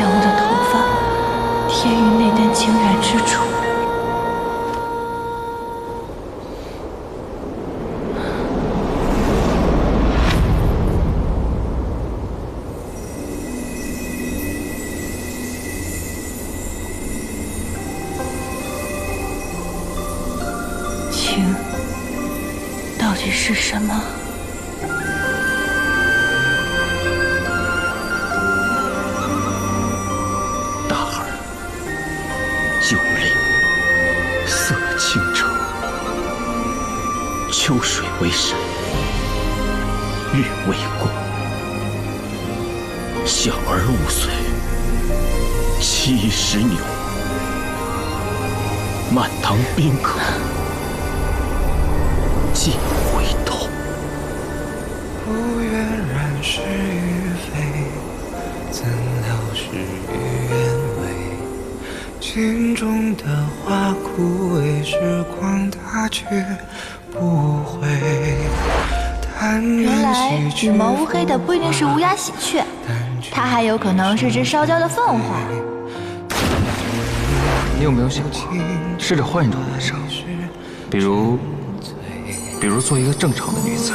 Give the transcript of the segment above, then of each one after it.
将我的头发贴于那丹清染之处。情到底是什么？大儿，酒令，色倾城，秋水为山，月为宫。小儿5岁，70牛，满堂宾客尽回头。不愿染是与非，怎料事与愿违。心中的花枯萎，时光它却不回。原来羽毛乌黑的不一定是乌鸦喜鹊，它还有可能是只烧焦的凤凰。你有没有想过，试着换一种人生，比如做一个正常的女子，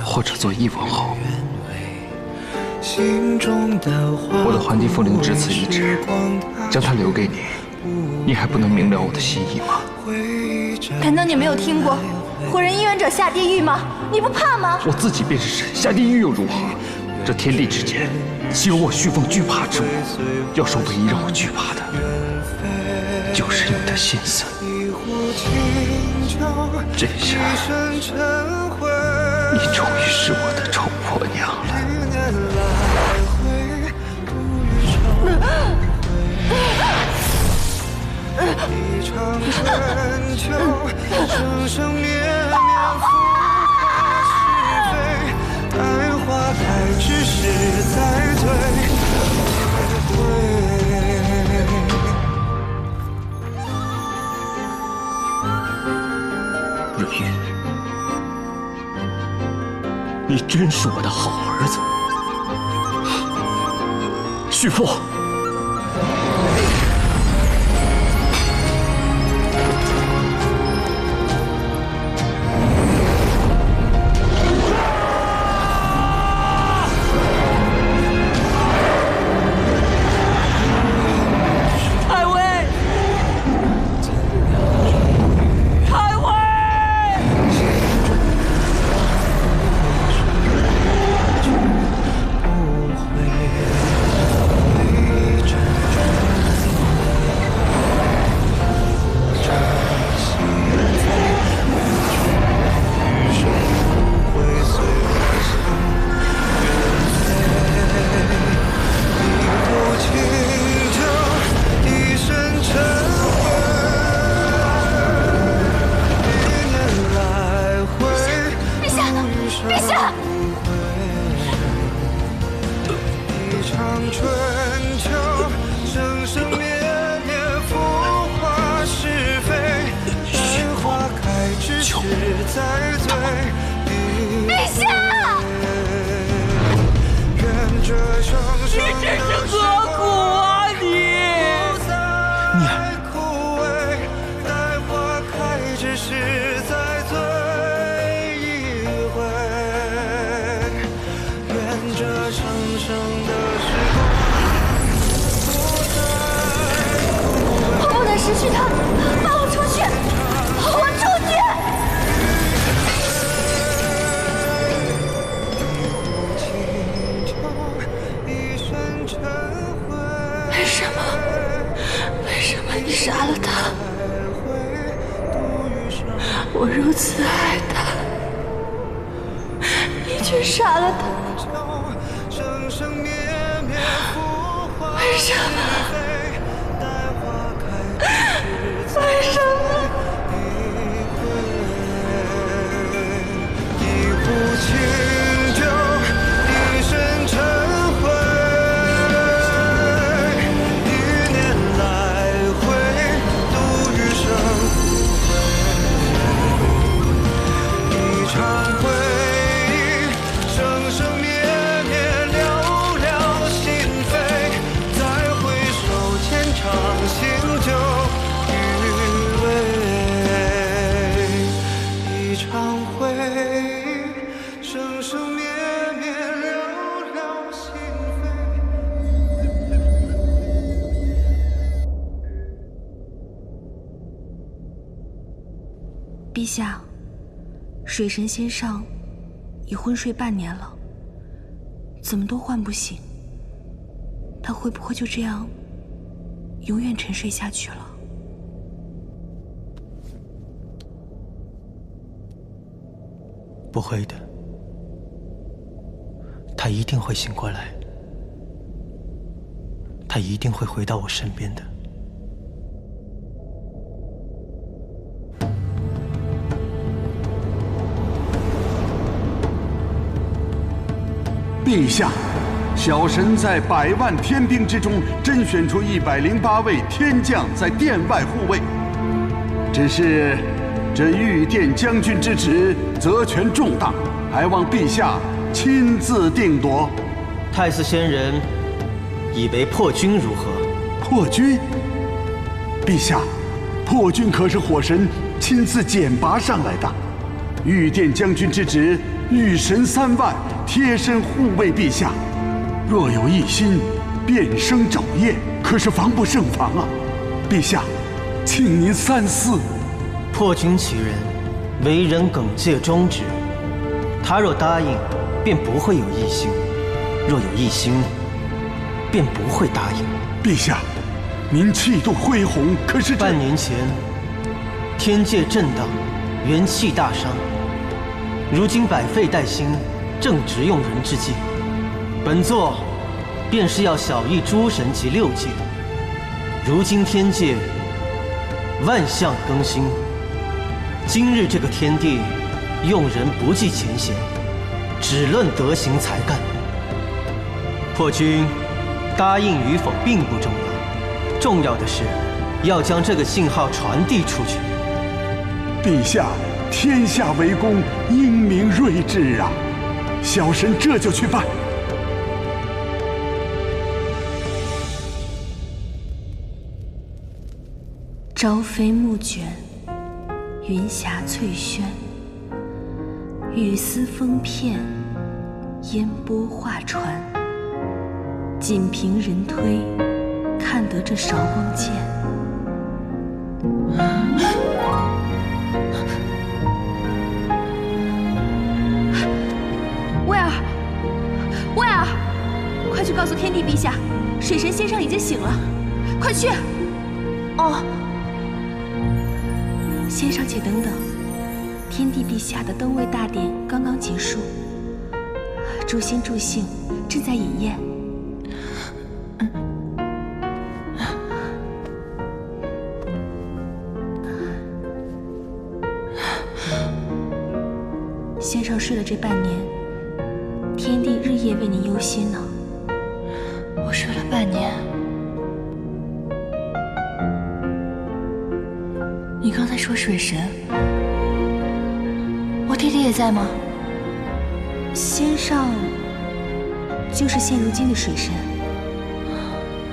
或者做亿王后。我的还击凤翎只此一掷，将它留给你，你还不能明了我的心意吗？难道你没有听过活人因缘者下地狱吗？你不怕吗？我自己便是神，下地狱又如何？这天地之间，岂有我虚奉惧怕之物？要说唯一让我惧怕的，就是你的心思。这下，你终于是我的丑婆娘了。一场春秋，生生灭灭，浮华是非。待花开之时再醉。润玉，你真是我的好儿子。许父。失去他，放我出去！我出去！为什么？为什么你杀了他？我如此爱他，你却杀了他。为什么？为什么？一壶清酒，一身尘灰，一年来回，度余生。一场回忆，生生灭灭了。陛下，水神先生已昏睡半年了，怎么都唤不醒。他会不会就这样永远沉睡下去了？不会的，他一定会醒过来，他一定会回到我身边的。陛下，小神在100万天兵之中甄选出108位天将在殿外护卫，只是这御殿将军之职责权重大，还望陛下亲自定夺。太子仙人以为破军如何？破军？陛下，破军可是火神亲自选拔上来的，御殿将军之职，御神3万，贴身护卫陛下。若有一心，变生爪业，可是防不胜防啊！陛下，请您三思。破军其人，为人耿介忠直，他若答应，便不会有异心；若有异心，便不会答应。陛下，您气度恢宏，可是半年前，天界震荡，元气大伤。如今百废待兴，正值用人之际。本座便是要小议诸神及6界。如今天界万象更新，今日这个天地，用人不计前嫌，只论德行才干。破军答应与否并不重要，重要的是要将这个信号传递出去。陛下，天下为公，英明睿智啊！小神这就去办。朝飞暮卷，云霞翠轩，雨丝风片，烟波画船。仅凭人推，看得这韶光剑。威尔，威尔，快去告诉天帝陛下，水神先生已经醒了，快去！哦。先生，且等等，天帝陛下的登位大典刚刚结束，诸星助幸正在饮宴。先生睡了这半年，天帝日夜为您忧心呢。我睡了半年。你刚才说水神，我弟弟也在吗？先上就是现如今的水神，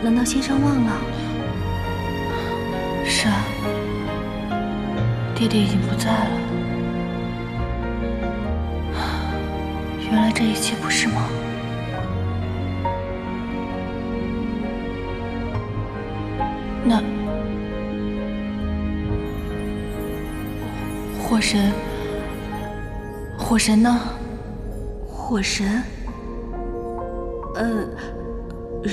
难道先生忘了？是啊，弟弟已经不在了。原来这一切不是梦。那火神呢？火神？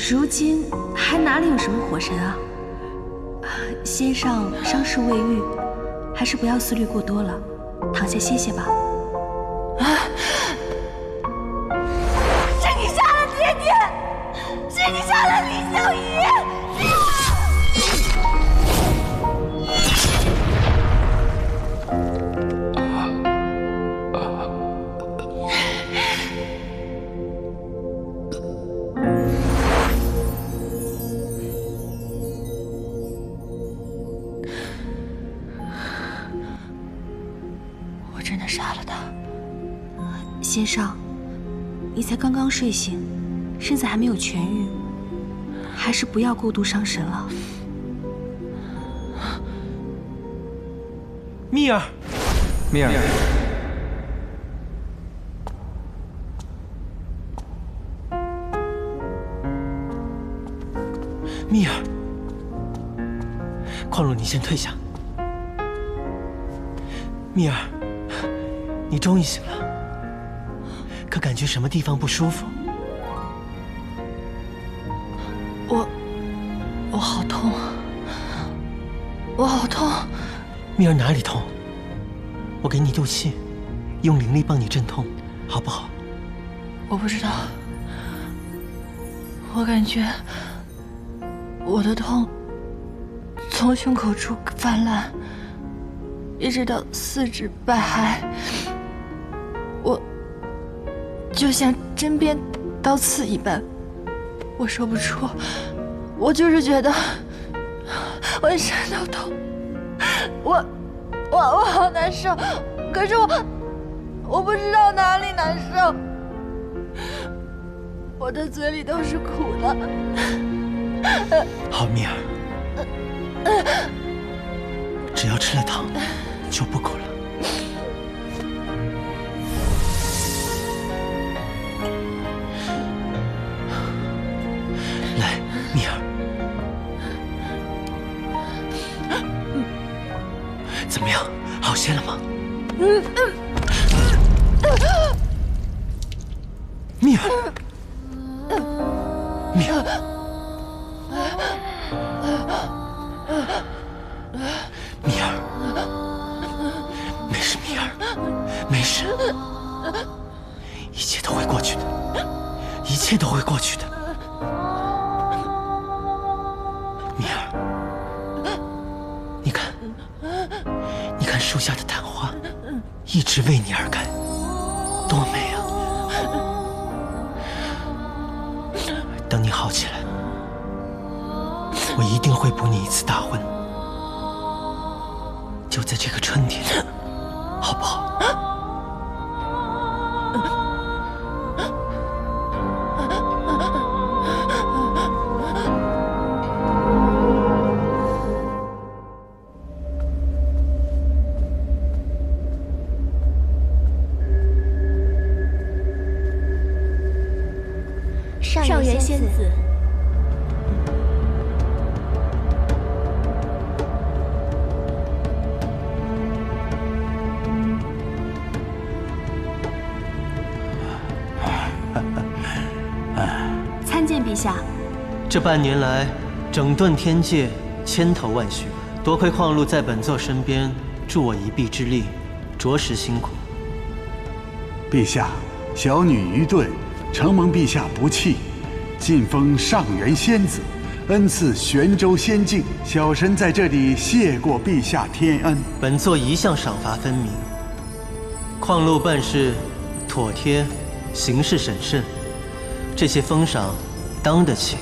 如今还哪里有什么火神啊？先生伤势未愈，还是不要思虑过多了，躺下歇歇吧。是你杀了爹爹，是你杀了李小鱼！我真的杀了他。先生，你才刚刚睡醒，身子还没有痊愈，还是不要过度伤神了。蜜儿，蜜儿，蜜儿，况若你先退下。蜜儿，你终于醒了，可感觉什么地方不舒服？我好痛，我好痛。蜜儿哪里痛？我给你肚气，用灵力帮你镇痛，好不好？我不知道，我感觉我的痛从胸口处泛滥，一直到四肢百骸，我就像针砭刀刺一般，我说不出，我就是觉得浑身都痛，我好难受，可是我不知道哪里难受，我的嘴里都是苦的。好，蜜儿，只要吃了糖，就不苦了。来，蜜儿，怎么样？好些了吗？蜜儿，蜜儿，蜜儿，没事，蜜儿，没事，一切都会过去的，一切都会过去的。蜜儿，你看，你看树下的昙花，一直为你而开，多美啊！等你好起来，我一定会补你一次大婚，就在这个春天，好不好？上元仙子，参见陛下。这半年来，整顿天界，千头万绪，多亏矿路在本座身边助我一臂之力，着实辛苦。陛下，小女愚钝，承蒙陛下不弃，晋封上元仙子，恩赐玄州仙境。小神在这里谢过陛下天恩。本座一向赏罚分明，矿路办事妥帖，行事审慎，这些封赏当得起。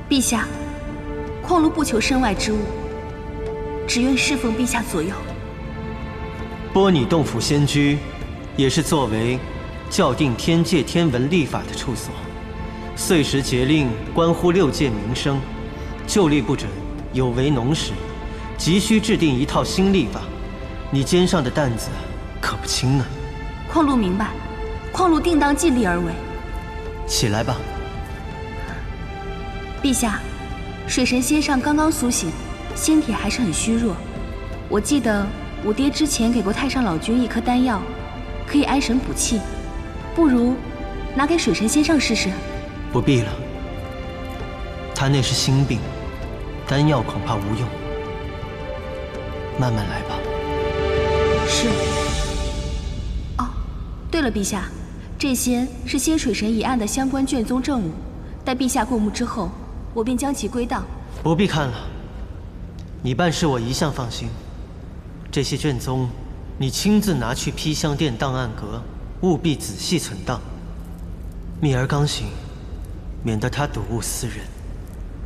陛下，矿路不求身外之物，只愿侍奉陛下左右。波拟洞府仙居，也是作为校定天界天文历法的处所，岁时节令关乎6界民生，旧历不准，有违农时，急需制定一套新历法。你肩上的担子可不轻呢。矿路明白，矿路定当尽力而为。起来吧。陛下，水神仙上刚刚苏醒，仙体还是很虚弱。我记得五爹之前给过太上老君一颗丹药，可以安神补气，不如拿给水神仙上试试。不必了，他那是心病，丹药恐怕无用。慢慢来吧。是。哦，对了，陛下，这些是仙水神一案的相关卷宗证物，待陛下过目之后，我便将其归档。不必看了，你办事我一向放心。这些卷宗，你亲自拿去披香殿档案阁，务必仔细存档。蜜儿刚醒，免得他睹物思人。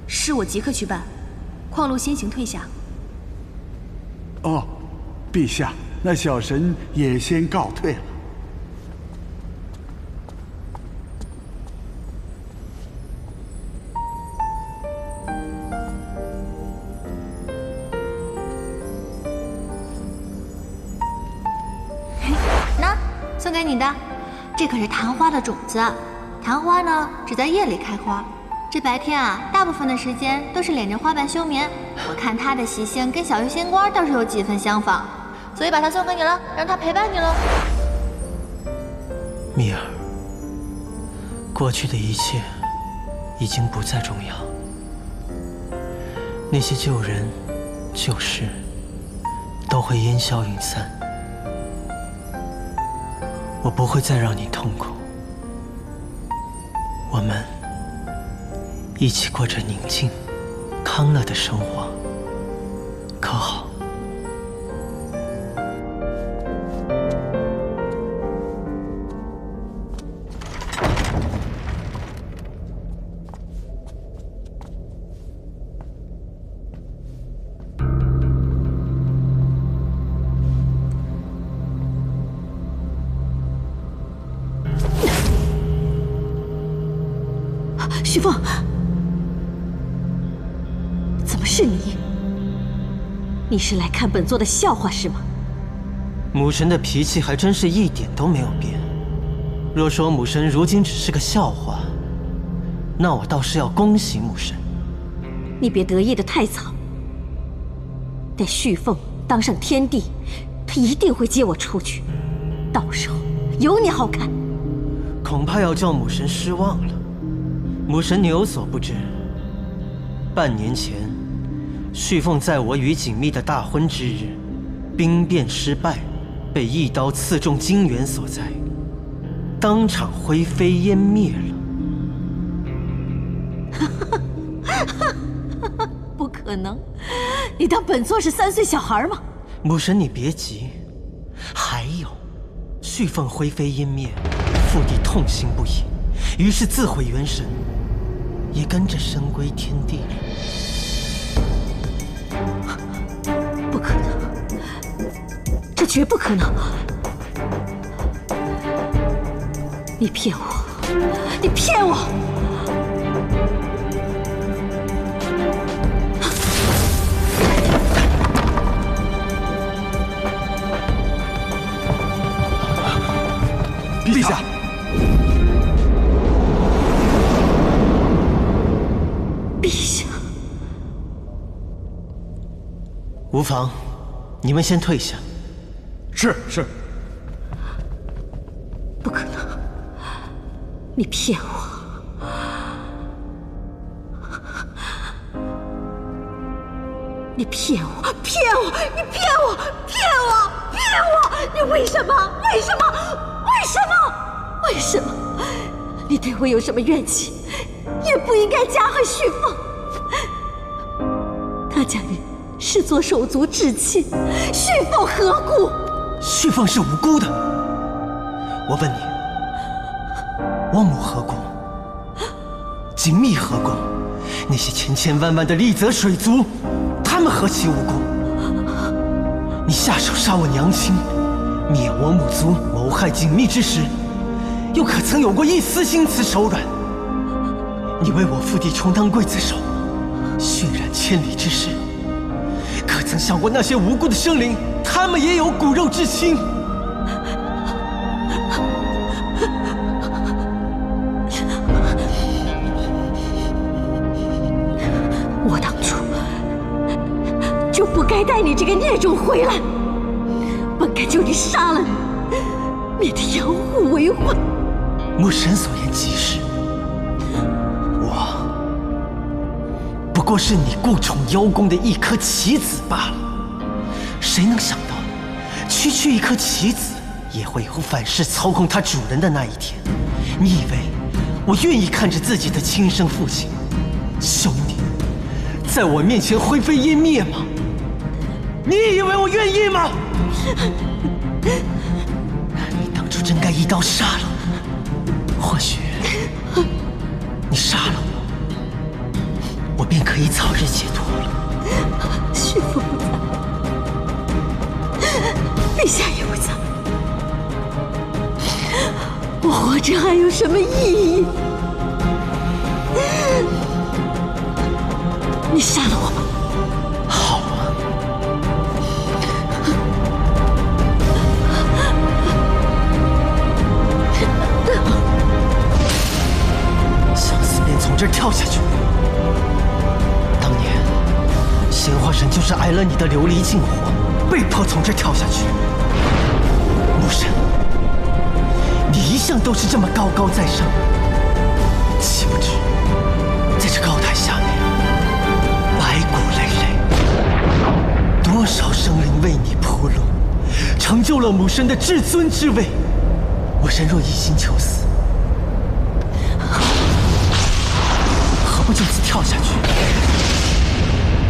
是，我即刻去办。矿路先行退下。哦，陛下，那小神也先告退了。送给你的，这可是昙花的种子。昙花呢，只在夜里开花，这白天啊，大部分的时间都是敛着花瓣休眠。我看他的习性跟小鱼仙官倒是有几分相仿，所以把他送给你了，让他陪伴你了。蜜儿，过去的一切已经不再重要，那些旧人、旧事都会烟消云散。我不会再让你痛苦，我们一起过着宁静、康乐的生活，可好？徐凤，怎么是你？你是来看本座的笑话是吗？母神的脾气还真是一点都没有变。若说母神如今只是个笑话，那我倒是要恭喜母神。你别得意得太早。待旭凤当上天帝，他一定会接我出去，到时候有你好看。恐怕要叫母神失望了。母神，你有所不知，半年前，旭凤在我与锦觅的大婚之日，兵变失败，被一刀刺中金元所在，当场灰飞烟灭了。不可能！你当本座是3岁小孩吗？母神，你别急，还有，旭凤灰飞烟灭，父帝痛心不已，于是自毁元神。也跟着升归天地了。不可能，这绝不可能！你骗我！你骗我！陛下！陛下，无妨，你们先退下。是。不可能！你骗我！你骗我！骗我！你骗我！骗我！骗我！你为什么？为什么？为什么？为什么？你对我有什么怨气？也不应该加害旭凤。他将你视作手足至亲，旭凤何故？旭凤是无辜的。我问你，我母何故？锦觅何故？那些千千万万的丽泽水族，他们何其无辜？你下手杀我娘亲，灭我母族，谋害锦觅之时，又可曾有过一丝心慈手软？你为我父帝充当刽子手，血染千里之事，可曾想过那些无辜的生灵，他们也有骨肉之亲？我当初就不该带你这个孽种回来，本该就地杀了你，免得养虎为患。母神所言极是。不过是你顾宠邀功的一颗棋子罢了。谁能想到，区区一颗棋子也会有反噬操控它主人的那一天？你以为我愿意看着自己的亲生父亲、兄弟，在我面前灰飞烟灭吗？你以为我愿意吗？你当初真该一刀杀了我，或许你杀了我便可以早日解脱了。旭凤不在，陛下也不在，我活着还有什么意义？你杀了我吧！好啊！想死便从从这儿跳下去。当年鲜花神就是挨了你的琉璃禁火，被迫从这儿跳下去。木神，你一向都是这么高高在上，岂不知在这高台下面白骨累累，多少生灵为你铺路，成就了母神的至尊之位。母神若一心求死，何不就此跳下去，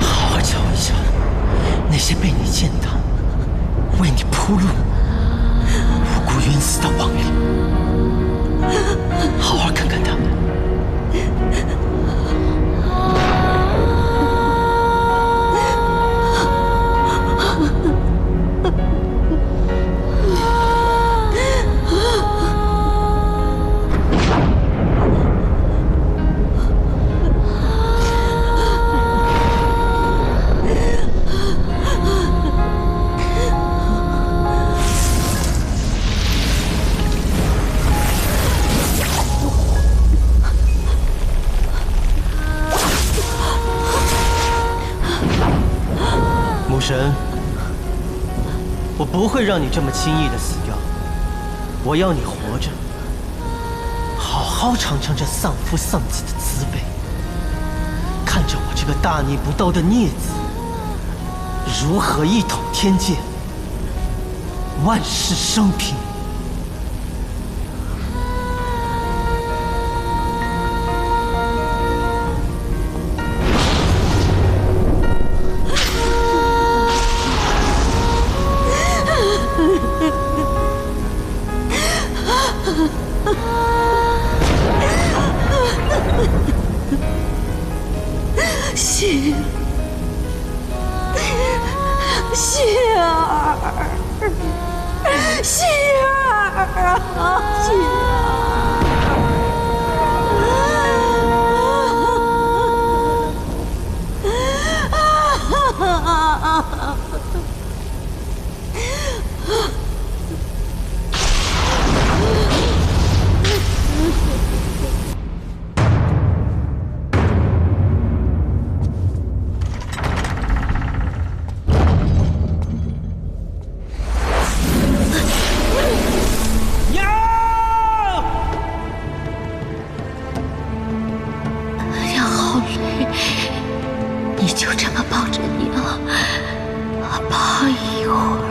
好好瞧一瞧那些被你践踏、为你铺路、无辜冤死的亡灵，好好看看他们。母神，我不会让你这么轻易的死掉，我要你活着，好好尝尝这丧夫丧子的滋味，看着我这个大逆不道的孽子如何一统天界，万世升平。心儿，心儿啊，心儿。你就这么抱着你了，抱一会儿。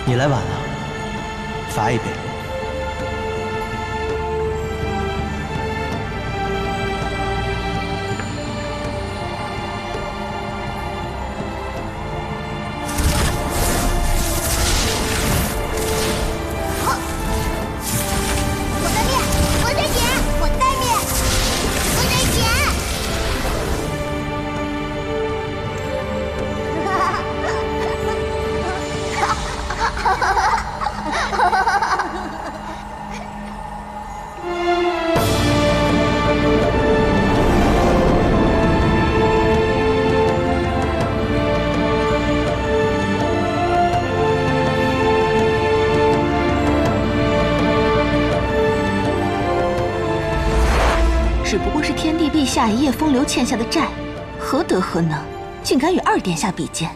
你来晚了，罚一杯。只不过是天帝陛下一夜风流欠下的债，何德何能，竟敢与二殿下比肩？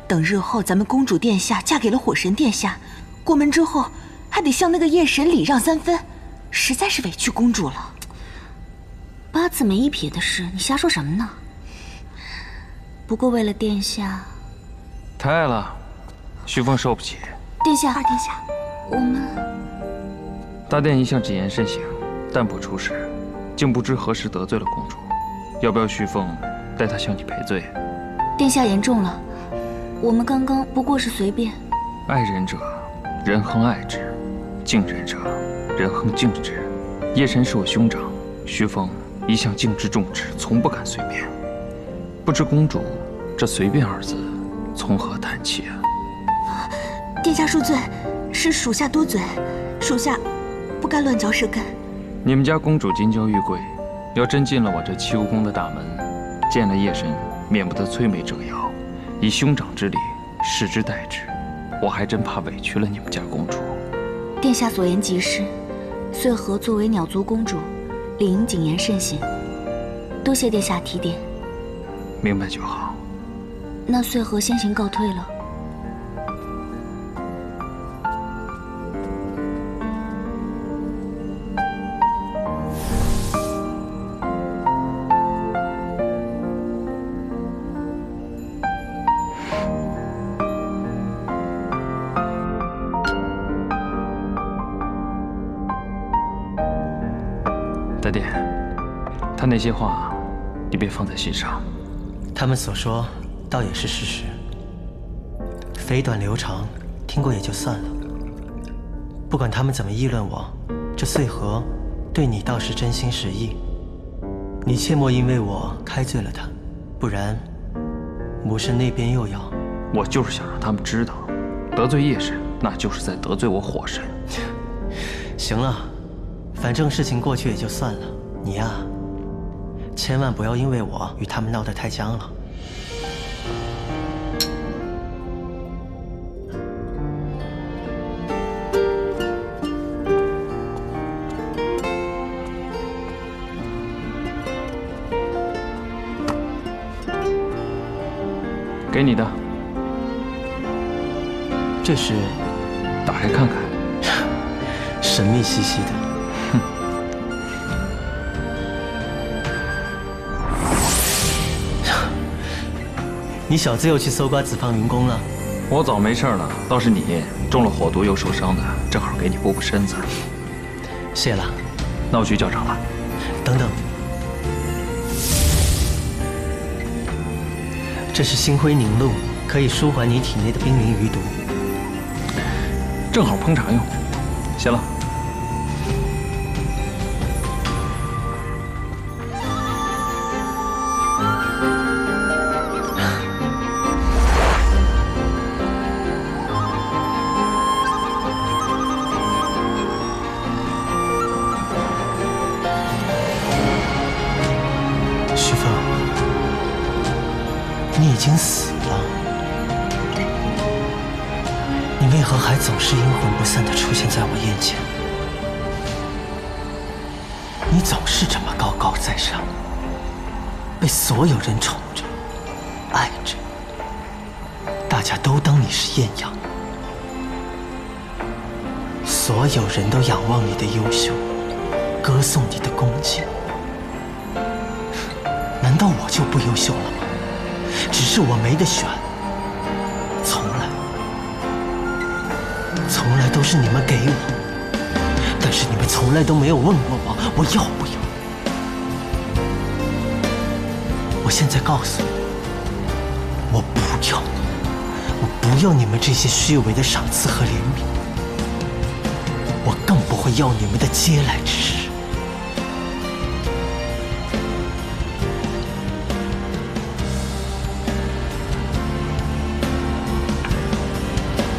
等日后咱们公主殿下嫁给了火神殿下，过门之后还得向那个夜神礼让3分，实在是委屈公主了。八字没一撇的事，你瞎说什么呢？不过为了殿下，太爱了，徐凤受不起。殿下，二殿下，我们大殿一向谨言慎行，淡泊处世，竟不知何时得罪了公主。要不要旭凤带她向你赔罪？殿下言重了，我们刚刚不过是随便。爱人者，人恒爱之；敬人者，人恒敬之。叶神是我兄长，旭凤一向敬之重之，从不敢随便。不知公主这“随便”二字从何谈起啊？殿下恕罪，是属下多嘴，属下不该乱嚼舌根。你们家公主金娇玉贵，要真进了我这七湖宫的大门，见了叶神，免不得摧眉折腰。以兄长之礼，视之待之，我还真怕委屈了你们家公主。殿下所言极是，穗禾作为鸟族公主，理应谨言慎行。多谢殿下提点。明白就好。那穗禾先行告退了。大殿，他那些话，你别放在心上。他们所说，倒也是事实。蜚短流长，听过也就算了。不管他们怎么议论我，这穗禾对你倒是真心实意。你切莫因为我开罪了他，不然母神那边又要……我就是想让他们知道，得罪叶神，那就是在得罪我火神。行了。反正事情过去也就算了，你呀，千万不要因为我与他们闹得太僵了。给你的，这是，打开看看，神秘兮兮的。你小子又去搜刮子房云宫了？我早没事了，倒是你中了火毒又受伤的，正好给你补补身子。谢了。那我去教场了。等等，这是星辉凝露，可以舒缓你体内的冰灵余毒，正好烹茶用。谢了。你已经死了，你为何还总是阴魂不散地出现在我眼前？你总是这么高高在上，被所有人宠着、爱着，大家都当你是艳阳，所有人都仰望你的优秀，歌颂你的恭敬。难道我就不优秀了吗？只是我没得选，从来都是你们给我，但是你们从来都没有问过我要不要。我现在告诉你，我不要你们这些虚伪的赏赐和怜悯，我更不会要你们的嗟来之食。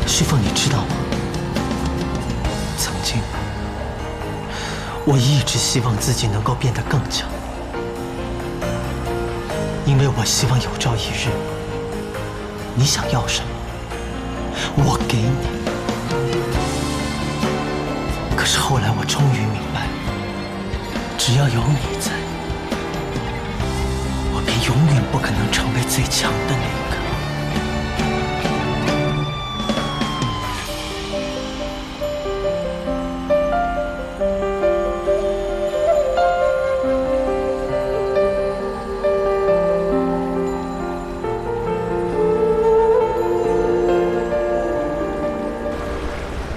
旭凤，你知道吗？曾经，我一直希望自己能够变得更强，因为我希望有朝一日，你想要什么，我给你。可是后来我终于明白，只要有你在，我便永远不可能成为最强的那个。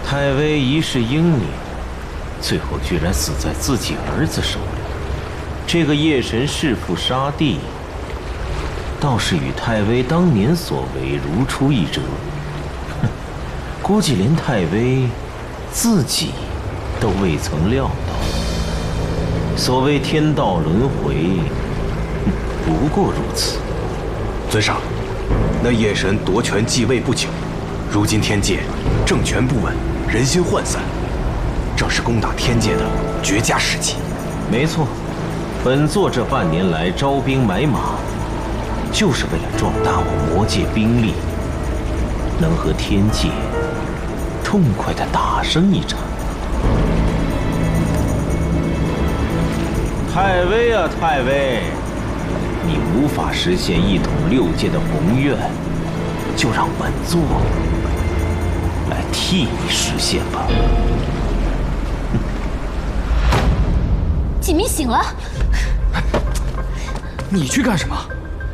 太微一世英灵，最后居然死在自己儿子手里。这个夜神弑父杀弟，倒是与太微当年所为如出一辙。哼，估计连太微自己都未曾料到，所谓天道轮回，不过如此。尊上，那夜神夺权继位不久，如今天界政权不稳，人心涣散，正是攻打天界的绝佳时机。没错，本座这半年来招兵买马，就是为了壮大我魔界兵力，能和天界痛快地打上一场。太微啊，太微，你无法实现一统6界的宏愿，就让本座来替你实现吧。锦觅醒了，你去干什么？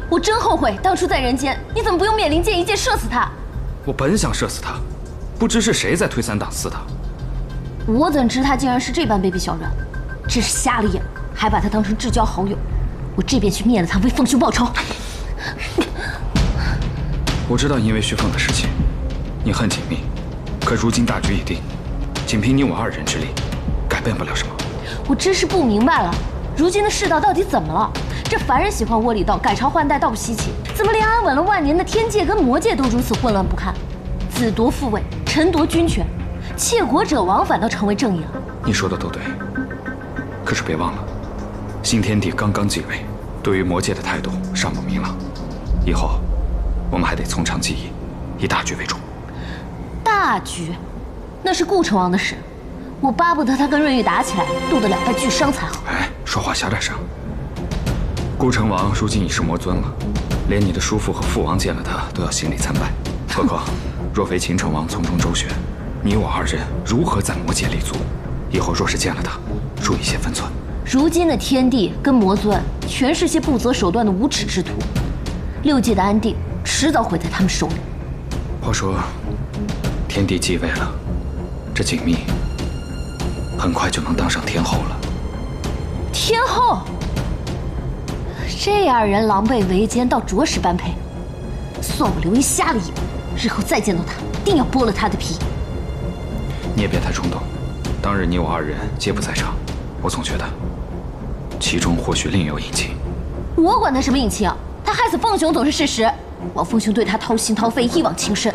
我真后悔当初在人间，你怎么不用灭灵剑一箭射死他？我本想射死他，不知是谁在推三挡四的。我怎知他竟然是这般卑鄙小人，真是瞎了眼，还把他当成至交好友。我这便去灭了他，为凤兄报仇。我知道因为薛凤的事情，你恨锦觅，可如今大局已定，仅凭你我2人之力，改变不了什么。我真是不明白了，如今的世道到底怎么了？这凡人喜欢窝里斗，改朝换代倒不稀奇，怎么连安稳了万年的天界跟魔界都如此混乱不堪？子夺父位，臣夺军权，窃国者亡反倒成为正义了。你说的都对，可是别忘了，新天帝刚刚继位，对于魔界的态度尚不明朗，以后我们还得从长计议，以大局为重。大局，那是顾成王的事。我巴不得他跟瑞玉打起来，斗得2败俱伤才好。哎，说话小点声。顾成王如今已是魔尊了，连你的叔父和父王见了他都要行礼参拜，何况若非秦成王从中周旋，你我2人如何在魔界立足？以后若是见了他，注意些分寸。如今的天帝跟魔尊全是些不择手段的无耻之徒，6界的安定迟早毁在他们手里。话说，天帝继位了，这锦觅很快就能当上天后了。天后，这2人狼狈为奸，倒着实般配。算我刘姨瞎了眼，日后再见到他，定要剥了他的皮。你也别太冲动，当日你我2人皆不在场，我总觉得其中或许另有隐情。我管他什么隐情，他害死凤雄总是事实。王凤雄对他掏心掏肺，一往情深。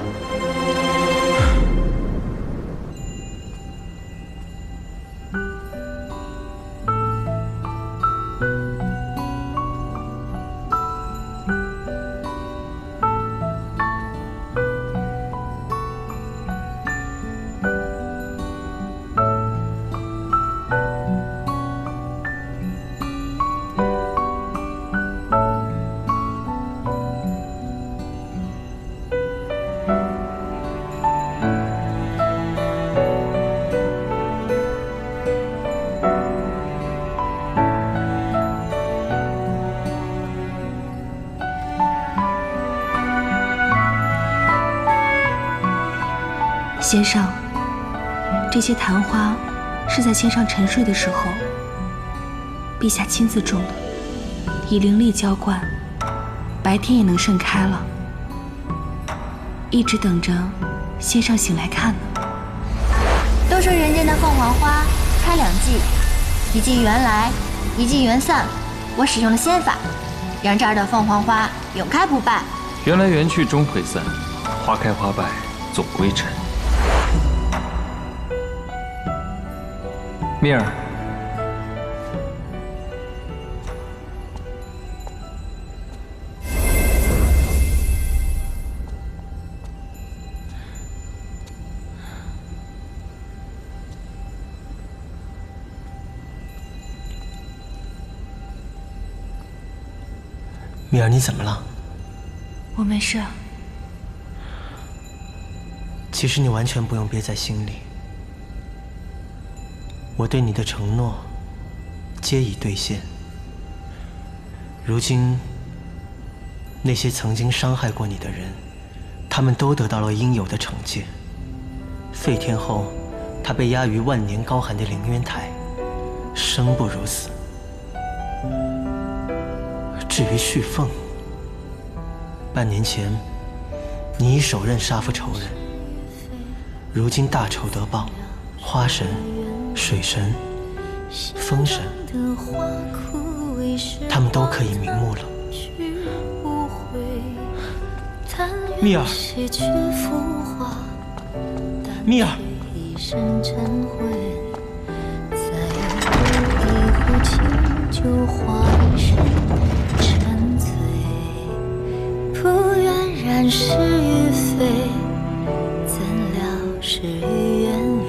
先生，这些昙花是在先上沉睡的时候，陛下亲自种的，以灵力浇灌，白天也能盛开了。一直等着先上醒来看呢。都说人间的凤凰花开2季，一季原来，一季元散。我使用了仙法，让这儿的凤凰花永开不败。缘来缘去终会散，花开花败总归尘。蜜儿，蜜儿，你怎么了？我没事。其实你完全不用憋在心里。我对你的承诺，皆已兑现。如今，那些曾经伤害过你的人，他们都得到了应有的惩戒。废天后他被压于万年高寒的凌渊台，生不如死。至于旭凤，半年前你已手刃杀父仇人，如今大仇得报，花神、水神、风神，他们都可以瞑目了。蜜儿，蜜儿。然是与非，怎料事与愿违。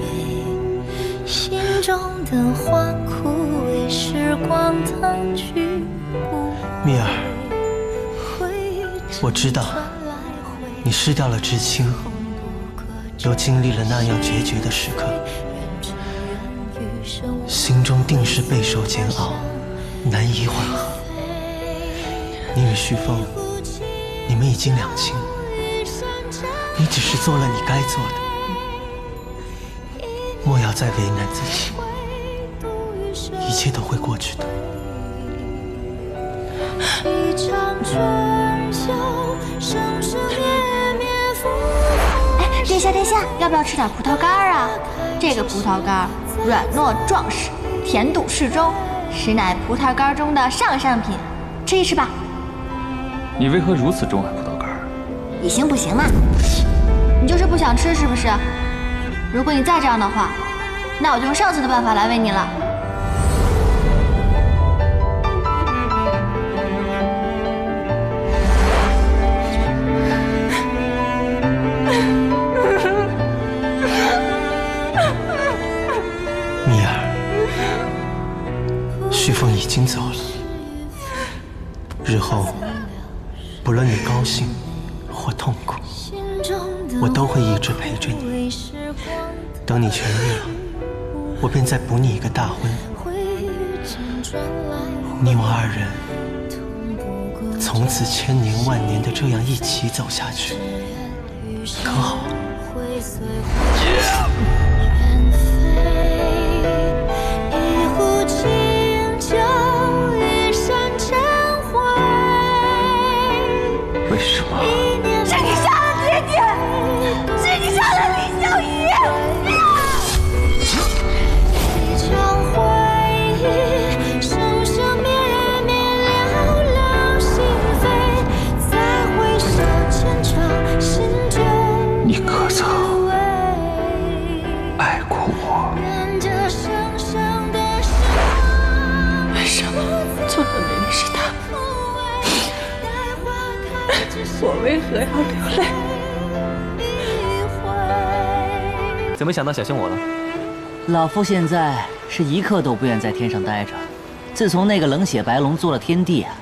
心中的花枯萎，时光腾去不回。蜜儿，我知道你失掉了知青，又经历了那样决绝的时刻，心中定是备受煎熬，难以缓和。你与旭凤，你们已经两清，你只是做了你该做的，莫要再为难自己，一切都会过去的。一场春秋，生生灭灭复活。哎，殿下殿下，要不要吃点葡萄干啊？这个葡萄干软糯壮实，甜度适中，实乃葡萄干中的上上品，吃一吃吧。你为何如此钟爱葡萄干？你行不行嘛？你就是不想吃是不是？如果你再这样的话，那我就用上次的办法来喂你了。蜜儿，旭凤已经走了，日后不论你高兴或痛苦，我都会一直陪着你。等你痊愈了，我便再补你一个大婚，你我二人从此千年万年的这样一起走下去，可好？为什么？是你杀了爹爹，是你杀了李小雨。一场回忆，生生灭灭，了了心扉。再回首前程，心就你可曾爱过我？为什么做的明明是他？我为何要流泪？怎么想到小心我了？老夫现在是一刻都不愿在天上待着。自从那个冷血白龙做了天帝啊，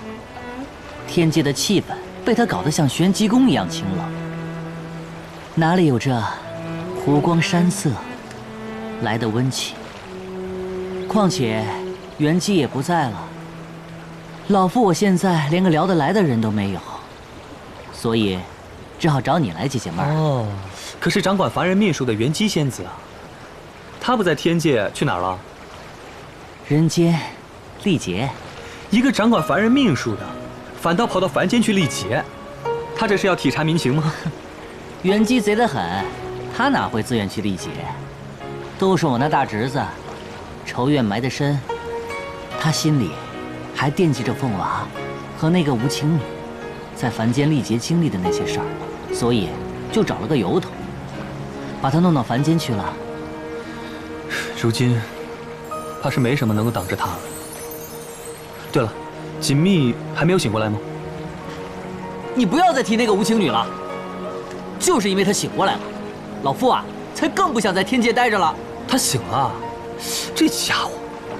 天界的气氛被他搞得像玄极宫一样清冷，哪里有这湖光山色来的温情？况且元姬也不在了，老夫我现在连个聊得来的人都没有。所以，只好找你来解解闷儿。哦，可是掌管凡人秘术的元姬仙子啊，她不在天界去哪儿了？人间，历劫。一个掌管凡人秘术的，反倒跑到凡间去历劫，她这是要体察民情吗？元姬贼得很，他哪会自愿去历劫？都是我那大侄子，仇怨埋得深，他心里还惦记着凤娃和那个无情女在凡间历劫经历的那些事儿，所以就找了个由头，把他弄到凡间去了。如今，怕是没什么能够挡着他了。对了，锦觅还没有醒过来吗？你不要再提那个无情女了，就是因为她醒过来了，老夫啊，才更不想在天界待着了。她醒了，这家伙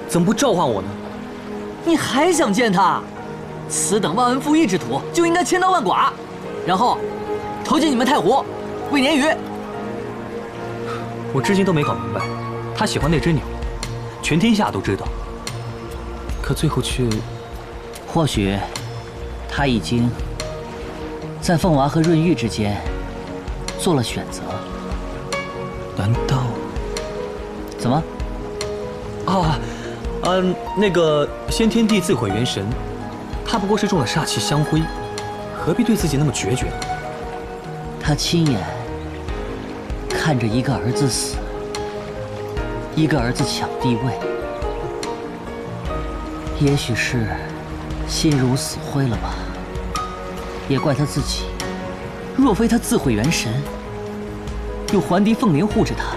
怎么不召唤我呢？你还想见她？此等忘恩负义之徒，就应该千刀万剐，然后投进你们太湖，喂鲶鱼。我至今都没搞明白，他喜欢那只鸟，全天下都知道，可最后却……或许他已经在凤娃和润玉之间做了选择。难道怎么？那个先天地自毁元神，他不过是中了煞气香灰，何必对自己那么决绝呢？他亲眼看着一个儿子死，一个儿子抢帝位，也许是心如死灰了吧。也怪他自己，若非他自毁元神，有桓帝凤翎护着他，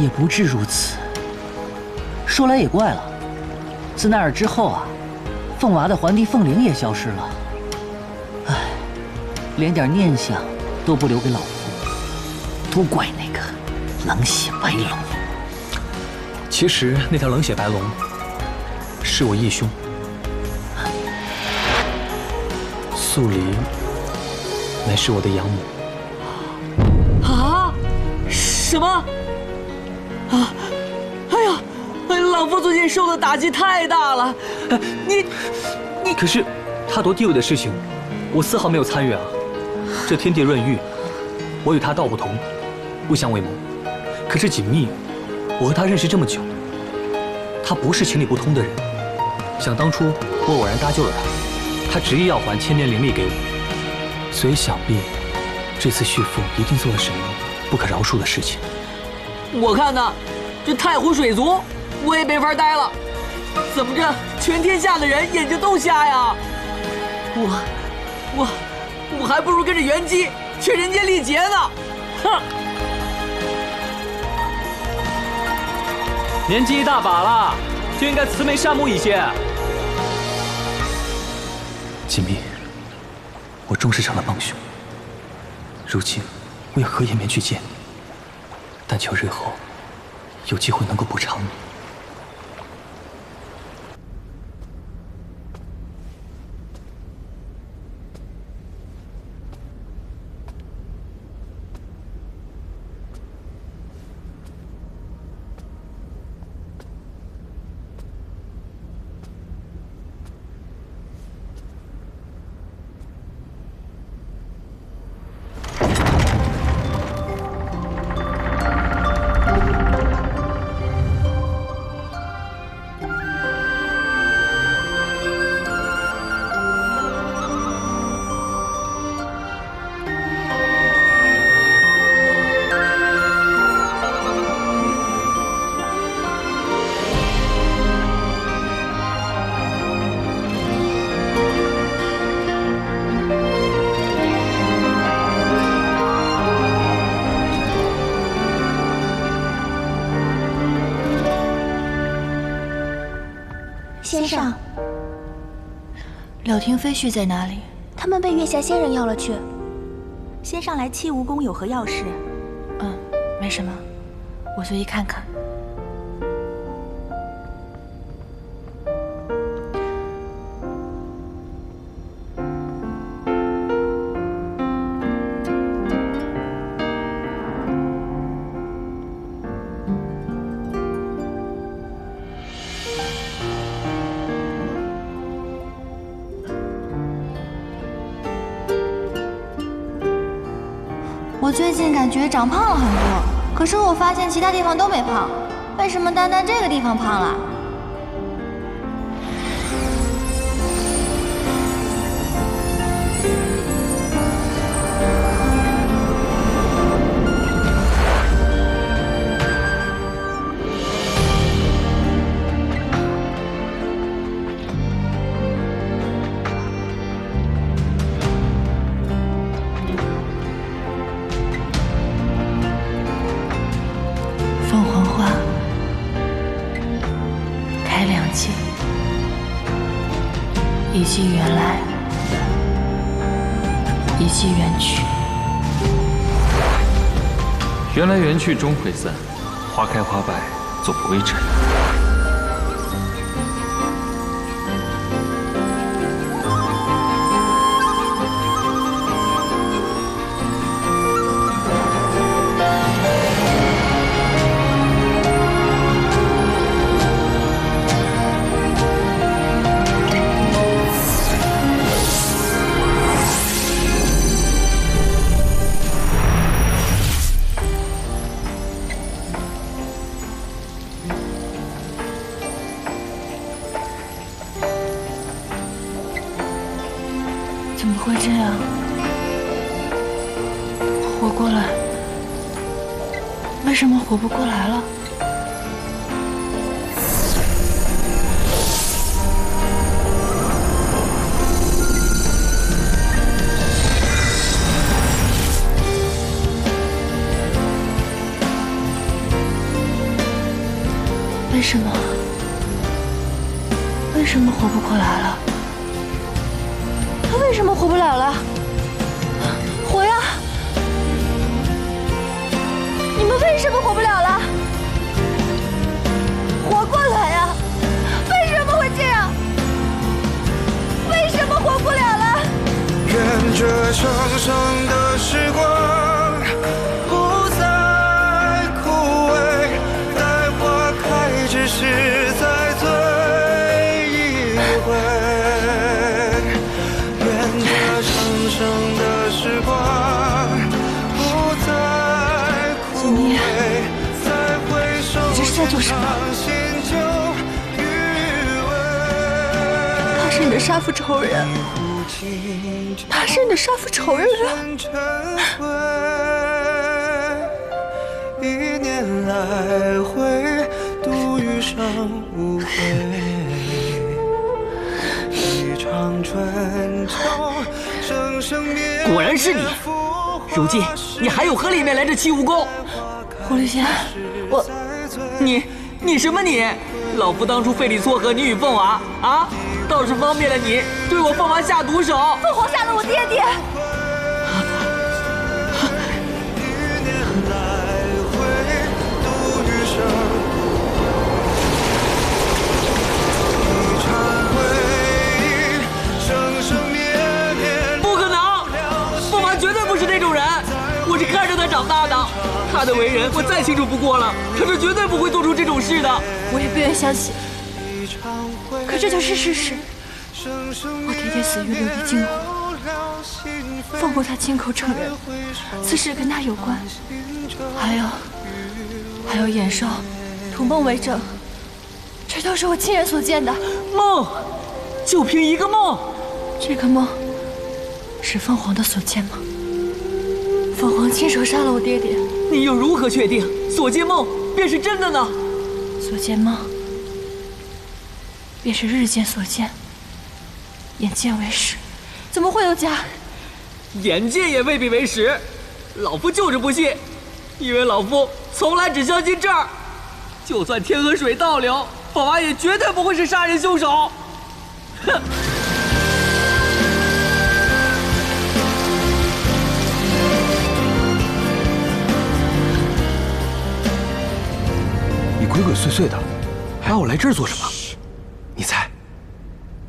也不至如此。说来也怪了，自那儿之后啊，凤娃的桓帝凤翎也消失了。唉，连点念想都不留给老夫，都怪那个冷血白龙。其实那条冷血白龙是我义兄素离，乃是我的养母。啊？什么？啊！哎呀，老夫最近受的打击太大了。你，可是他夺帝位的事情，我丝毫没有参与啊。这天地润玉，我与他道不同，不相为谋。可是锦觅，我和他认识这么久，他不是情理不通的人。想当初我偶然搭救了他，他执意要还千年灵力给我，所以想必这次续父一定做了什么不可饶恕的事情。我看呢，这太湖水族我也没法待了。怎么着，全天下的人眼睛都瞎呀？我还不如跟着元姬去人间历劫呢！哼！年纪一大把了，就应该慈眉善目一些。锦觅，我终是成了帮凶。如今我也何颜面去见你？但求日后有机会能够补偿你。先生，柳廷飞絮在哪里？他们被月下仙人要了去。先上来七蜈蚣有何要事？没什么，我随意看看。我最近感觉长胖了很多，可是我发现其他地方都没胖，为什么单单这个地方胖了？凤凰花开2季，一季缘来，一季缘去。缘来缘去终会散，花开花败总不为尘。为什么活不过来了？为什么？为什么活不过来了？他为什么活不了了？活呀！你们为什么活不了了？活过来呀！为什么会这样？为什么活不了了？愿这长长的时光不再枯萎，待花开只是在最回。愿这长长的时光不再枯萎，再回首你这是在做什么？他是你的杀父仇人，他是你的杀父仇人一年来回，度余生无悔。一场春秋，生生灭。果然是你！如今你还有何脸面来这齐武功？狐狸仙，你什么你？老夫当初费力撮合你与凤娃啊，倒是方便了你对我凤娃下毒手。凤凰杀了我爹爹。不可能，凤娃绝对不是那种人，我是看着他长大的，他的为人我再清楚不过了，他是绝对不会做出这种事的。我也不愿相信，可这就是事实。我爹爹死于琉璃金湖，凤国他亲口承认此事跟他有关，还有眼兽图梦为证，这都是我亲眼所见的。梦，就凭一个梦？这个梦是凤凰的所见吗？凤凰亲手杀了我爹爹，你又如何确定所见梦便是真的呢？所见梦便是日见所见，眼见为实，怎么会有假？眼见也未必为实，老夫就是不信，因为老夫从来只相信这儿，就算天河水倒流，凤娃也绝对不会是杀人凶手。哼！你鬼鬼祟祟的，还要我来这儿做什么？你猜，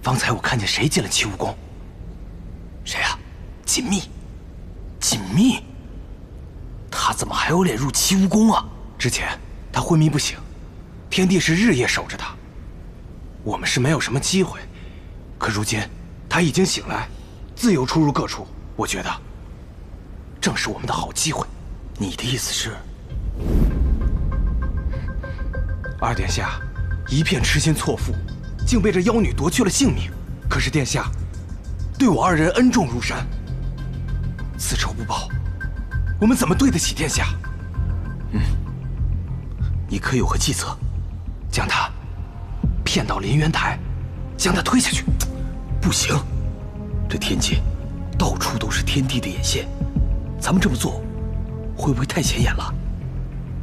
方才我看见谁进了齐武宫？谁啊？锦觅。锦觅，他怎么还有脸入齐武宫啊？之前他昏迷不醒，天帝是日夜守着他，我们是没有什么机会。可如今他已经醒来，自由出入各处，我觉得正是我们的好机会。你的意思是？二殿下一片痴心错付，竟被这妖女夺去了性命。可是殿下对我二人恩重如山，此仇不报，我们怎么对得起殿下？你可有何计策，将他骗到临渊台，将他推下去？不行，这天界到处都是天帝的眼线，咱们这么做会不会太显眼了？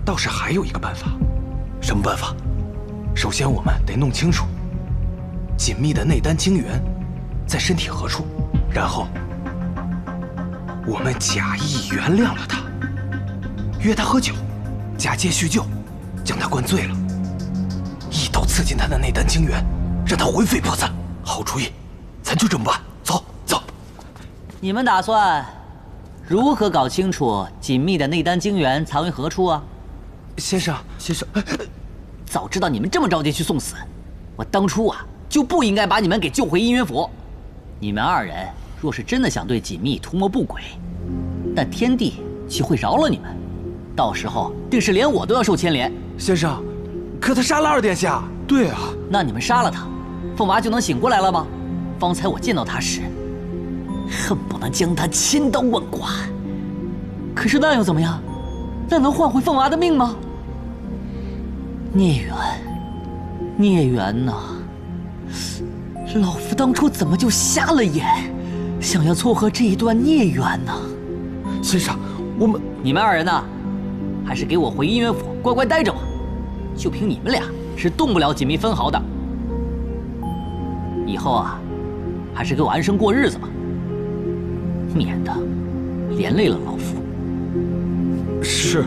倒是还有一个办法。什么办法？首先我们得弄清楚锦觅的内丹精元在身体何处，然后我们假意原谅了他，约他喝酒，假借叙旧，将他灌醉了，一刀刺进他的内丹精元，让他魂飞魄散。好主意，咱就这么办。走走。你们打算如何搞清楚锦觅的内丹精元藏于何处啊？先生，早知道你们这么着急去送死，我当初啊就不应该把你们给救回姻缘府。你们二人若是真的想对锦觅图谋不轨，那天帝岂会饶了你们？到时候定是连我都要受牵连。先生，可他杀了二殿下。对啊，那你们杀了他，凤娃就能醒过来了吗？方才我见到他时，恨不能将他千刀万剐。可是那又怎么样？那能换回凤娃的命吗？孽缘，孽缘呐！老夫当初怎么就瞎了眼，想要撮合这一段孽缘呢？先生，你们二人呢，还是给我回姻缘府乖乖待着吧。就凭你们俩是动不了锦觅分毫的。以后啊，还是给我安生过日子吧，免得连累了老夫。是。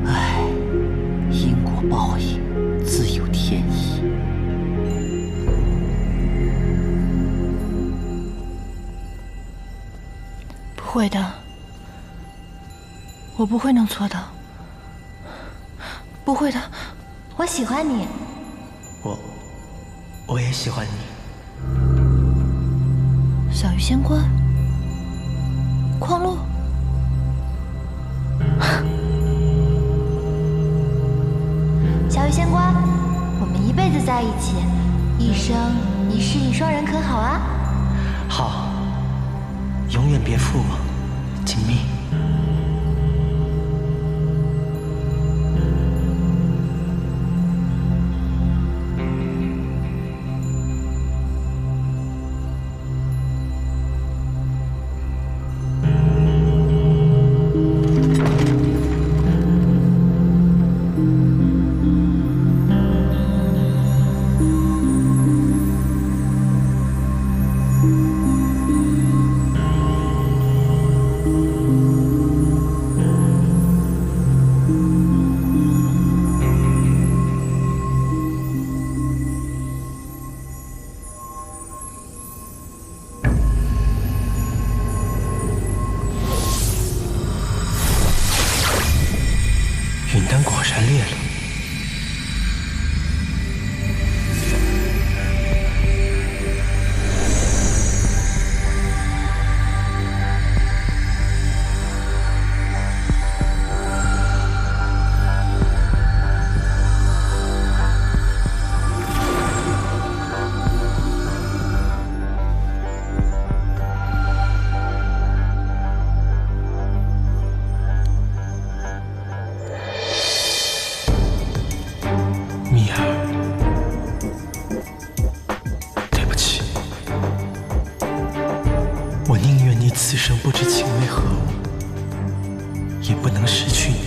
唉，因果报应，自有天意。不会的，我不会弄错的。不会的，我喜欢你。我也喜欢你。小鱼仙官，矿路，小鱼仙官，我们一辈子在一起，一生一世一双人，可好啊？好，永远别负我，锦觅。云丹果然裂了。蜜儿，对不起，我宁愿你此生不知情为何物，也不能失去你。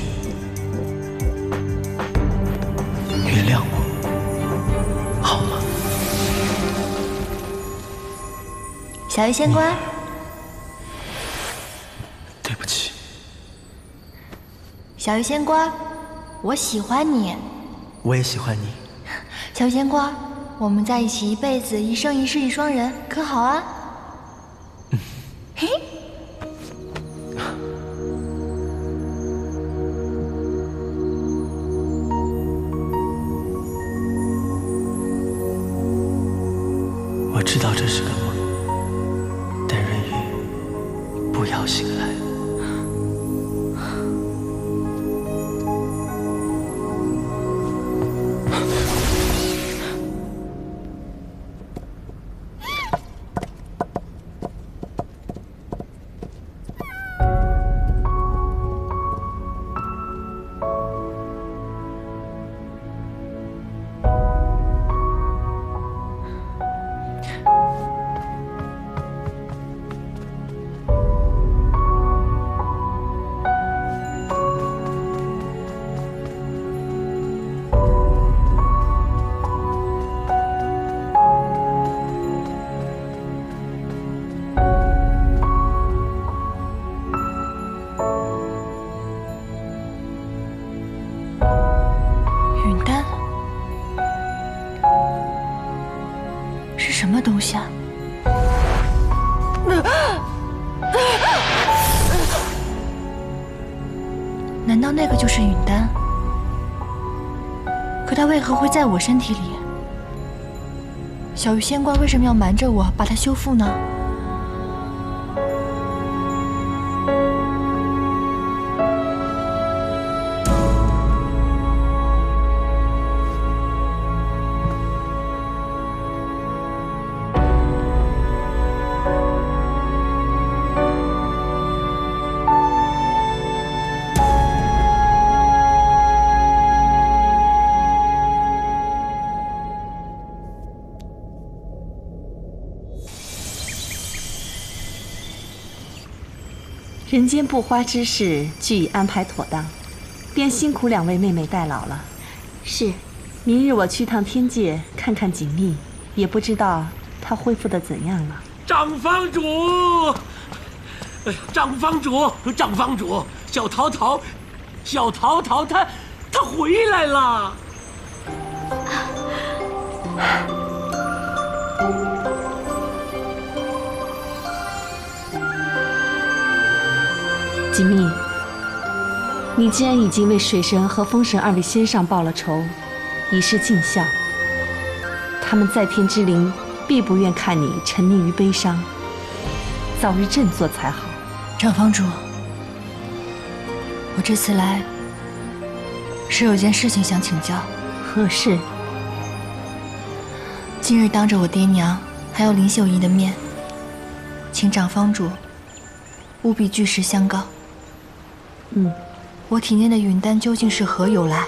原谅我，好吗？小鱼仙官，对不起。小鱼仙官，我喜欢你。我也喜欢你。小鱼仙官，我们在一起一辈子，一生一世一双人，可好啊？嘿。我知道这是个梦，但润玉，不要醒来。什么东西啊？难道那个就是允丹？可他为何会在我身体里？小鱼仙官为什么要瞒着我把它修复呢？人间布花之事俱已安排妥当，便辛苦两位妹妹代劳了。是，明日我去趟天界看看锦觅，也不知道她恢复的怎样了。长房主，长房主，长房主，小桃桃她回来了。锦觅，你既然已经为水神和风神二位先上报了仇，以示尽孝，他们在天之灵必不愿看你沉溺于悲伤，早日振作才好。长房主，我这次来是有件事情想请教。何事？今日当着我爹娘还有林秀仪的面，请长房主务必据实相告。我体内的允丹究竟是何由来？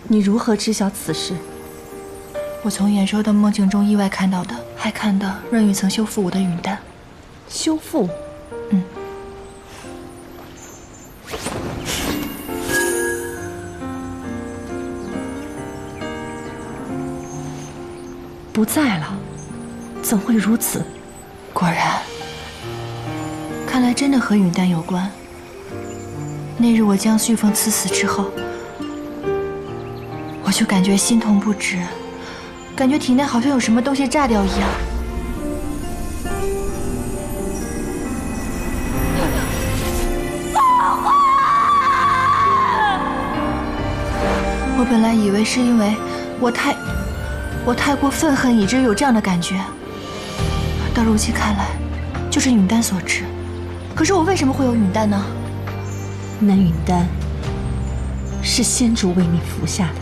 你如何知晓此事？我从眼收的梦境中意外看到的，还看到润玉曾修复我的允丹。修复？不在了，怎会如此？果然，看来真的和允丹有关。那日我将旭凤刺死之后，我就感觉心痛不止，感觉体内好像有什么东西炸掉一样。我本来以为是因为我太过愤恨，以至于有这样的感觉。到如今看来，就是允丹所致。可是我为什么会有允丹呢？那允丹是仙主为你服下的。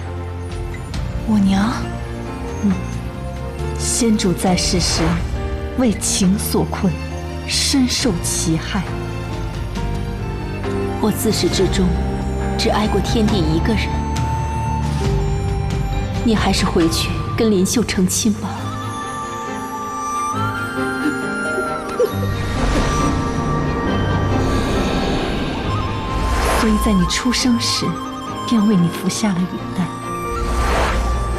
我娘？仙主在世时为情所困，深受其害。我自始至终只爱过天帝一个人。你还是回去跟林秀成亲吧。所以在你出生时，便为你服下了允丹。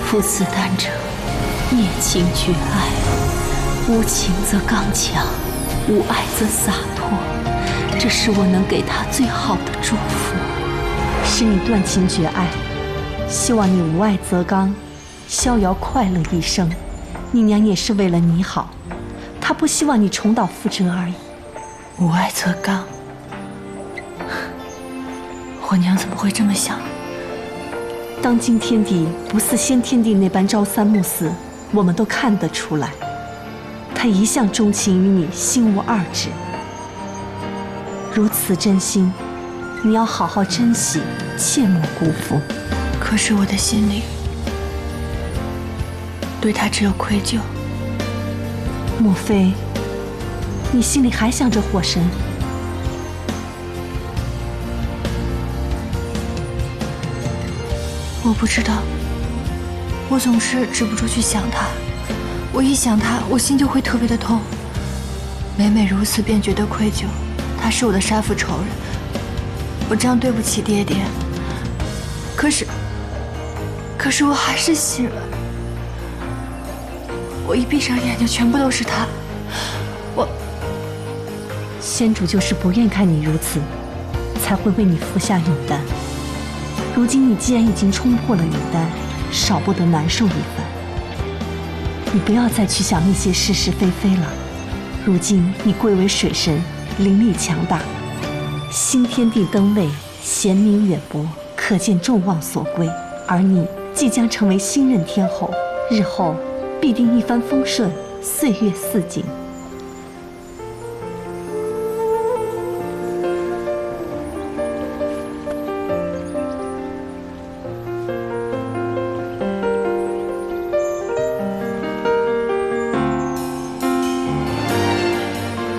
服此丹者，灭情绝爱，无情则刚强，无爱则洒脱。这是我能给他最好的祝福，使你断情绝爱。希望你无爱则刚，逍遥快乐一生。你娘也是为了你好，她不希望你重蹈覆辙而已。无爱则刚。我娘怎么会这么想？当今天帝不似先天帝那般朝三暮四，我们都看得出来。他一向钟情于你，心无二致。如此真心，你要好好珍惜，切莫辜负。可是我的心里对他只有愧疚。莫非你心里还想着火神？我不知道，我总是止不住去想他。我一想他，我心就会特别的痛。每每如此，便觉得愧疚。他是我的杀父仇人，我这样对不起爹爹。可是我还是心软。我一闭上眼睛，全部都是他。仙主就是不愿看你如此，才会为你服下允丹。如今你既然已经冲破了允丹，少不得难受一番。你不要再去想那些是是非非了。如今你贵为水神，灵力强大，新天地登位，贤明远播，可见众望所归。而你即将成为新任天后，日后必定一帆风顺，岁月似锦。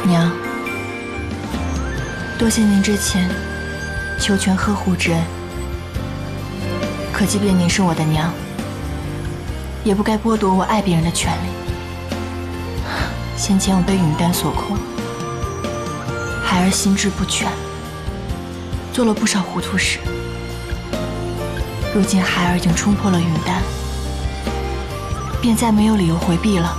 娘，多谢您之前求全呵护之恩。可即便您是我的娘，也不该剥夺我爱别人的权利。先前我被允丹所控，孩儿心志不全，做了不少糊涂事。如今孩儿已经冲破了云丹，便再没有理由回避了。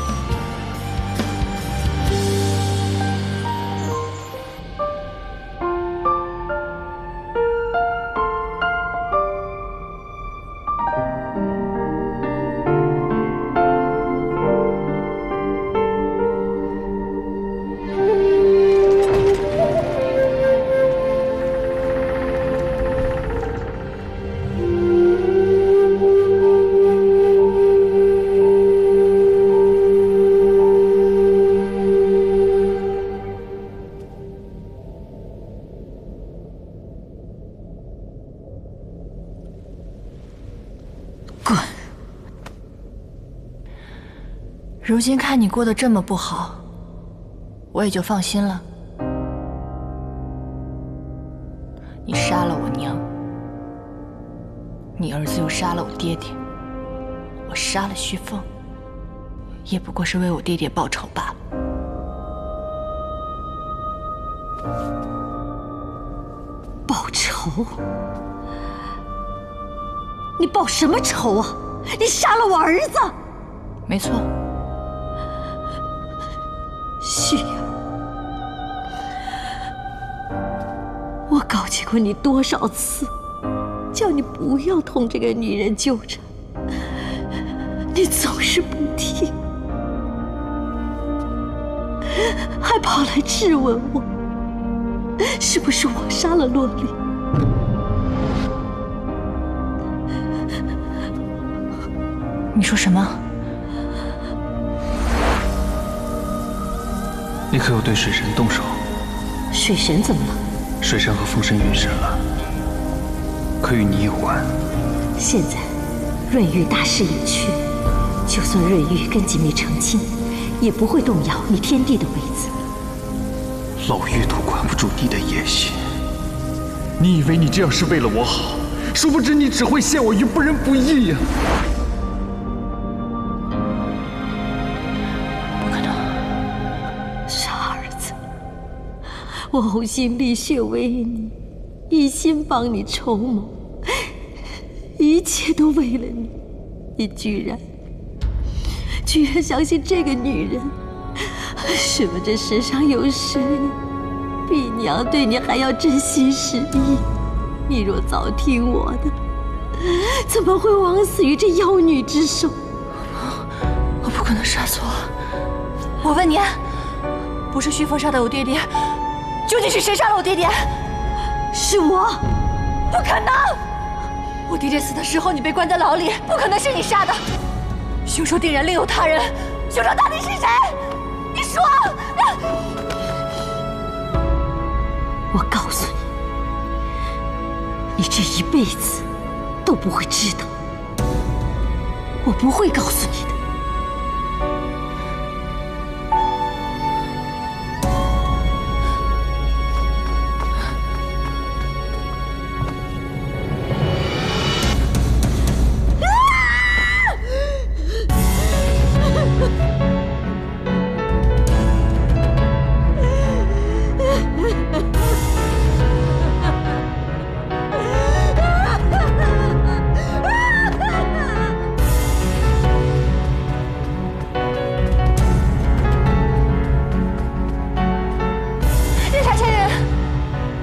如今看你过得这么不好，我也就放心了。你杀了我娘，你儿子又杀了我爹爹，我杀了徐凤，也不过是为我爹爹报仇罢了。报仇？你报什么仇啊？你杀了我儿子！没错。旭阳，我告诫过你多少次，叫你不要同这个女人纠缠，你总是不听，还跑来质问我，是不是我杀了洛丽？你说什么？你可有对水神动手？水神怎么了？水神和风神陨神了，可与你有关。现在润玉大势已去，就算润玉跟锦觅成亲，也不会动摇你天帝的位子。老妪都管不住你的野心，你以为你这样是为了我好，殊不知你只会陷我于不仁不义呀！我呕心沥血为你，一心帮你筹谋，一切都为了你，你居然相信这个女人，什么这世上有谁比娘对你还要真心实意？你若早听我的，怎么会枉死于这妖女之手？我不可能杀错。我问你，不是徐凤杀的我爹爹，究竟是谁杀了我爹爹？是我。不可能！我爹爹死的时候你被关在牢里，不可能是你杀的。凶手定然另有他人，凶手到底是谁？你说！我告诉你，你这一辈子都不会知道，我不会告诉你的。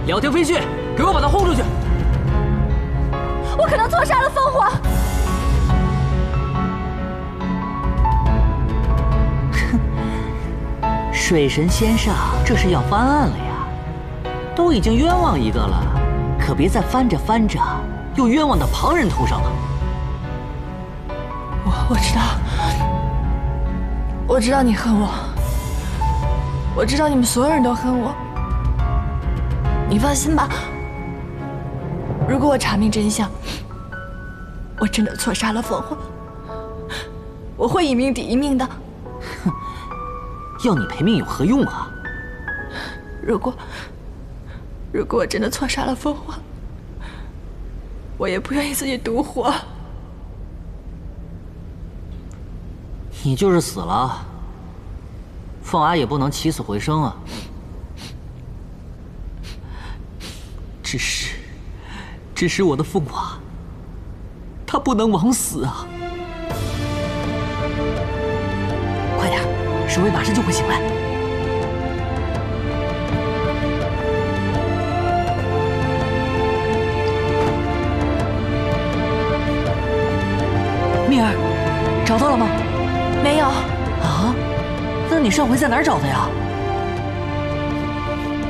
两条飞絮，给我把他轰出去！我可能错杀了凤凰。哼，水神仙上这是要翻案了呀！都已经冤枉一个了，可别再翻着翻着又冤枉到旁人头上了。我知道，我知道你恨我，我知道你们所有人都恨我。你放心吧，如果我查明真相，我真的错杀了凤凰，我会以命抵一命的。哼，要你赔命有何用啊？如果我真的错杀了凤凰，我也不愿意自己独活。你就是死了，凤阿也不能起死回生啊。只是我的凤娃，她不能枉死啊！快点，侍卫马上就会醒来。蜜儿，找到了吗？没有。啊？那你上回在哪儿找的呀？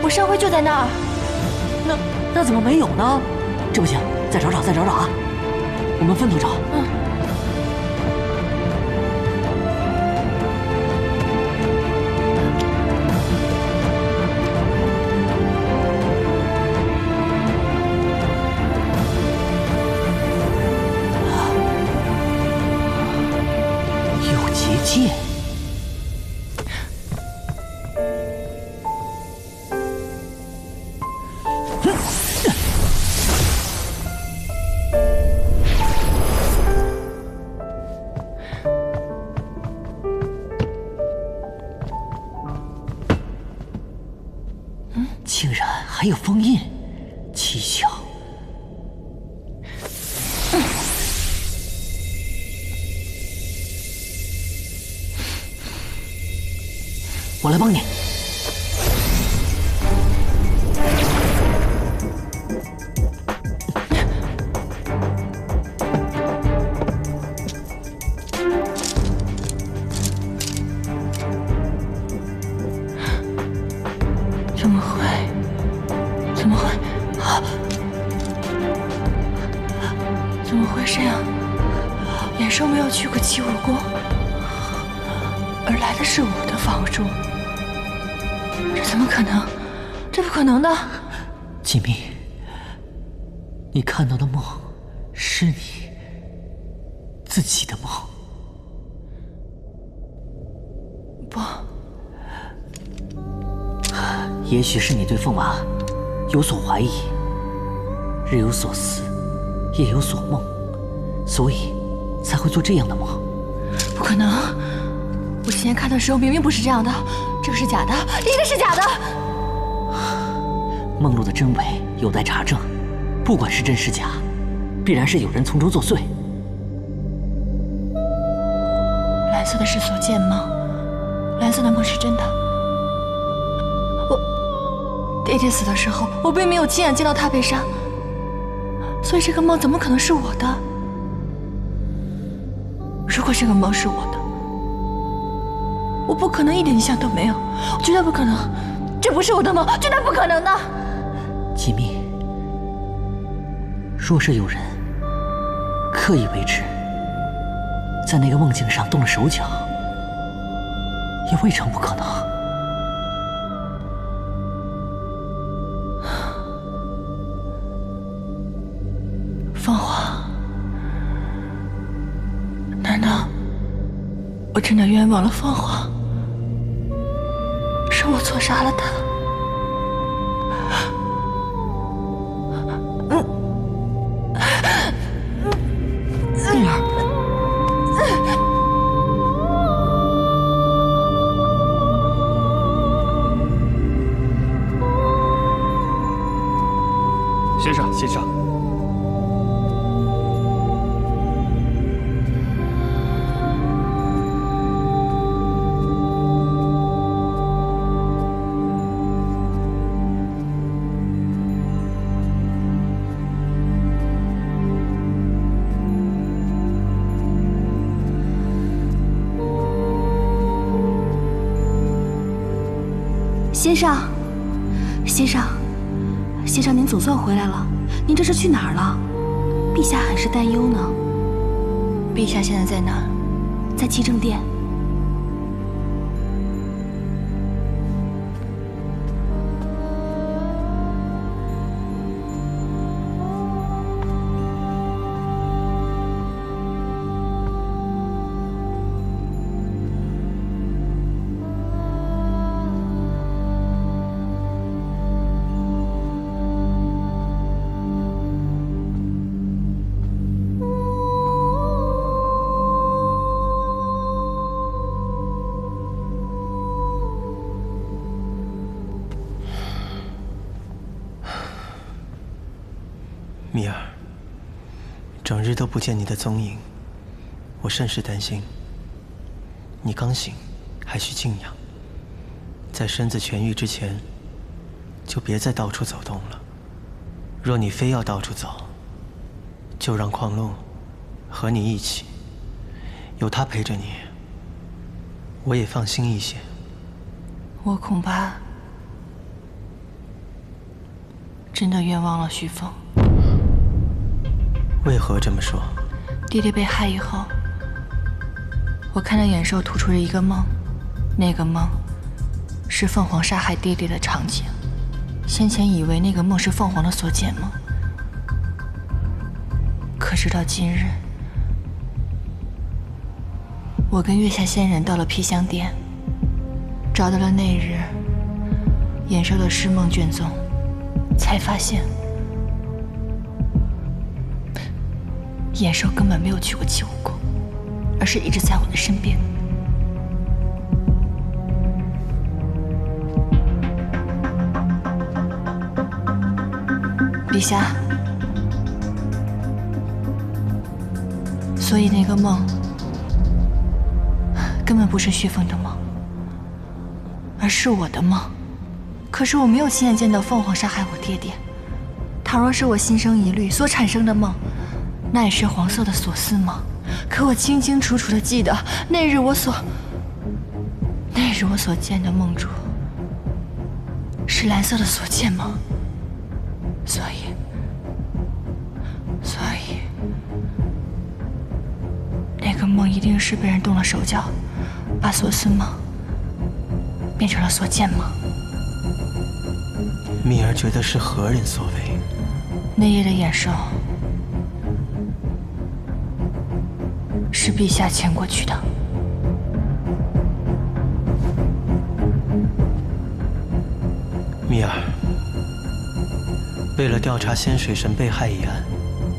我上回就在那儿。那怎么没有呢？这不行，再找找啊！我们分头找。有结界。竟然还有封印，蹊跷。我来帮你。怎么会这样？衍兽没有去过齐武宫，而来的是我的房主，这怎么可能？这不可能的！锦觅，你看到的梦是你自己的梦。不，也许是你对凤娃有所怀疑，日有所思，夜有所梦，所以才会做这样的梦。不可能！我之前看的时候明明不是这样的，这个是假的，一定是假的！梦露的真伪有待查证，不管是真是假，必然是有人从中作祟。蓝色的是所见梦，蓝色的梦是真的。爹爹死的时候，我并没有亲眼见到他被杀，所以这个梦怎么可能是我的？如果这个梦是我的，我不可能一点印象都没有，绝对不可能，这不是我的梦，绝对不可能的。锦觅，若是有人刻意为之，在那个梦境上动了手脚，也未尝不可能。凤凰，难道我真的冤枉了凤凰？是我错杀了他？蜜儿，先生，先生。先生，先生，先生，您总算回来了。您这是去哪儿了？陛下很是担忧呢。陛下现在在哪儿？在七正殿。日都不见你的踪影，我甚是担心。你刚醒，还需静养，在身子痊愈之前，就别再到处走动了。若你非要到处走，就让矿路和你一起，有他陪着你，我也放心一些。我恐怕真的冤枉了徐峰。为何这么说？爹爹被害以后，我看着眼兽吐出了一个梦，那个梦是凤凰杀害爹爹的场景。先前以为那个梦是凤凰的所见梦，可直到今日，我跟月下仙人到了披香殿，找到了那日眼兽的尸梦卷宗，才发现眼兽根本没有去过七武宫，而是一直在我的身边。陛下，所以那个梦根本不是徐峰的梦，而是我的梦。可是我没有亲眼见到凤凰杀害我爹爹，倘若是我心生疑虑所产生的梦，那也是黄色的所思梦。可我清清楚楚地记得那日我所见的梦主是蓝色的所见梦，所以那个梦一定是被人动了手脚，把所思梦变成了所见梦。蜜儿觉得是何人所为？那夜的眼兽是陛下牵过去的。蜜儿，为了调查仙水神被害一案，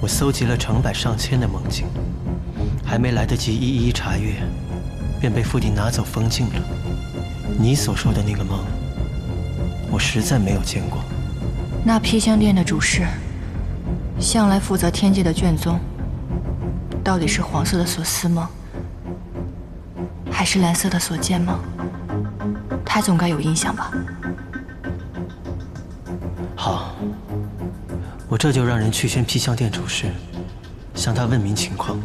我搜集了成百上千的梦境，还没来得及一一查阅，便被傅帝拿走封禁了。你所说的那个梦，我实在没有见过。那披香殿的主事，向来负责天界的卷宗，到底是黄色的所思梦，还是蓝色的所见梦？他总该有印象吧？好，我这就让人去宣披香殿主事，向他问明情况。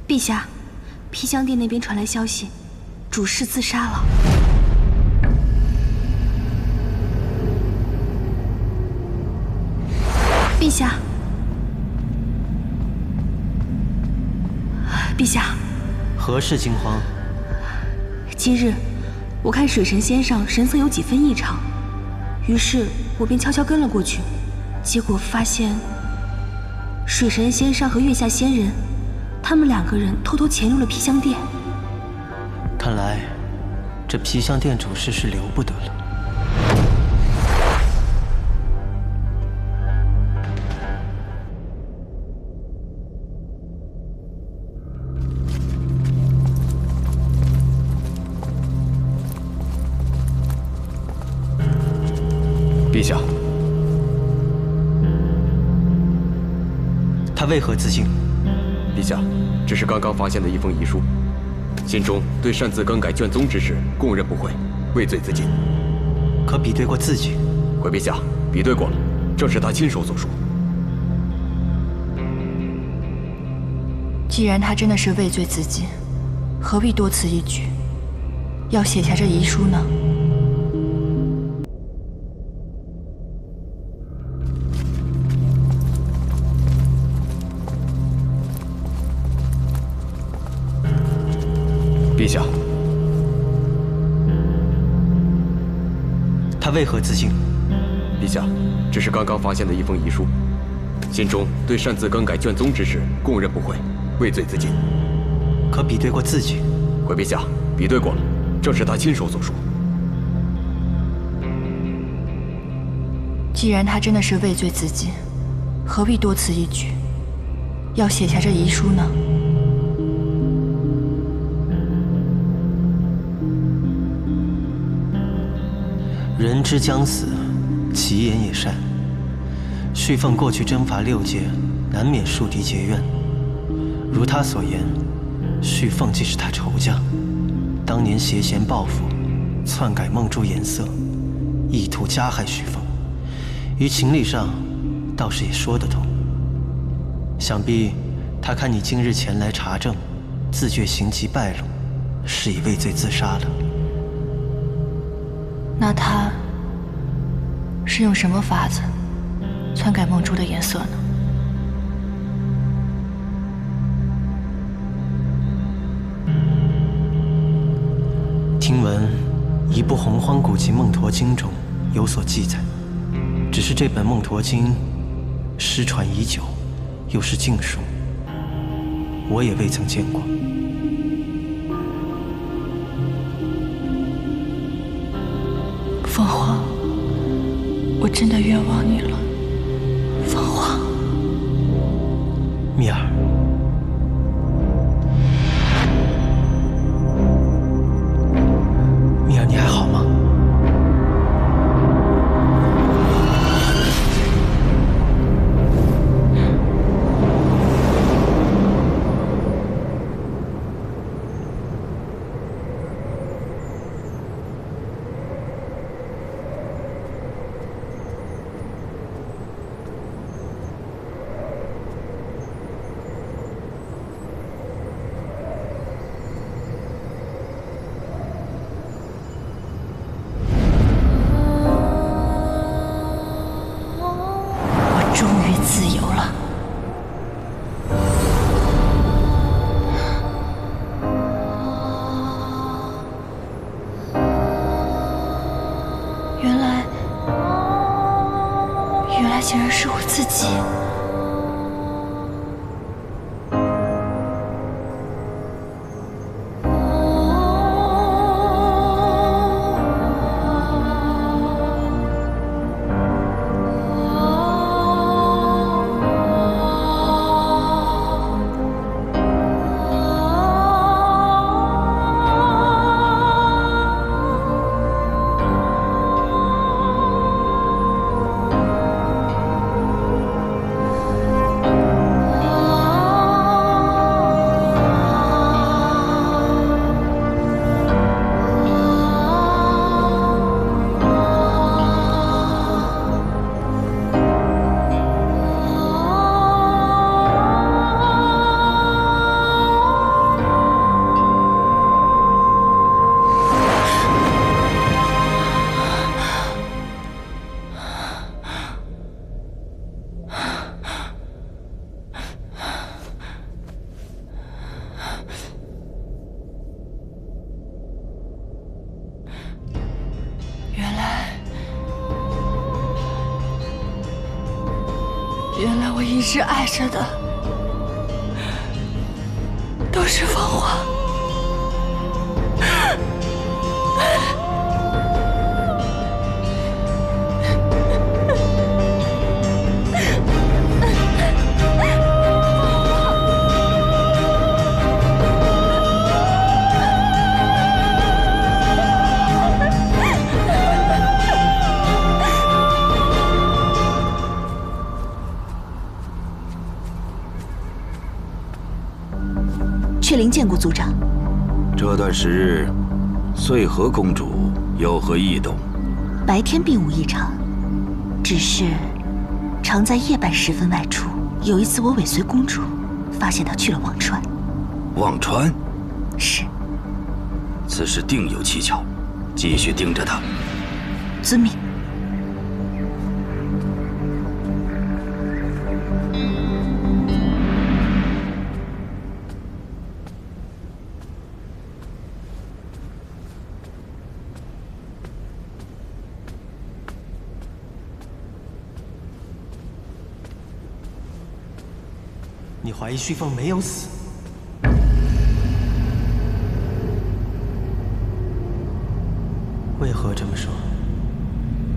陛下，披香殿那边传来消息，主事自杀了。陛下，陛下，何事惊慌？今日我看水神仙上神色有几分异常，于是我便悄悄跟了过去，结果发现水神仙上和月下仙人，他们两个人偷偷潜入了披香殿。看来这披香殿主事是留不得了。陛下，他为何自尽？陛下，这是刚刚发现的一封遗书，信中对擅自更改卷宗之事供认不讳，畏罪自尽。可比对过字迹？回陛下，比对过了，正是他亲手所述。既然他真的是畏罪自尽，何必多此一举，要写下这遗书呢？陛下，他为何自尽？陛下，这是刚刚发现的一封遗书，信中对擅自更改卷宗之事供认不讳，畏罪自尽。可比对过字迹？回陛下，比对过了，正是他亲手所述。既然他真的是畏罪自尽，何必多此一举，要写下这遗书呢？人之将死，其言也善。旭凤过去征伐6界，难免树敌结怨。如他所言，旭凤既是他仇家，当年挟嫌报复，篡改梦珠颜色，意图加害旭凤，于情理上倒是也说得通。想必他看你今日前来查证，自觉行迹败露，是以畏罪自杀了。那他是用什么法子篡改梦珠的颜色呢？听闻一部洪荒古籍《梦驼经》中有所记载，只是这本《梦驼经》失传已久，又是禁书，我也未曾见过。凤凰，我真的冤枉你了，凤凰。蜜儿，蜜儿，你还好吗？终于自由了。原来竟然是我自己。原来我一直爱着的都是凤凰。雀灵见过族长。这段时日，穗禾公主有何异动？白天并无异常，只是常在夜半时分外出。有一次我尾随公主，发现她去了忘川。忘川？是。此事定有蹊跷，继续盯着她。遵命。你怀疑旭凤没有死？为何这么说？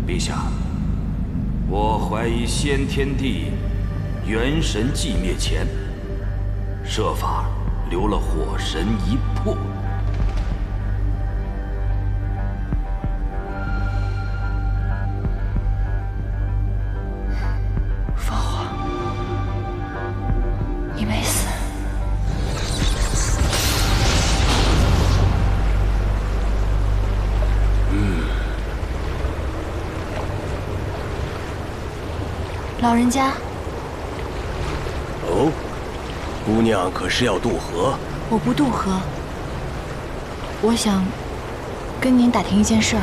陛下，我怀疑先天帝元神寂灭前，设法留了火神一魄。老人家。哦，姑娘可是要渡河？我不渡河，我想跟您打听一件事儿。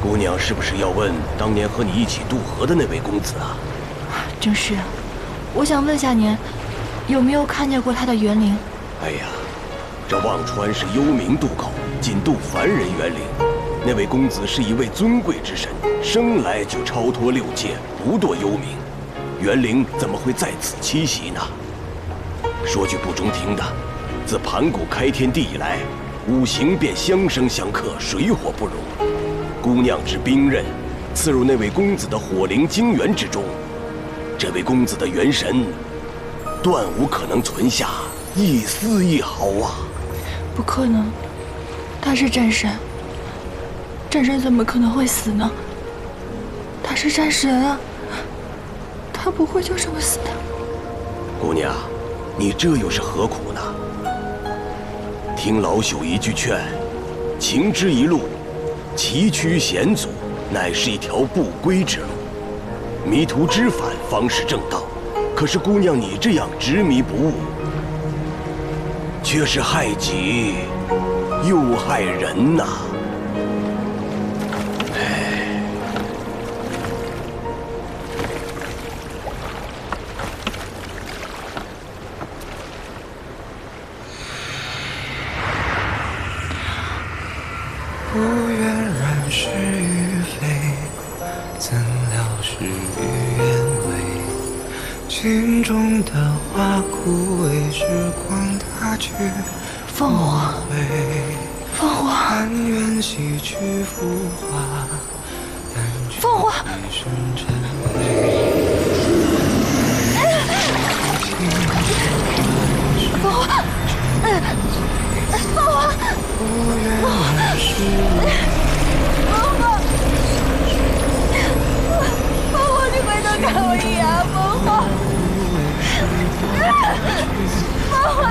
姑娘是不是要问当年和你一起渡河的那位公子啊？正是，我想问下您，有没有看见过他的园林？哎呀，这忘川是幽冥渡口，仅渡凡人园林。那位公子是一位尊贵之神，生来就超脱六界，不堕幽冥。园灵怎么会在此栖息呢？说句不中听的，自盘古开天地以来，五行便相生相克，水火不容。姑娘之兵刃，刺入那位公子的火灵精元之中，这位公子的元神，断无可能存下一丝一毫啊！不可能，他是战神，战神怎么可能会死呢？他是战神啊，他不会就这么死的。姑娘，你这又是何苦呢？听老朽一句劝，情之一路，崎岖险阻，乃是一条不归之路。迷途知返方是正道。可是姑娘你这样执迷不悟，却是害己又害人呐！不愿染是与非，怎料事与愿违。心中的花枯萎，时光它却凤凰，凤凰，但愿洗去浮华，凤凰，一生尘灰。凤凰，凤凰，不愿染是凤凰，凤凰，你回头看我一眼啊，凤凰，凤凰，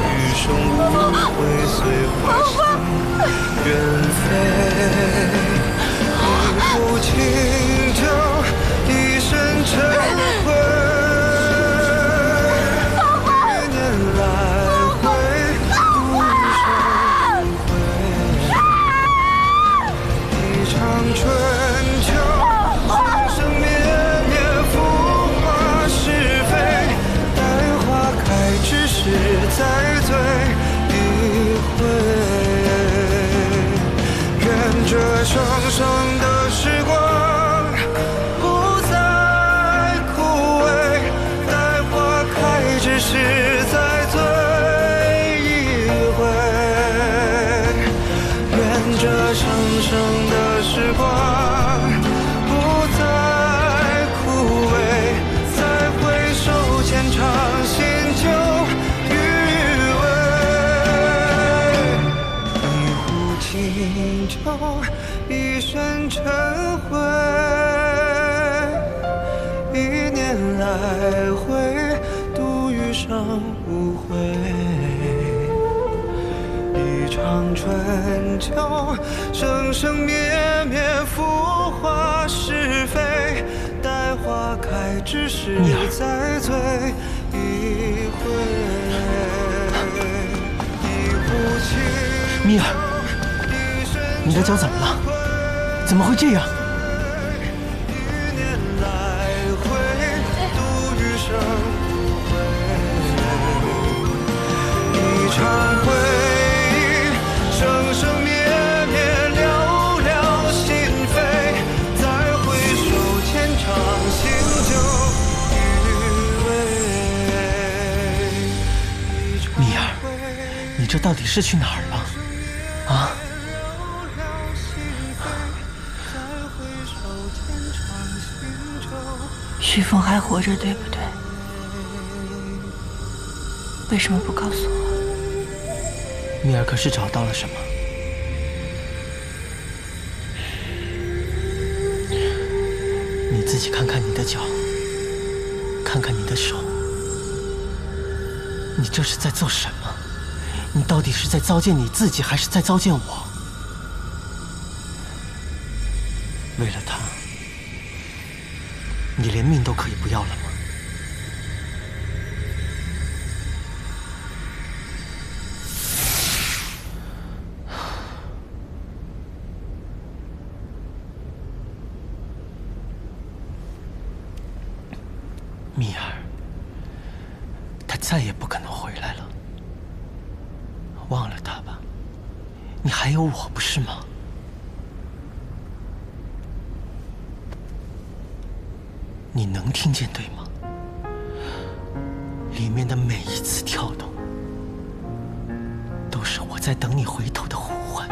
余生无悔随花香远飞。一壶清酒，一身尘灰。余年来回，独生回。一场春秋，生生灭灭，浮华是非。待花开之时，再醉一回。愿这生生的时光不再枯萎，待花开之时再醉一回。愿这生生的时光不再枯萎，再回首浅尝新酒余味。一壶清酒，一身尘灰，一年来回，度余生无悔。一场春秋，生生灭灭，浮华是非。待花开之时，再醉一回。一壶清酒，米尔，你的脚怎么了？怎么会这样？一场回忆，生生灭灭，寥寥心扉。再回首，浅尝新酒余味。米尔，你这到底是去哪儿了？啊？徐凤还活着，对不对？为什么不告诉我？米尔可是找到了什么？你自己看看你的脚，看看你的手，你这是在做什么？你到底是在糟践你自己，还是在糟践我？为了他，你连命都可以不要了吗？蜜儿，他再也不可能回来了。忘了他吧，你还有我，不是吗？你能听见对吗？里面的每一次跳动，都是我在等你回头的呼唤。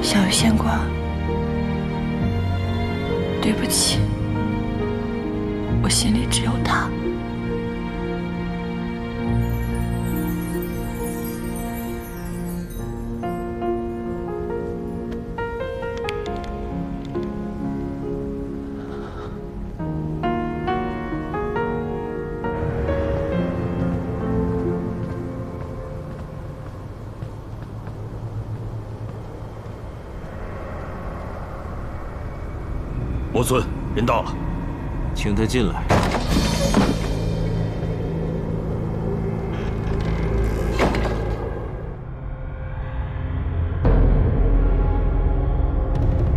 小鱼仙官，对不起，我心里只有他。魔尊，人到了，请他进来。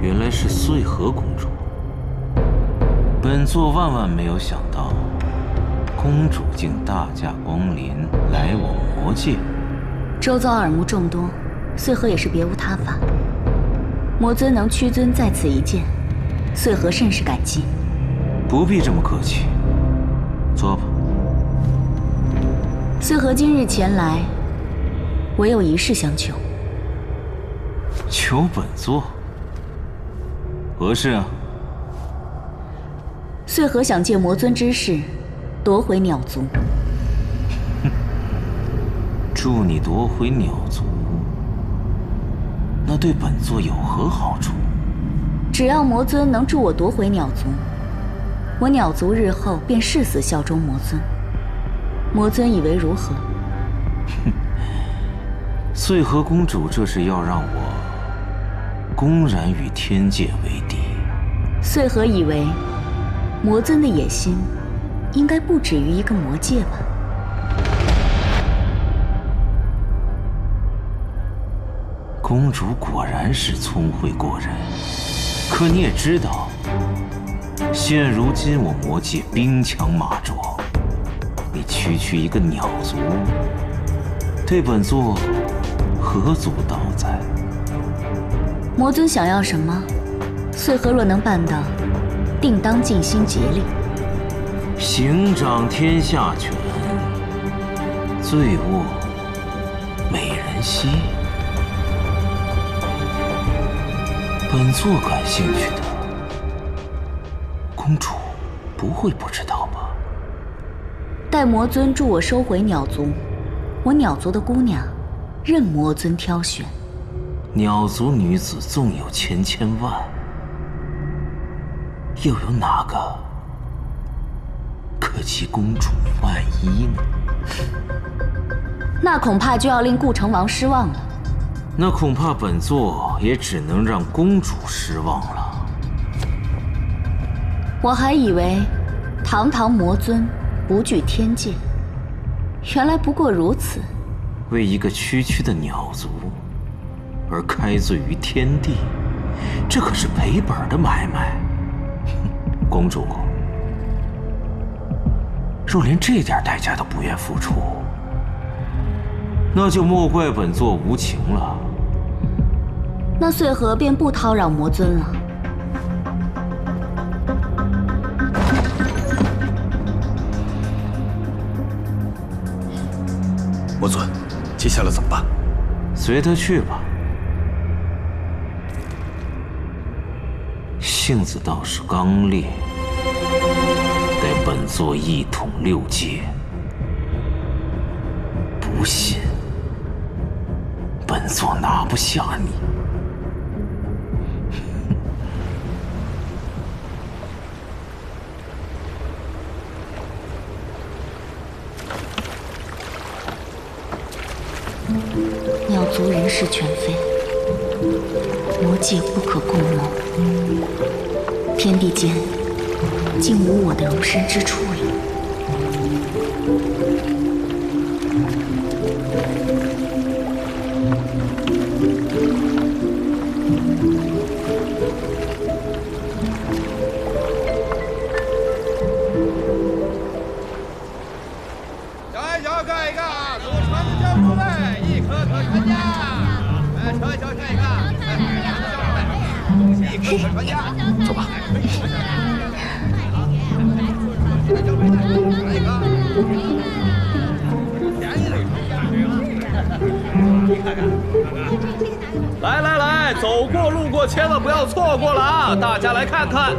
原来是穗禾公主。本座万万没有想到，公主竟大驾光临，来我魔界。周遭耳目众多，穗禾也是别无他法。魔尊能屈尊在此一见，穗禾甚是感激。不必这么客气，坐吧。穗禾今日前来，唯有一事相求。求本座？何事啊？穗禾想借魔尊之势，夺回鸟族。助你夺回鸟族，那对本座有何好处？只要魔尊能助我夺回鸟族，我鸟族日后便誓死效忠魔尊。魔尊以为如何？穗禾公主这是要让我公然与天界为敌。穗禾以为魔尊的野心应该不止于一个魔界吧。公主果然是聪慧过人，可你也知道，现如今我魔界兵强马壮，你区一个鸟族，对本座何足道哉？魔尊想要什么，穗禾若能办到，定当尽心竭力。行掌天下权，醉卧美人膝。本座感兴趣的，公主不会不知道吧？待魔尊助我收回鸟族，我鸟族的姑娘，任魔尊挑选。鸟族女子纵有千万，又有哪个可及公主万一呢？那恐怕就要令顾城王失望了。那恐怕本座也只能让公主失望了。我还以为堂堂魔尊不惧天界，原来不过如此。为一个区的鸟族而开罪于天地，这可是赔本的买卖。公主，若连这点代价都不愿付出，那就莫怪本座无情了。那穗禾便不叨扰魔尊了。魔尊，接下来怎么办？随他去吧。性子倒是刚烈，待本座一统6界。不信，本座拿不下你。是全非，魔界不可共谋，天地间竟无我的容身之处了。走吧。来来来，走过路过千万不要错过了啊！大家来看看，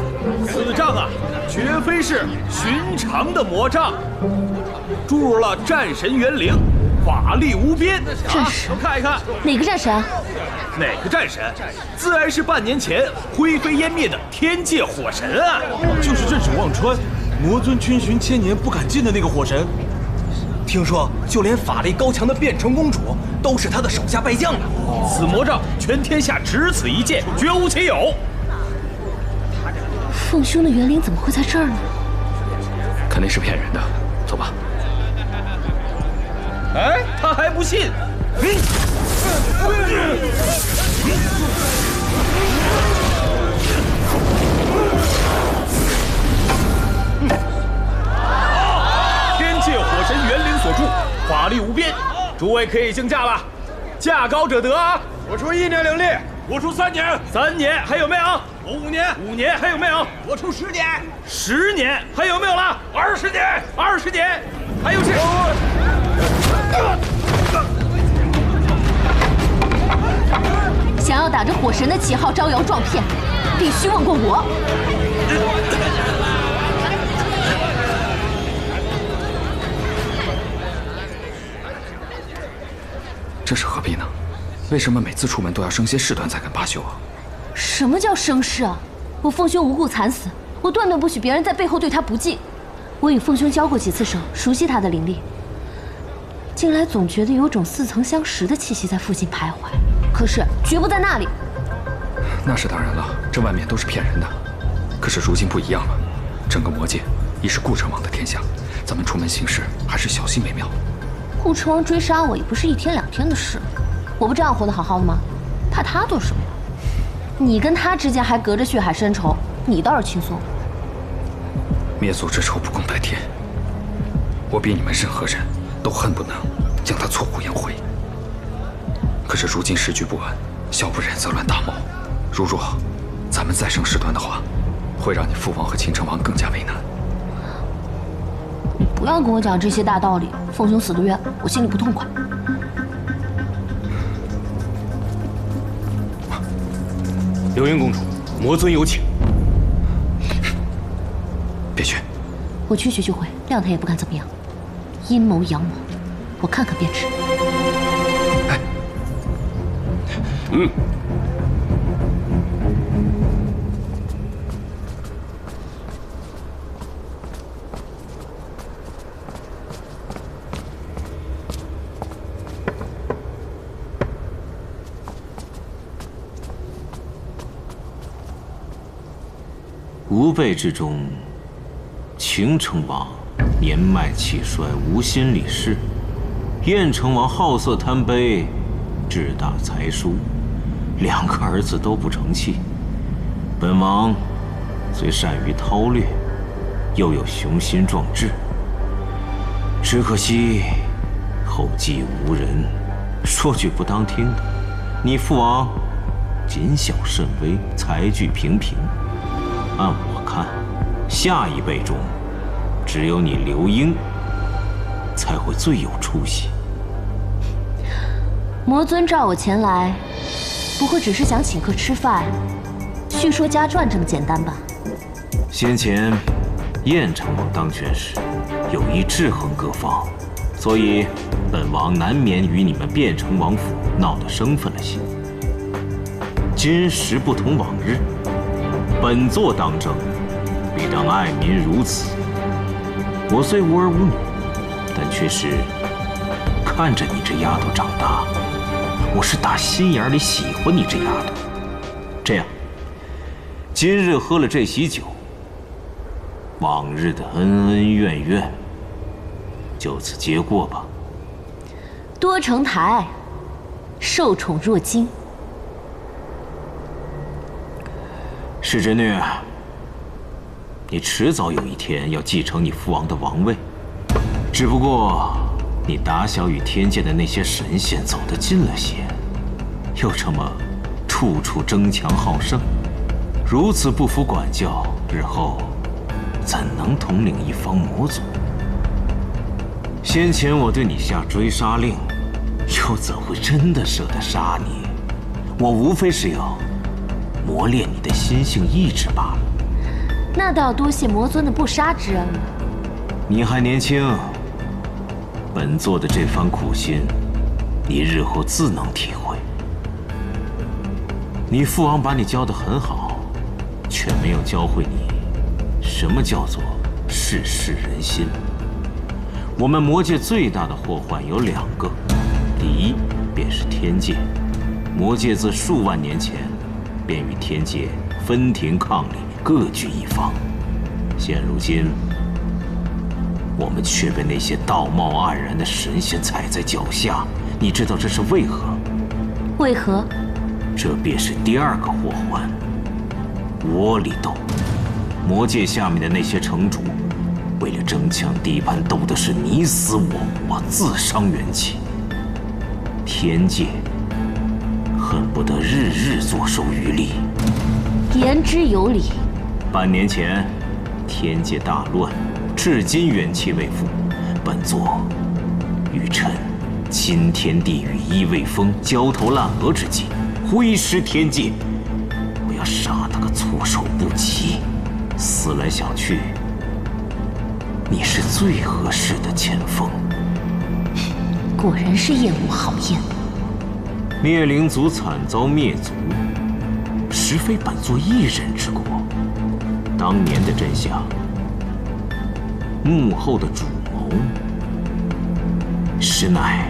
此杖啊，绝非是寻常的魔杖，注入了战神元灵，法力无边。战神，看一看哪个战神？哪个战神？自然是半年前灰飞烟灭的天界火神啊！就是镇守忘川，魔尊逡巡千年不敢进的那个火神。听说就连法力高强的变成公主都是他的手下败将呢。此魔杖全天下只此一件，绝无其有。凤兄的元灵怎么会在这儿呢？肯定是骗人的。走吧。哎，他还不信？天界火神元灵所铸，法力无边，诸位可以竞价了，价高者得啊！我出1年灵力，我出3年，3年还有没有？我5年，5年还有没有？我出10年，10年还有没有了？20年，20年，还有谁？想要打着火神的旗号招摇撞骗，必须问过我。这是何必呢？为什么每次出门都要升些事端才肯罢休啊？什么叫生事啊？我凤兄无故惨死，我断断不许别人在背后对他不敬。我与凤兄交过几次手，熟悉他的灵力。近来总觉得有种似曾相识的气息在附近徘徊，可是绝不在那里。那是当然了，这外面都是骗人的。可是如今不一样了，整个魔界已是顾成王的天下，咱们出门行事还是小心为妙。顾成王追杀我也不是1天2天的事，我不这样活得好好的吗？怕他做什么呀？你跟他之间还隔着血海深仇，你倒是轻松。灭族之仇不共戴天，我比你们任何人都恨不能将他挫骨扬灰。可是如今时局不安，小不忍则乱大谋。如若咱们再生事端的话，会让你父王和秦成王更加为难。你不要跟我讲这些大道理，凤兄死得冤，我心里不痛快。流云公主，魔尊有请。别去，我去徐会，谅他也不敢怎么样。阴谋阳谋，我看看便知。吾辈之中，秦成王年迈气衰，无心理事；燕成王好色贪杯，志大才疏，2个儿子都不成器。本王虽善于韬略，又有雄心壮志，只可惜后继无人。说句不当听的，你父王谨小慎微，才具平平。按我看，下一辈中，只有你刘英才会最有出息。魔尊召我前来，不会只是想请客吃饭、叙说家传这么简单吧？先前燕成王当权时，有意制衡各方，所以本王难免与你们汴城王府闹得生分了些。今时不同往日。本座当政，必当爱民如子。我虽无儿无女，但却是看着你这丫头长大，我是打心眼里喜欢你这丫头。这样，今日喝了这喜酒，往日的恩恩怨怨就此结过吧。多承台，受宠若惊。世侄女，你迟早有一天要继承你父王的王位，只不过你打小与天界的那些神仙走得近了些，又这么处处争强好胜，如此不服管教，日后怎能统领一方魔族？先前我对你下追杀令，又怎会真的舍得杀你？我无非是要磨练你的心性意志罢了。那倒要多谢魔尊的不杀之恩了。你还年轻，本座的这番苦心，你日后自能体会。你父王把你教得很好，却没有教会你什么叫做世事人心。我们魔界最大的祸患有2个，第一便是天界。魔界自数万年前便与天界分庭抗礼，各据一方。现如今，我们却被那些道貌岸然的神仙踩在脚下，你知道这是为何？为何？这便是第2个祸患——窝里斗。魔界下面的那些城主，为了争抢地盘，斗的是你死我活，自伤元气。天界恨不得日日坐收渔利。言之有理。半年前，天界大乱，至今元气未复。本座欲趁钦天帝羽翼未丰、焦头烂额之际，挥师天界，我要杀他个措手不及。思来想去，你是最合适的前锋。果然是燕无好燕。灭灵族惨遭灭族，实非本座一人之过。当年的真相，幕后的主谋，实乃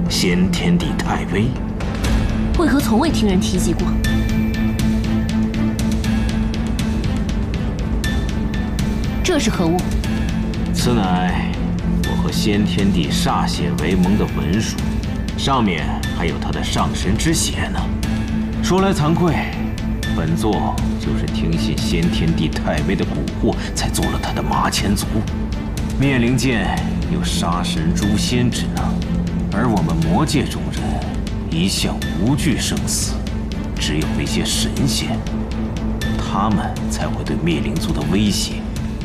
先天帝太微。为何从未听人提及过？这是何物？此乃我和先天帝歃血为盟的文书，上面还有他的上神之血呢。说来惭愧，本座就是听信先天帝太微的蛊惑，才做了他的马前卒。灭灵剑有杀神诛仙之能，而我们魔界中人一向无惧生死，只有那些神仙，他们才会对灭灵族的威胁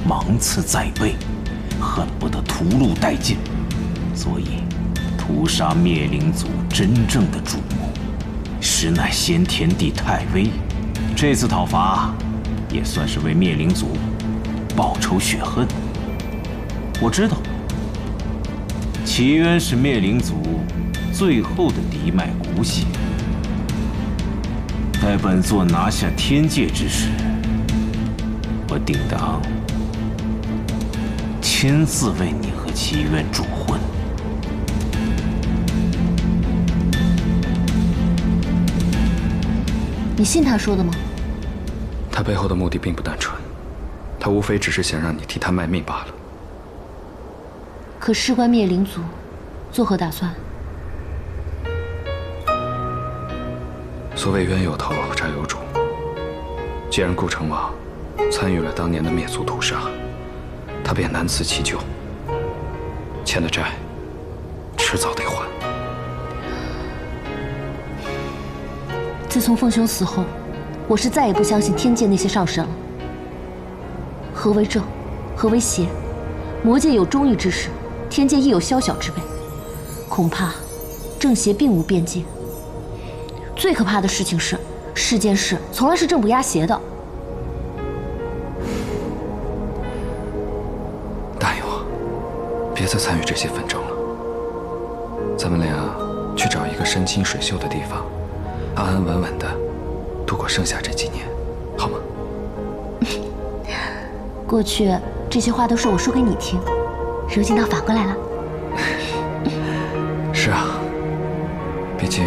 芒刺在背，恨不得屠戮殆尽。所以，屠杀灭灵族真正的主谋，实乃先天帝太微。这次讨伐，也算是为灭灵族报仇雪恨。我知道，齐渊是灭灵族最后的嫡脉骨血。待本座拿下天界之时，我定当亲自为你和齐渊主婚。你信他说的吗？他背后的目的并不单纯，他无非只是想让你替他卖命罢了。可事关灭灵族，作何打算？所谓冤有头，债有主。既然顾成王参与了当年的灭族屠杀，他便难辞其咎。欠的债，迟早得还。自从凤兄死后，我是再也不相信天界那些上神了。何为正，何为邪？魔界有忠义之士，天界亦有宵小之辈。恐怕正邪并无边界。最可怕的事情是，世间事从来是正不压邪的。答应我，别再参与这些纷争了。咱们俩去找一个山清水秀的地方，安安稳稳的度过剩下这几年，好吗？过去这些话都是我说给你听，如今倒反过来了。是啊，毕竟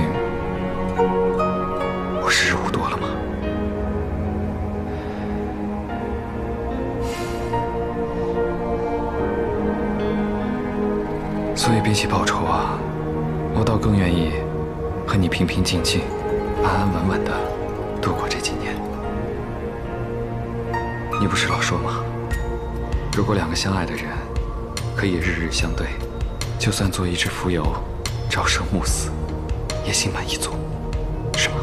时日无多了吗？所以比起报仇啊，我倒更愿意和你平平静静、安安稳稳的度过这几年。你不是老说吗？如果两个相爱的人可以日日相对，就算做一只蜉蝣，朝生暮死，也心满意足，是吗？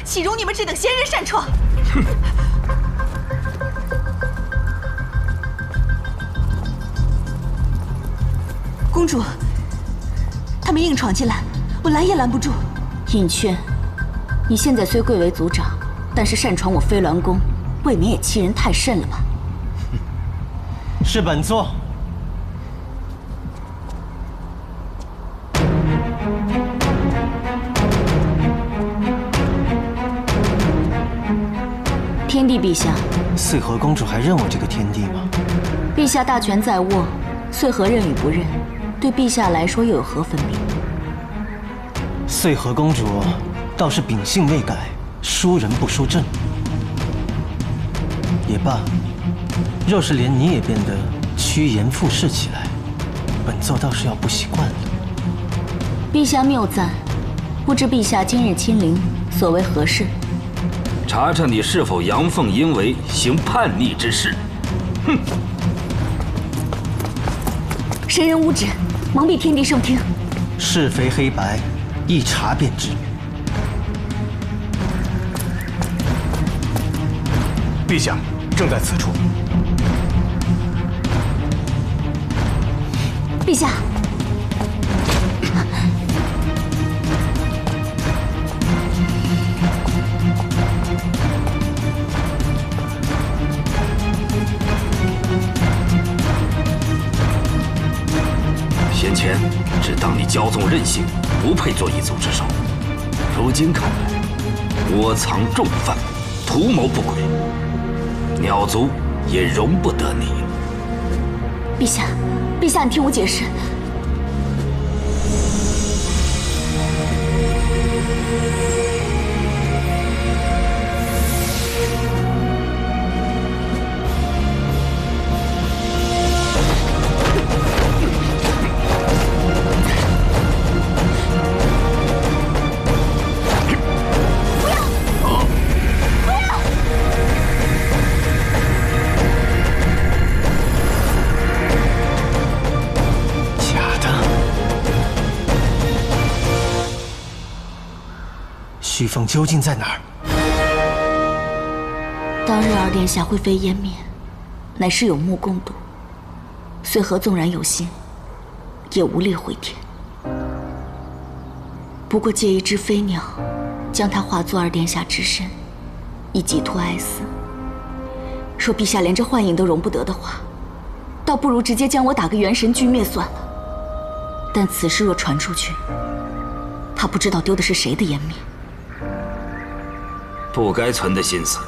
岂容你们这等闲人擅闯！哼！公主，他们硬闯进来，我拦也拦不住。尹劝，你现在虽贵为族长，但是擅闯我飞鸾宫，未免也欺人太甚了吧？是本座。天帝陛下，穗禾公主还认我这个天帝吗？陛下大权在握，穗禾认与不认，对陛下来说又有何分别？穗禾公主倒是秉性未改，输人不输阵。也罢，若是连你也变得趋炎附势起来，本座倒是要不习惯了。陛下谬赞，不知陛下今日亲临，所为何事？查查你是否阳奉阴违，行叛逆之事。哼！神人无止，蒙蔽天地圣听。是非黑白，一查便知。陛下正在此处。陛下。先前只当你骄纵任性，不配做一族之首。如今看来，窝藏重犯，图谋不轨，鸟族也容不得你。陛下，陛下，你听我解释。旭凤究竟在哪儿？当日二殿下灰飞烟灭，乃是有目共睹。穗禾纵然有心，也无力回天。不过借一只飞鸟，将它化作二殿下之身，以寄托哀思。若陛下连这幻影都容不得的话，倒不如直接将我打个元神俱灭算了。但此事若传出去，他不知道丢的是谁的颜面。不该存的心思，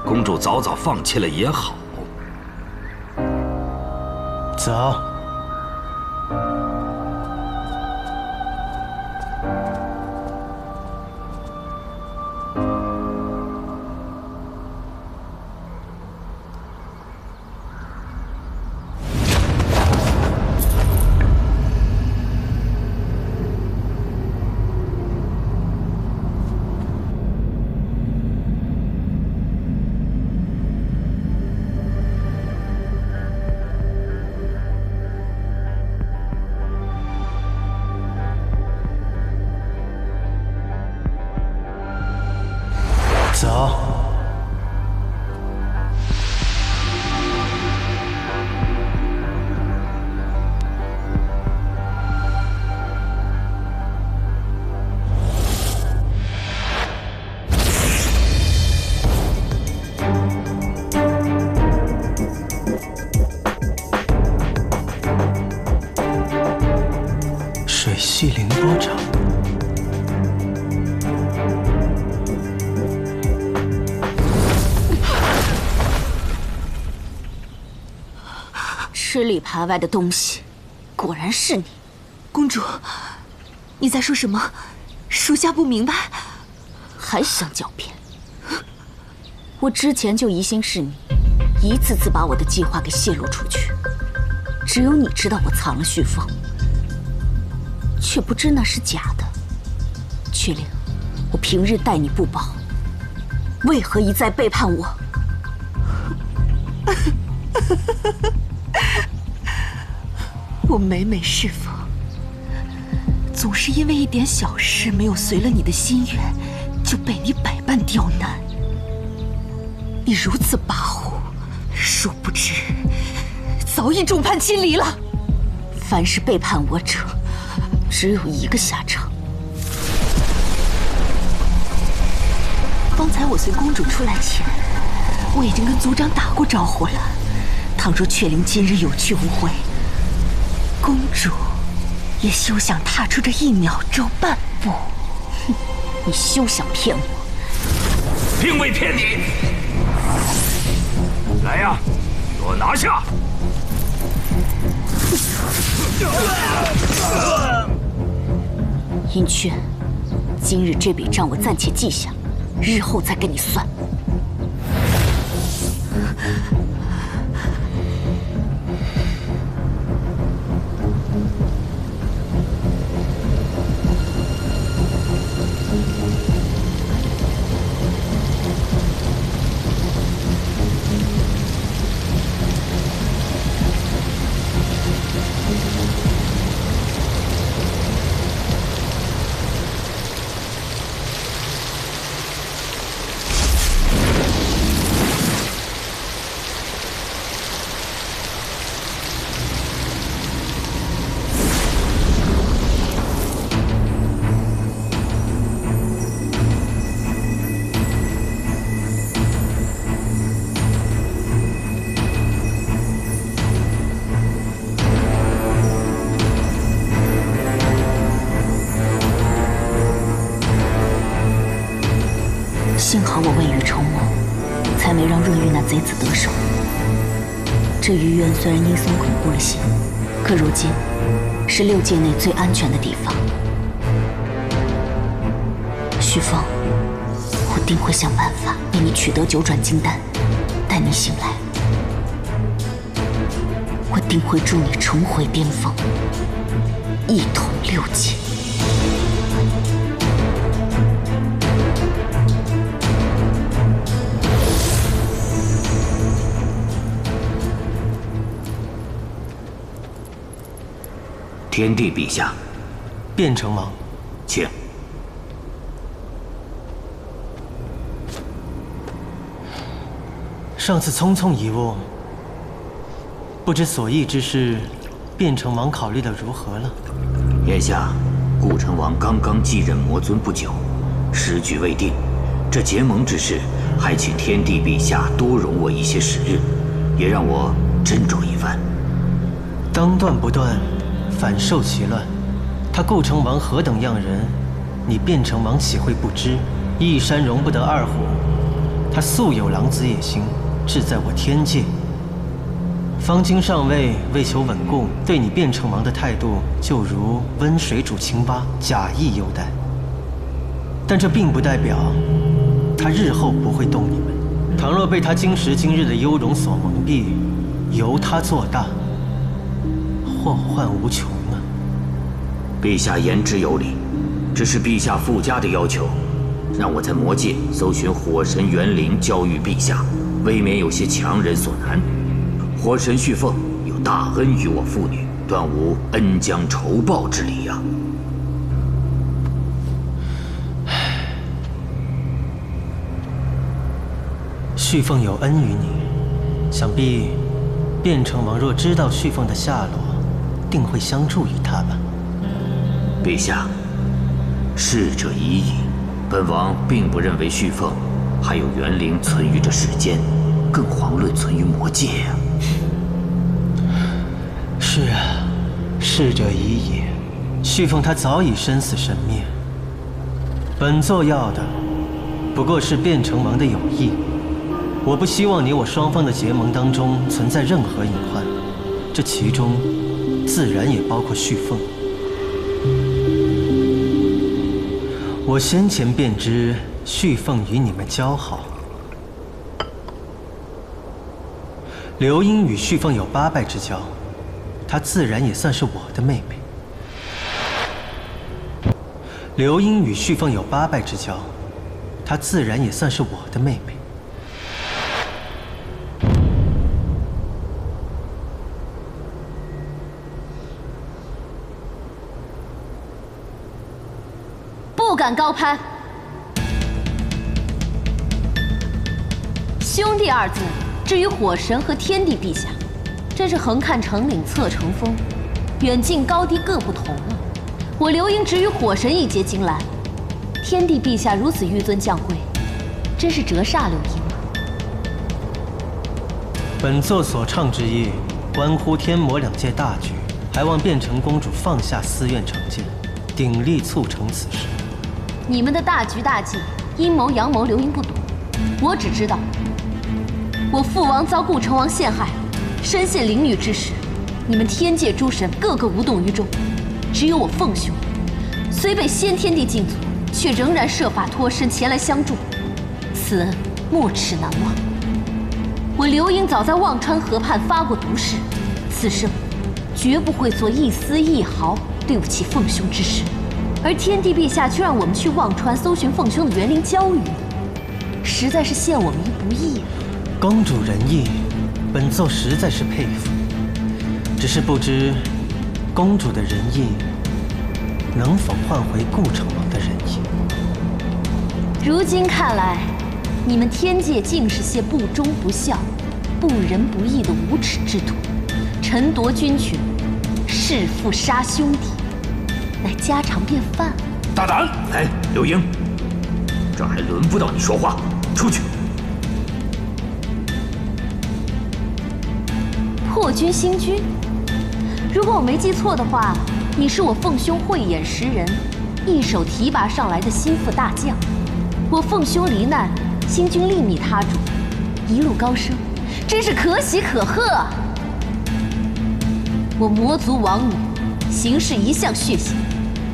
公主早早放弃了也好。走。走。水系凌波掌。吃里扒外的东西，果然是你，公主，你在说什么？属下不明白。还想狡辩？我之前就疑心是你，一次次把我的计划给泄露出去。只有你知道我藏了旭凤，却不知那是假的。雀灵，我平日待你不薄，为何一再背叛我？我每每侍奉，总是因为一点小事没有随了你的心愿，就被你百般刁难。你如此跋扈，殊不知早已众叛亲离了。凡是背叛我者，只有一个下场。方才我随公主出来前，我已经跟族长打过招呼了。倘若雀灵今日有去无回，公主也休想踏出这1秒钟半步。哼，你休想骗我！并未骗你。来呀，给我拿下！殷雀，今日这笔账我暂且记下，日后再跟你算。幸好我未雨绸缪，才没让润玉那贼子得手。这鱼院虽然阴森恐怖了些，可如今是6界内最安全的地方。旭凤，我定会想办法为你取得9转金丹，待你醒来，我定会助你重回巅峰，一统6界。天帝陛下，卞城王，请。上次匆匆一误，不知所议之事，卞城王考虑的如何了？眼下，顾成王刚刚继任魔尊不久，时局未定。这结盟之事，还请天帝陛下多容我一些时日，也让我斟酌一番。当断不断，反受其乱。他顾成王何等样人，你卞城王岂会不知？一山容不得二虎，他素有狼子野心，志在我天界。方今上位，为求稳固，对你卞城王的态度就如温水煮青蛙，假意优待。但这并不代表他日后不会动你们。倘若被他今时今日的优容所蒙蔽，由他做大，祸患无穷啊！陛下言之有理，这是陛下附加的要求，让我在魔界搜寻火神元灵交予陛下，未免有些强人所难。火神续凤有大恩于我父女，断无恩将仇报之理呀。续凤有恩于你，想必卞城王若知道续凤的下落，定会相助于他吧？陛下，逝者已矣，本王并不认为续凤还有元灵存于这世间，更遑论存于魔界呀。是啊，逝者已矣，续凤他早已生死神灭。本座要的不过是卞城王的友谊。我不希望你我双方的结盟当中存在任何隐患，这其中自然也包括续凤。我先前便知续凤与你们交好，刘英与续凤有八拜之交，她自然也算是我的妹妹。刘英与续凤有八拜之交，她自然也算是我的妹妹。不敢高攀。兄弟二字，至于火神和天帝陛下，真是横看成岭侧成峰，远近高低各不同了。我刘英只与火神一结金兰，天帝陛下如此纡尊降贵，真是折煞刘英啊！本座所倡之意，关乎天魔两界大局，还望卞城公主放下私怨成见，鼎力促成此事。你们的大局大计、阴谋阳谋，刘英不懂。我只知道，我父王遭顾成王陷害，身陷囹圄之时，你们天界诸神个个无动于衷，只有我凤兄，虽被先天帝禁足，却仍然设法脱身前来相助，此恩没齿难忘。我刘英早在忘川河畔发过毒誓，此生绝不会做一丝一毫对不起凤兄之事。而天帝陛下却让我们去忘川搜寻凤兄的元灵交予你，实在是陷我们于不义啊！公主仁义，本座实在是佩服，只是不知公主的仁义能否换回顾城王的仁义。如今看来，你们天界尽是些不忠不孝、不仁不义的无耻之徒，臣夺军权，弑父杀兄弟，乃家常便饭。大胆！哎，刘英，这还轮不到你说话，出去！破军新君，如果我没记错的话，你是我凤兄慧眼识人，一手提拔上来的心腹大将。我凤兄罹难，新君另觅他主，一路高升，真是可喜可贺啊！我魔族王女，行事一向血腥，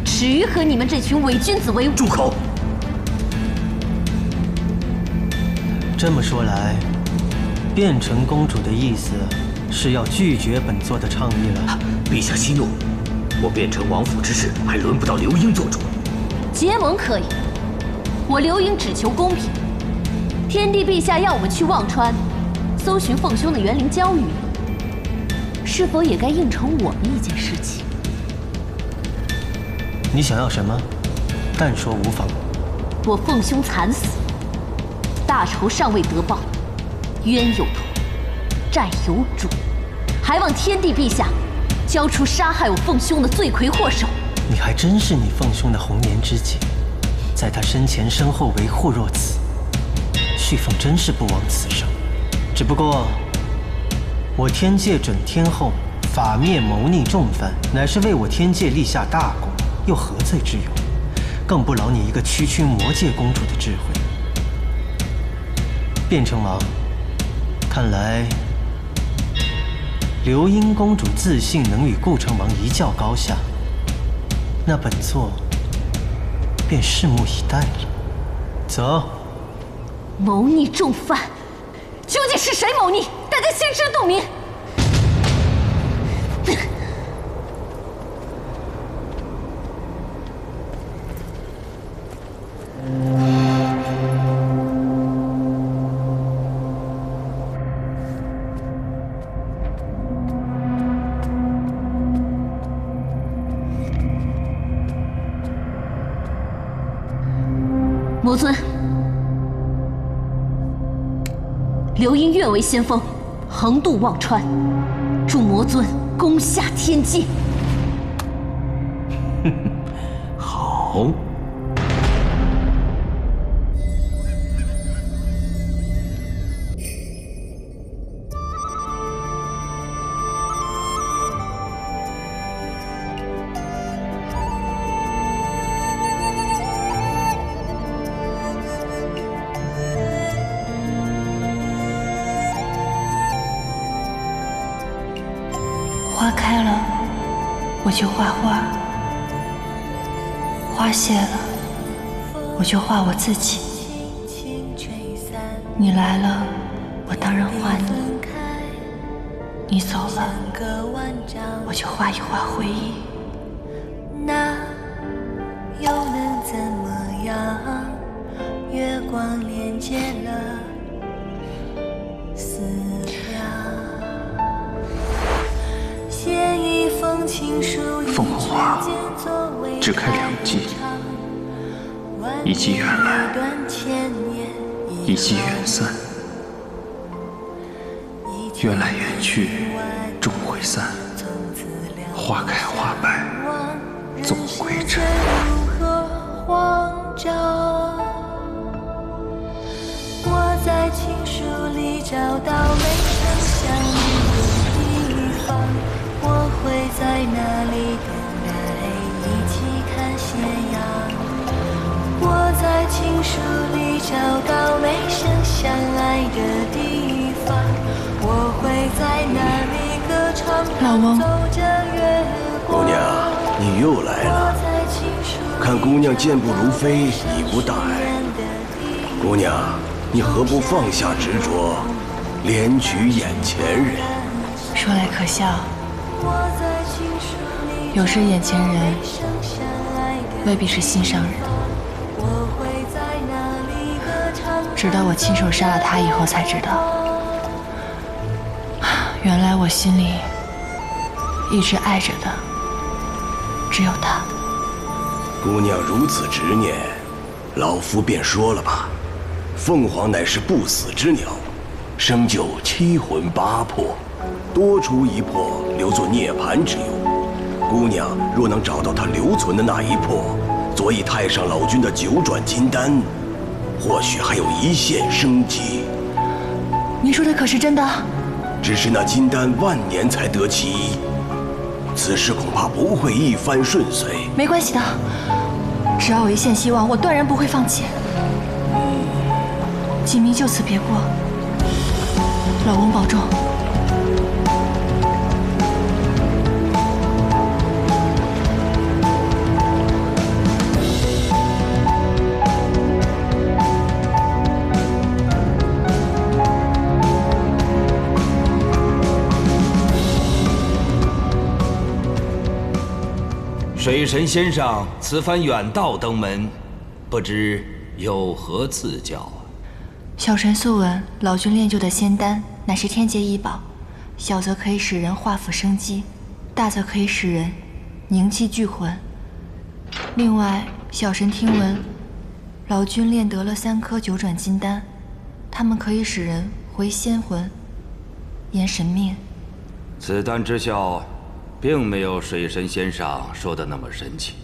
耻于和你们这群伪君子为伍。住口！这么说来，卞城公主的意思是要拒绝本座的倡议了。陛下息怒，我卞城王府之事还轮不到刘英做主。结盟可以，我刘英只求公平。天帝陛下要我们去忘川，搜寻凤兄的元灵交予你，是否也该应承我们一件事情？你想要什么？但说无妨。我凤兄惨死，大仇尚未得报，冤有头，债有主，还望天帝陛下交出杀害我凤兄的罪魁祸首。你还真是你凤兄的红颜知己，在他身前身后维护若此，旭凤真是不枉此生。只不过，我天界准天后法灭谋逆重犯，乃是为我天界立下大功，又何罪之有？更不劳你一个区区魔界公主的智慧。变成王，看来流英公主自信能与顾成王一较高下，那本座便拭目以待了。走。谋逆重犯，究竟是谁谋逆？大家心知肚明。魔尊，流英愿为先锋，横渡忘川，助魔尊攻下天界。好。花开了，我就画画；花谢了，我就画我自己。你来了，我当然画你；你走了，我就画一画回忆。那又能怎么样？月光连接了思量。凤凰花只开2季，一季远来，一季远散。缘来缘去，终会散。花开花败，总归真。我在情书里找到没声相遇的地方，我会在那里等待，一起看斜阳。我在情书里找到没声相爱的地方，我会在那里歌唱，走着月光。姑娘，你又来了。看姑娘健步如飞，已无大碍。姑娘，你何不放下执着，怜取眼前人？说来可笑，有时眼前人未必是心上人。直到我亲手杀了他以后，才知道，原来我心里一直爱着的只有他。姑娘如此执念，老夫便说了吧。凤凰乃是不死之鸟，生就7魂8魄，多出一魄留作涅槃之用。姑娘若能找到他留存的那一魄，佐以太上老君的9转金丹，或许还有一线生机。你说的可是真的？只是那金丹万年才得其一，此事恐怕不会一帆顺遂。没关系的，只要有一线希望，我断然不会放弃。锦觅就此别过，老翁保重。水神先生，此番远道登门，不知有何赐教啊？小神素闻老君炼就的仙丹乃是天界异宝，小则可以使人化腐生机，大则可以使人凝气聚魂。另外，小神听闻老君炼得了3颗9转金丹，它们可以使人回仙魂，延神命。此丹之效，并没有水神先生说的那么神奇，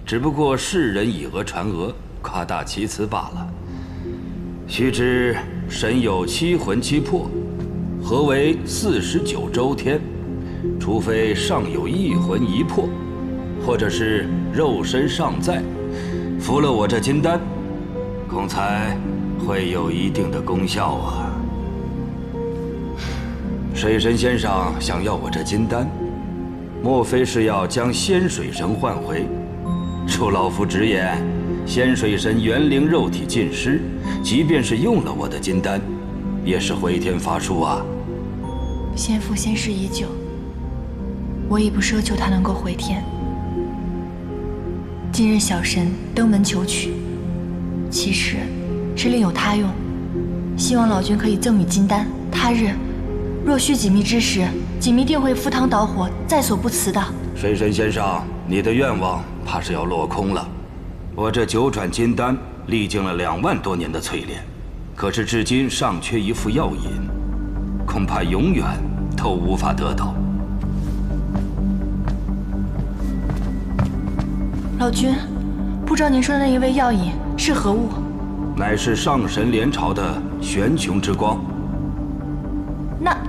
只不过世人以讹传讹，夸大其词罢了。须知神有7魂7魄，何为49周天？除非尚有1魂1魄，或者是肉身尚在，服了我这金丹，恐才会有一定的功效啊。水神先生想要我这金丹，莫非是要将仙水神唤回？恕老夫直言，仙水神元灵肉体尽失，即便是用了我的金丹，也是回天乏术啊。先父仙逝已久，我已不奢求他能够回天。今日小神登门求取，其实是另有他用，希望老君可以赠予金丹。他日若需锦觅之时，锦觅定会赴汤蹈火，在所不辞的。水神先生，你的愿望怕是要落空了。我这9转金丹历经了2万多年的淬炼，可是至今尚缺一副药引，恐怕永远都无法得到。老君，不知道您说的那一味药引是何物？乃是上神莲朝的玄穹之光。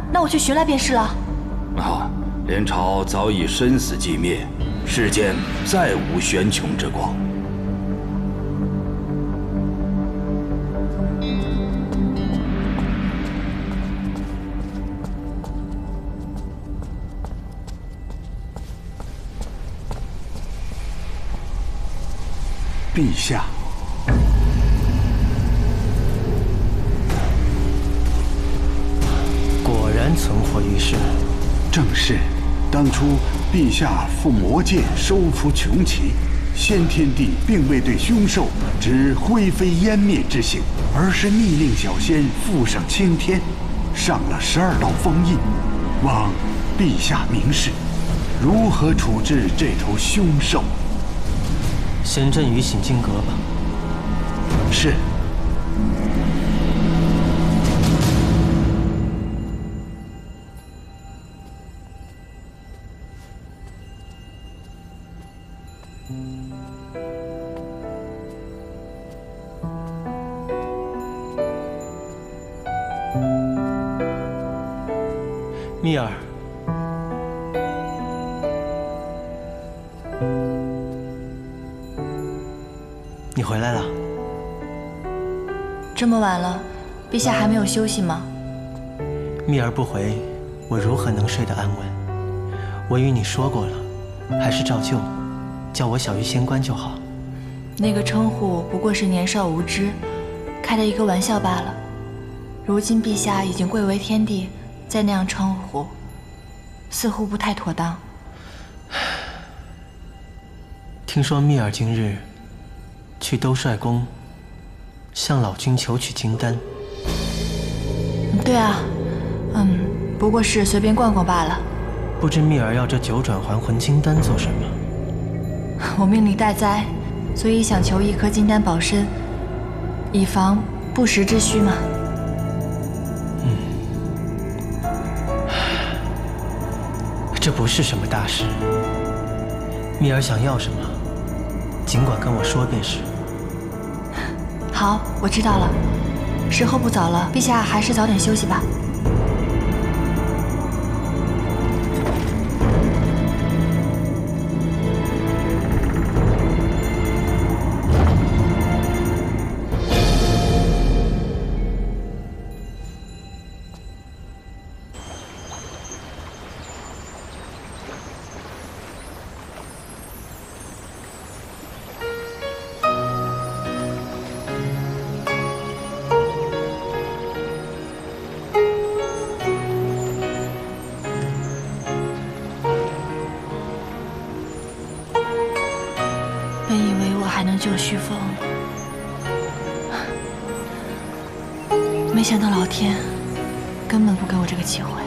那我去寻来便是了。啊，莲朝早已身死寂灭，世间再无玄穹之光。陛下，果然存活于世。正是，当初陛下赴魔界收服穷奇，先天帝并未对凶兽执灰飞烟灭之刑，而是密令小仙附上青天，上了12道封印，望陛下明示，如何处置这头凶兽？先阵于醒经阁吧。是。蜜儿，你回来了。这么晚了，陛下还没有休息吗？蜜儿不回，我如何能睡得安稳？我与你说过了，还是照旧，叫我小玉仙官就好。那个称呼不过是年少无知，开的一个玩笑罢了。如今陛下已经贵为天帝，再那样称呼，似乎不太妥当。听说蜜儿今日去兜率宫向老君求取金丹。对啊，不过是随便逛逛罢了。不知蜜儿要这9转还魂金丹做什么？我命里待灾，所以想求一颗金丹保身，以防不时之需嘛。这不是什么大事。蜜儿想要什么，尽管跟我说便是。好，我知道了。时候不早了，陛下还是早点休息吧。本以为我还能救虚风，没想到老天根本不给我这个机会。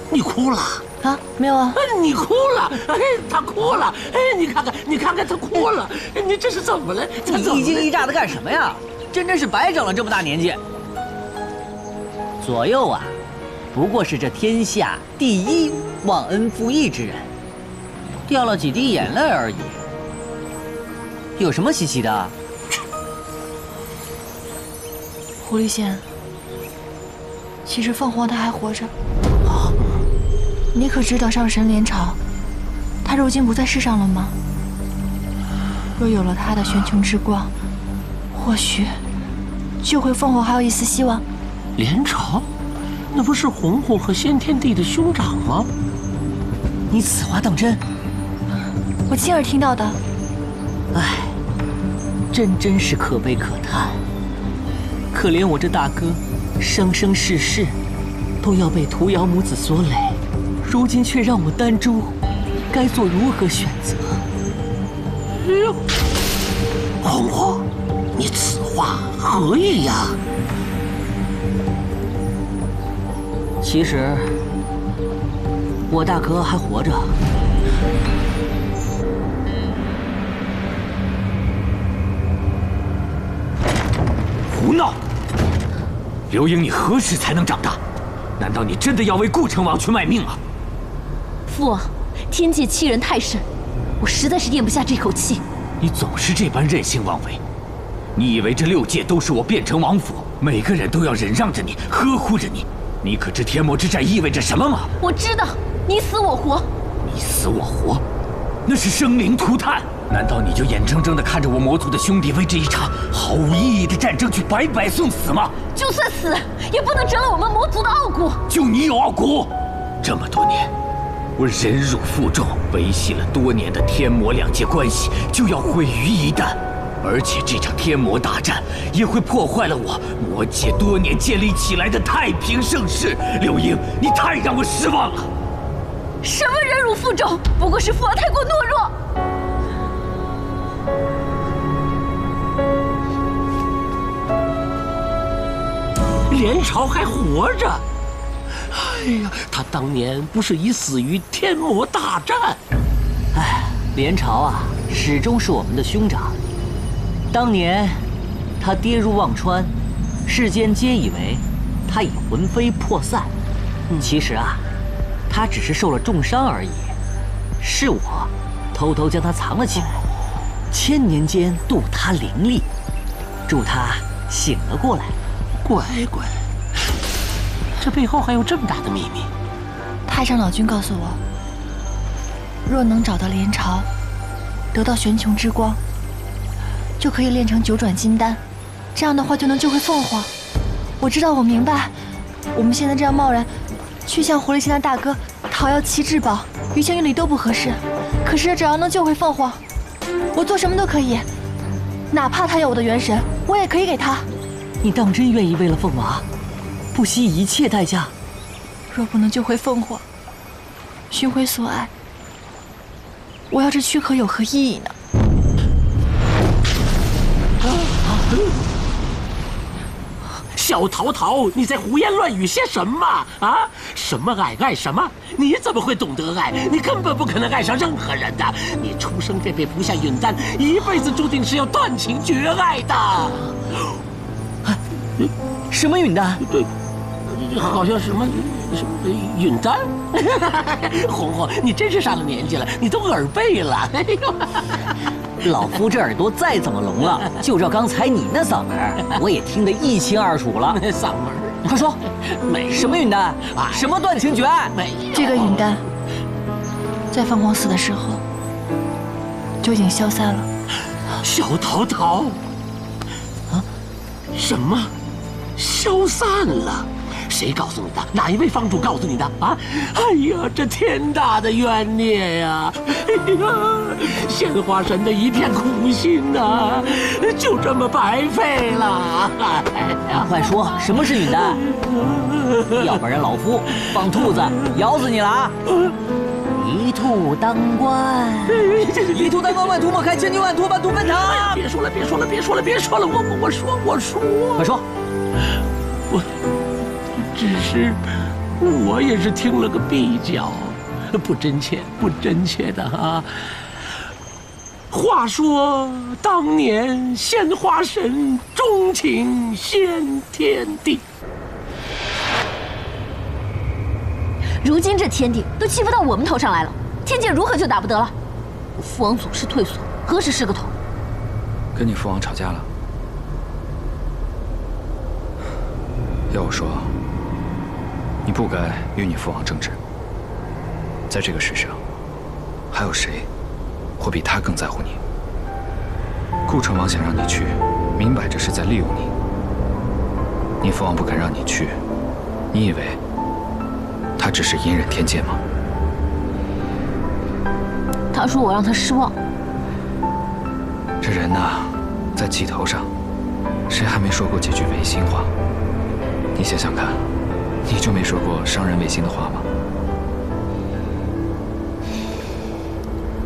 你哭了啊，没有啊。你哭了，哎，他哭了，哎，你看看他哭了，你这是怎么了？你一惊一乍的干什么呀？真是白长了这么大年纪。左右啊，不过是这天下第一忘恩负义之人，掉了几滴眼泪而已，有什么稀奇的？狐狸仙，其实凤凰他还活着。你可知道上神连朝，他如今不在世上了吗？若有了他的玄穹之光，或许救回凤凰还有一丝希望。连朝，那不是红红和先天帝的兄长吗？你此话当真？我亲耳听到的。唉，真是可悲可叹。可怜我这大哥，生生世世都要被屠瑶母子所累，如今却让我单珠，该做如何选择？哎呦，红红，你此话何意呀？其实，我大哥还活着。胡闹！刘英，你何时才能长大？难道你真的要为顾成王去卖命吗？父王，天界欺人太甚，我实在是咽不下这口气。你总是这般任性妄为，你以为这6界都是我变成王府，每个人都要忍让着你，呵护着你？你可知天魔之战意味着什么吗？我知道，你死我活。你死我活，那是生灵涂炭。难道你就眼睁睁地看着我魔族的兄弟为这一场毫无意义的战争去白白送死吗？就算死，也不能折了我们魔族的傲骨。就你有傲骨？这么多年，我忍辱负重，维系了多年的天魔2界关系，就要毁于一旦。而且这场天魔大战也会破坏了我魔界多年建立起来的太平盛世。刘英，你太让我失望了。什么忍辱负重？不过是父王太过懦弱。连朝还活着，哎呀，他当年不是已死于天魔大战？哎，连朝啊，始终是我们的兄长。当年他跌入忘川，世间皆以为他已魂飞魄散。其实啊，他只是受了重伤而已。是我偷偷将他藏了起来，1000年间渡他灵力，助他醒了过来。乖乖，这背后还有这么大的秘密。太上老君告诉我，若能找到连朝，得到玄穹之光，就可以炼成9转金丹，这样的话就能救回凤凰。我知道，我明白，我们现在这样贸然去向狐狸仙的大哥讨要其至宝，于情于理都不合适。可是只要能救回凤凰，我做什么都可以，哪怕他有我的元神，我也可以给他。你当真愿意为了凤娃，不惜一切代价？若不能救回凤凰，寻回所爱，我要这躯壳有何意义呢？小桃桃，你在胡言乱语些什么啊？什么爱什么？你怎么会懂得爱？你根本不可能爱上任何人的。你出生便被服下允丹，一辈子注定是要断情绝爱的。什么允丹？对，好像什么允丹。红红，你真是上了年纪了，你都耳背了。哎呦，老夫这耳朵再怎么聋了，就照刚才你那嗓门，我也听得一清二楚了。嗓门，你快说，什么允丹？什么断情绝爱？这个允丹，在凤凰死的时候就已经消散了。小桃桃，啊，什么？消散了？谁告诉你的？哪一位方主告诉你的？啊！哎呀，这天大的冤孽呀！哎呀，鲜花神的一片苦心呐，就这么白费了。哎呀，快说，什么是允丹？要不然老夫放兔子咬死你了啊！一兔当关，一兔当关，万兔莫开，千军万兔半途奔腾。别说了，我说，快说。只是我也是听了个蹩脚，不真切，不真切的啊！话说当年鲜花神钟情先天帝，如今这天帝都欺负到我们头上来了，天界如何就打不得了？我父王总是退缩，何时是个头？跟你父王吵架了？要我说，你不该与你父王争执。在这个世上，还有谁会比他更在乎你？顾成王想让你去，明摆着是在利用你。你父王不肯让你去，你以为他只是隐忍天界吗？他说我让他失望。这人呐，在气头上，谁还没说过几句违心话？你想想看，你就没说过伤人违心的话吗？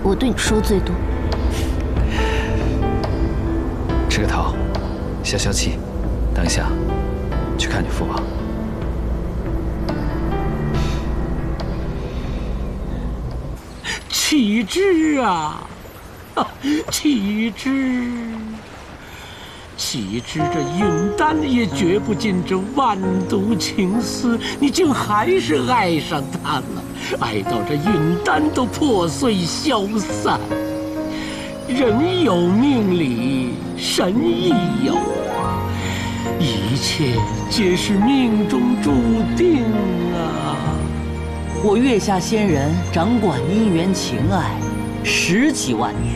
我对你说最多。吃个桃，消消气。等一下，去看你父王。岂知啊，岂知！岂知这允丹也绝不尽这万毒情丝，你竟还是爱上他了，爱到这允丹都破碎消散。人有命理，神亦有，一切皆是命中注定啊！我月下仙人掌管姻缘情爱10几万年，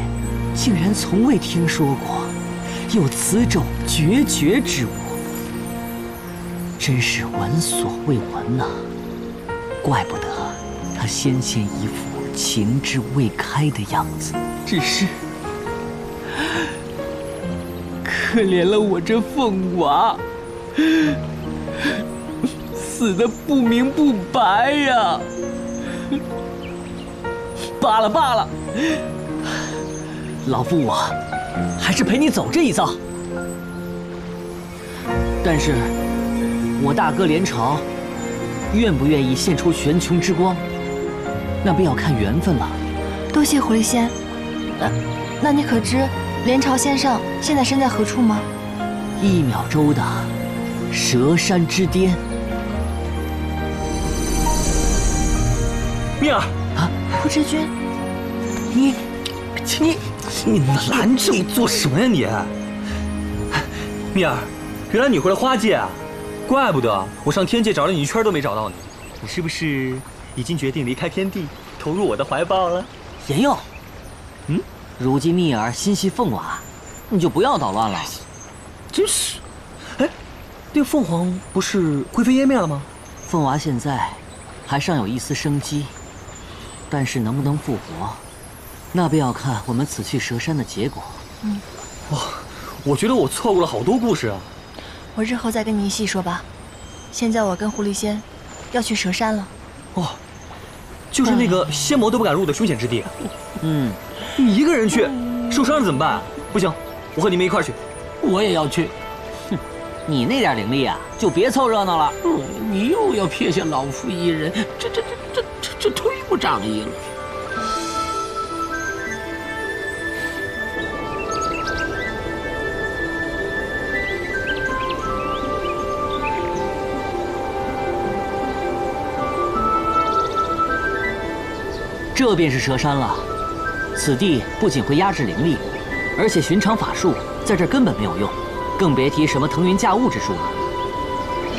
竟然从未听说过有此种决绝之物，真是闻所未闻呐！怪不得他先前一副情之未开的样子。只是可怜了我这凤娃，死得不明不白呀！罢了罢了，老夫我还是陪你走这一遭。但是，我大哥连朝愿不愿意献出玄穹之光，那便要看缘分了。多谢狐狸仙。那你可知连朝先生现在身在何处吗？1秒洲的蛇山之巅。蜜儿啊，蒲之君，你拦这里做什么呀你？蜜儿，原来你会了花界啊！怪不得我上天界找了你一圈都没找到你。你是不是已经决定离开天地，投入我的怀抱了？言佑，如今蜜儿心系凤娃，你就不要捣乱了。真是，哎，那凤凰不是灰飞烟灭了吗？凤娃现在还尚有一丝生机，但是能不能复活，那便要看我们此去蛇山的结果。哇，我觉得我错过了好多故事啊。我日后再跟你细说吧。现在我跟狐狸仙要去蛇山了。哦，就是那个仙魔都不敢入的凶险之地。你一个人去，受伤了怎么办？不行，我和你们一块去。我也要去。哼，你那点灵力啊，就别凑热闹了。你又要撇下老夫一人，这忒不仗义了。这便是蛇山了。此地不仅会压制灵力，而且寻常法术在这儿根本没有用，更别提什么腾云驾雾之术了。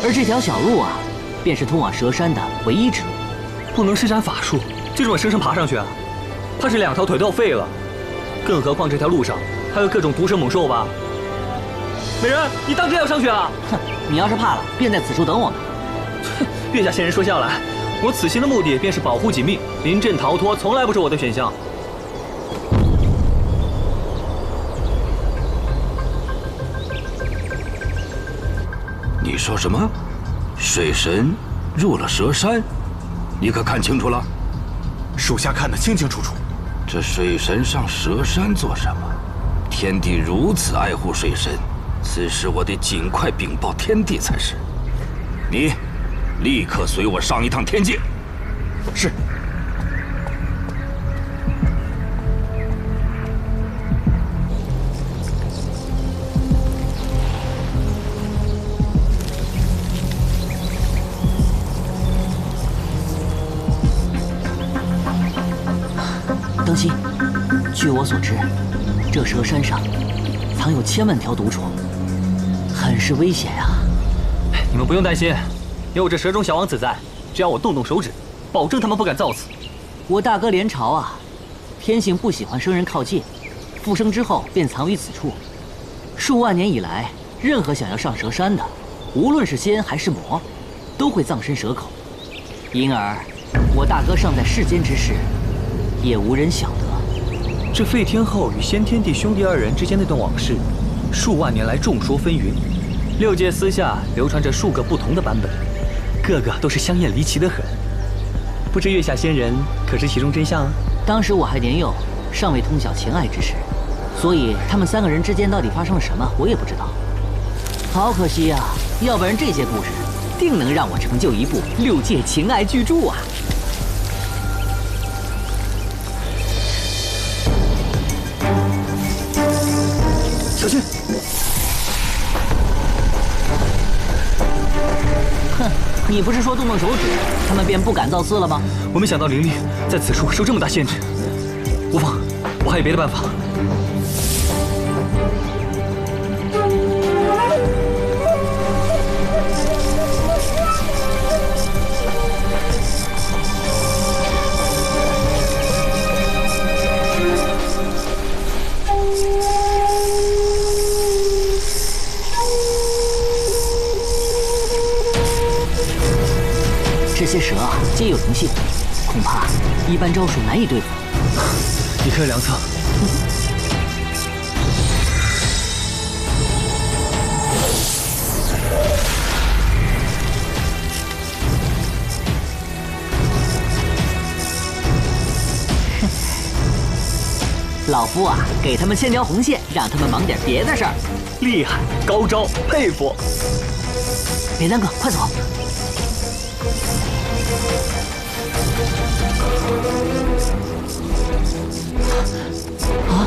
而这条小路啊，便是通往蛇山的唯一之路。不能施展法术，就这么生生爬上去啊？怕是2条腿都要废了。更何况这条路上还有各种毒蛇猛兽吧？美人，你当真要上去啊？哼，你要是怕了，便在此处等我们。月下仙人说笑了，我此行的目的便是保护己命，临阵逃脱从来不是我的选项。你说什么？水神入了蛇山？你可看清楚了？属下看得清清楚楚。这水神上蛇山做什么？天帝如此爱护水神，此事我得尽快禀报天帝才是。你立刻随我上一趟天界。是。据我所知，这蛇山上藏有千万条毒虫，很是危险呀。你们不用担心，有这蛇中小王子在，只要我动动手指，保证他们不敢造次。我大哥连朝啊，天性不喜欢生人靠近，复生之后便藏于此处。数万年以来，任何想要上蛇山的，无论是仙还是魔，都会葬身蛇口。因而，我大哥尚在世间之时，也无人晓得。这废天后与先天帝兄弟二人之间那段往事，数万年来众说纷纭，6界私下流传着数个不同的版本，个个都是香艳离奇的很。不知月下仙人可知其中真相啊？当时我还年幼，尚未通晓情爱之事，所以他们3个人之间到底发生了什么，我也不知道。好可惜呀，要不然这些故事定能让我成就一部6界情爱巨著啊！小心！哼，你不是说动动手指，他们便不敢造次了吗？我没想到灵力在此处受这么大限制。无妨，我还有别的办法。这些蛇啊，皆有灵性，恐怕一般招数难以对付。你可有良策？老夫啊，给他们牵条红线，让他们忙点别的事儿。厉害，高招，佩服！别耽搁，快走！啊！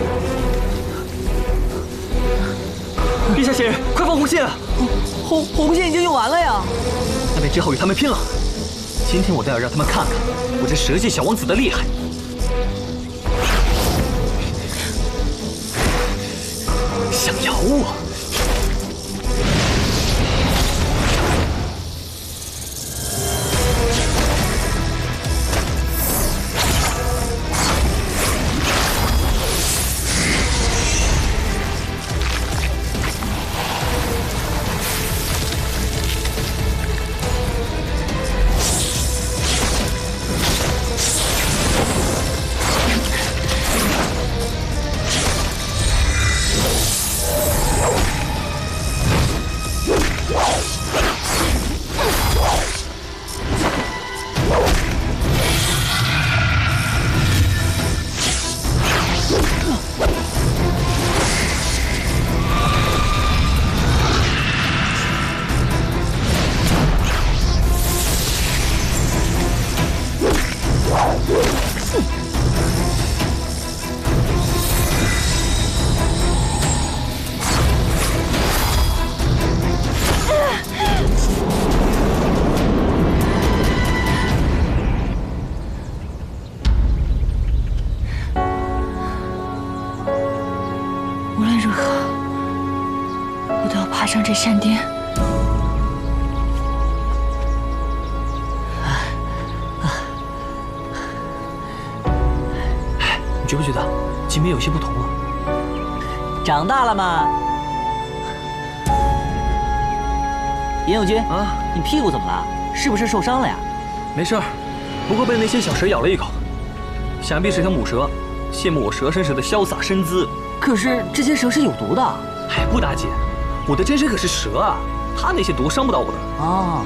地下仙人，快放红线！红线已经用完了呀！那便只好与他们拼了。今天我倒要让他们看看我这蛇界小王子的厉害。想咬我？无论如何，我都要爬上这山巅。你觉不觉得今天有些不同了？长大了吗？严友军啊，你屁股怎么了？是不是受伤了呀？没事儿，不过被那些小蛇咬了一口，想必是条母蛇，羡慕我蛇身时的潇洒身姿。可是这些蛇是有毒的。哎，不打紧，我的真身可是蛇啊，它那些毒伤不到我的。哦。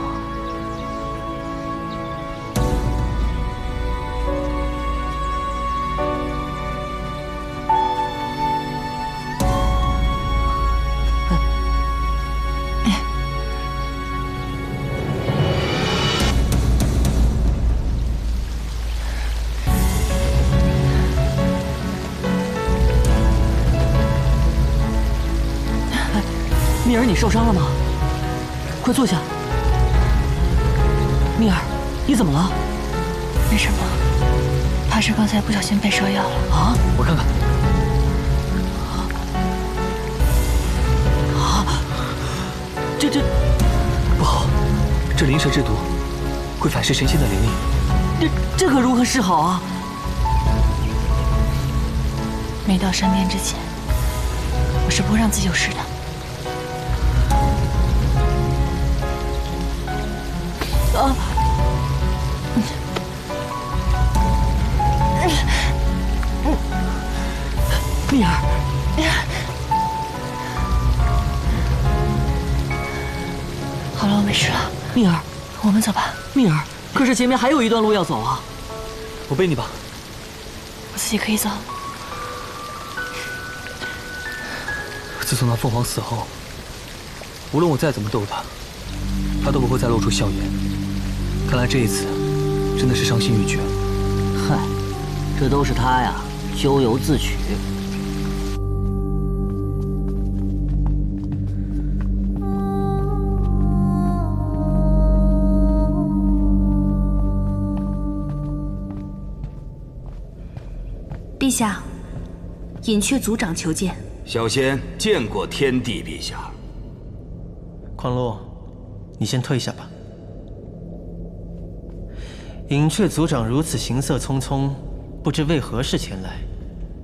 蜜儿，你受伤了吗？快坐下。蜜儿，你怎么了？没什么，怕是刚才不小心被蛇咬了。啊！我看看。这不好，这灵蛇之毒会反噬神仙的灵力。这可如何是好啊？没到山巅之前，我是不会让自己有事的。啊！蜜儿，好了，我没事了。蜜儿，我们走吧。蜜儿，可是前面还有一段路要走啊。我背你吧。我自己可以走。自从那凤凰死后，无论我再怎么逗他，他都不会再露出笑颜。看来这一次真的是伤心欲绝。嗨，这都是他呀，咎由自取。陛下，隐雀族长求见。小仙见过天帝陛下。况洛，你先退下吧。隐雀族长如此行色匆匆，不知为何事前来。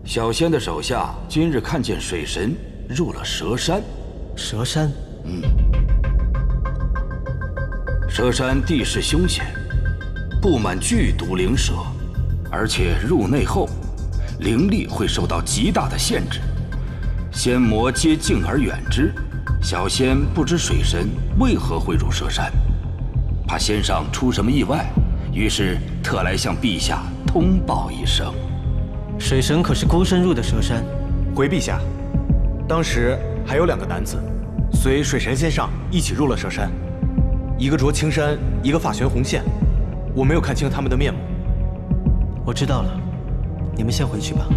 小仙的手下今日看见水神入了蛇山。蛇山？蛇山地势凶险，布满剧毒灵蛇，而且入内后，灵力会受到极大的限制，仙魔皆敬而远之。小仙不知水神为何会入蛇山，怕仙上出什么意外，于是特来向陛下通报一声。水神可是孤身入的蛇山？回陛下，当时还有2个男子随水神仙上一起入了蛇山，一个着青衫，一个发悬红线，我没有看清他们的面目。我知道了，你们先回去吧。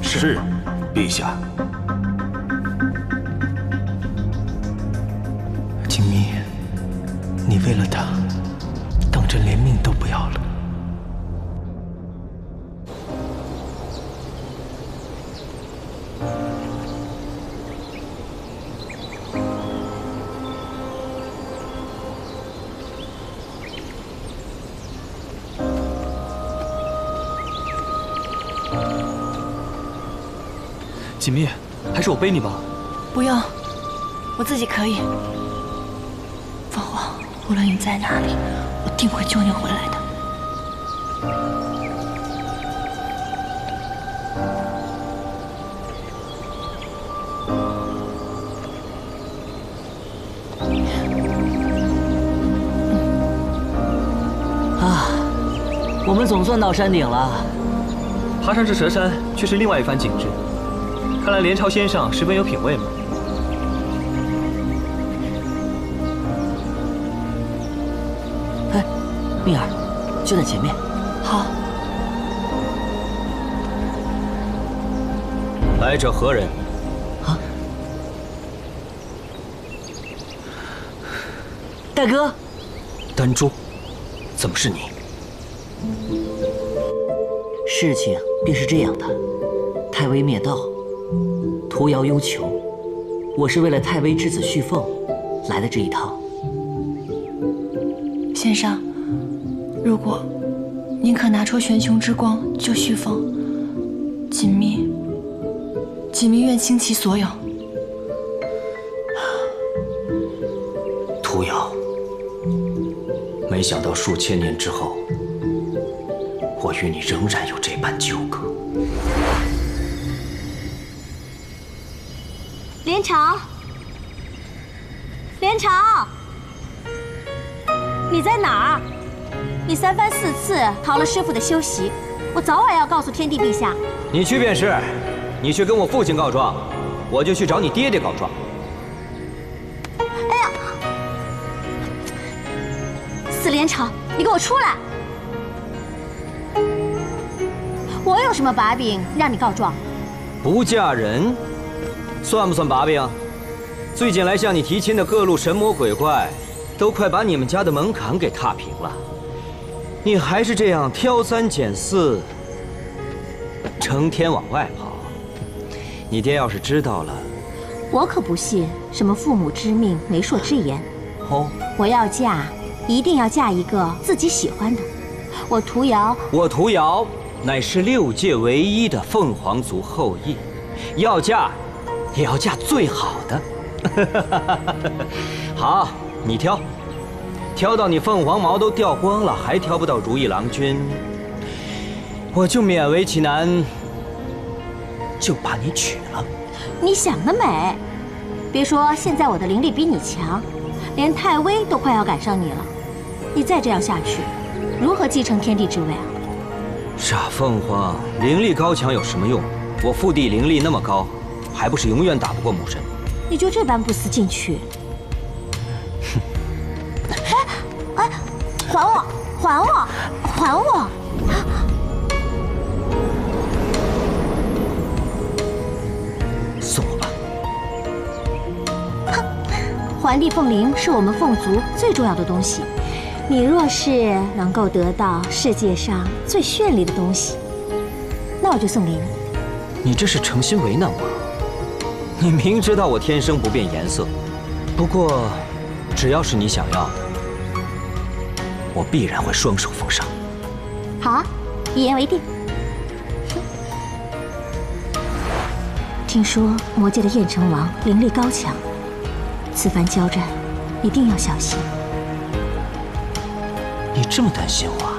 是，陛下。锦觅，你为了他，当真连命都不要了。锦觅，还是我背你吧。不用，我自己可以。凤凰，无论你在哪里，我定会救你回来的。啊，我们总算到山顶了。爬上这蛇山却是另外一番景致。看来连朝先生十分有品味嘛。哎，蜜儿，就在前面。好。来者何人？啊，大哥。丹珠，怎么是你？事情便是这样的，太微灭道，徒摇忧求，我是为了太微之子旭凤来的这一趟。先生，如果您可拿出玄穹之光救旭凤，锦觅愿倾其所有。徒摇，没想到数千年之后，我与你仍然有这般纠葛。连朝，连朝，你在哪儿？你3番4次逃了师傅的修习，我早晚要告诉天帝陛下。你去便是，你去跟我父亲告状，我就去找你爹爹告状。哎呀，死连朝，你给我出来！我有什么把柄让你告状？不嫁人，算不算把柄？最近来向你提亲的各路神魔鬼怪，都快把你们家的门槛给踏平了。你还是这样挑3拣4，成天往外跑。你爹要是知道了，我可不信什么父母之命、媒妁之言。哦，我要嫁，一定要嫁一个自己喜欢的。我屠瑶乃是6界唯一的凤凰族后裔，要嫁也要嫁最好的。好，你挑，挑到你凤凰毛都掉光了，还挑不到如意郎君，我就勉为其难，就把你娶了。你想得美！别说现在我的灵力比你强，连太微都快要赶上你了。你再这样下去，如何继承天地之位啊？傻凤凰，灵力高强有什么用？我父帝灵力那么高，还不是永远打不过母神？你就这般不思进取？哎，还我！还我！还我！送我吧。哼，还帝凤灵是我们凤族最重要的东西。你若是能够得到世界上最绚丽的东西，那我就送给你。你这是诚心为难我？你明知道我天生不变颜色，不过只要是你想要的，我必然会双手奉上。好啊，一言为定。听说魔界的燕城王灵力高强，此番交战一定要小心。你这么担心我？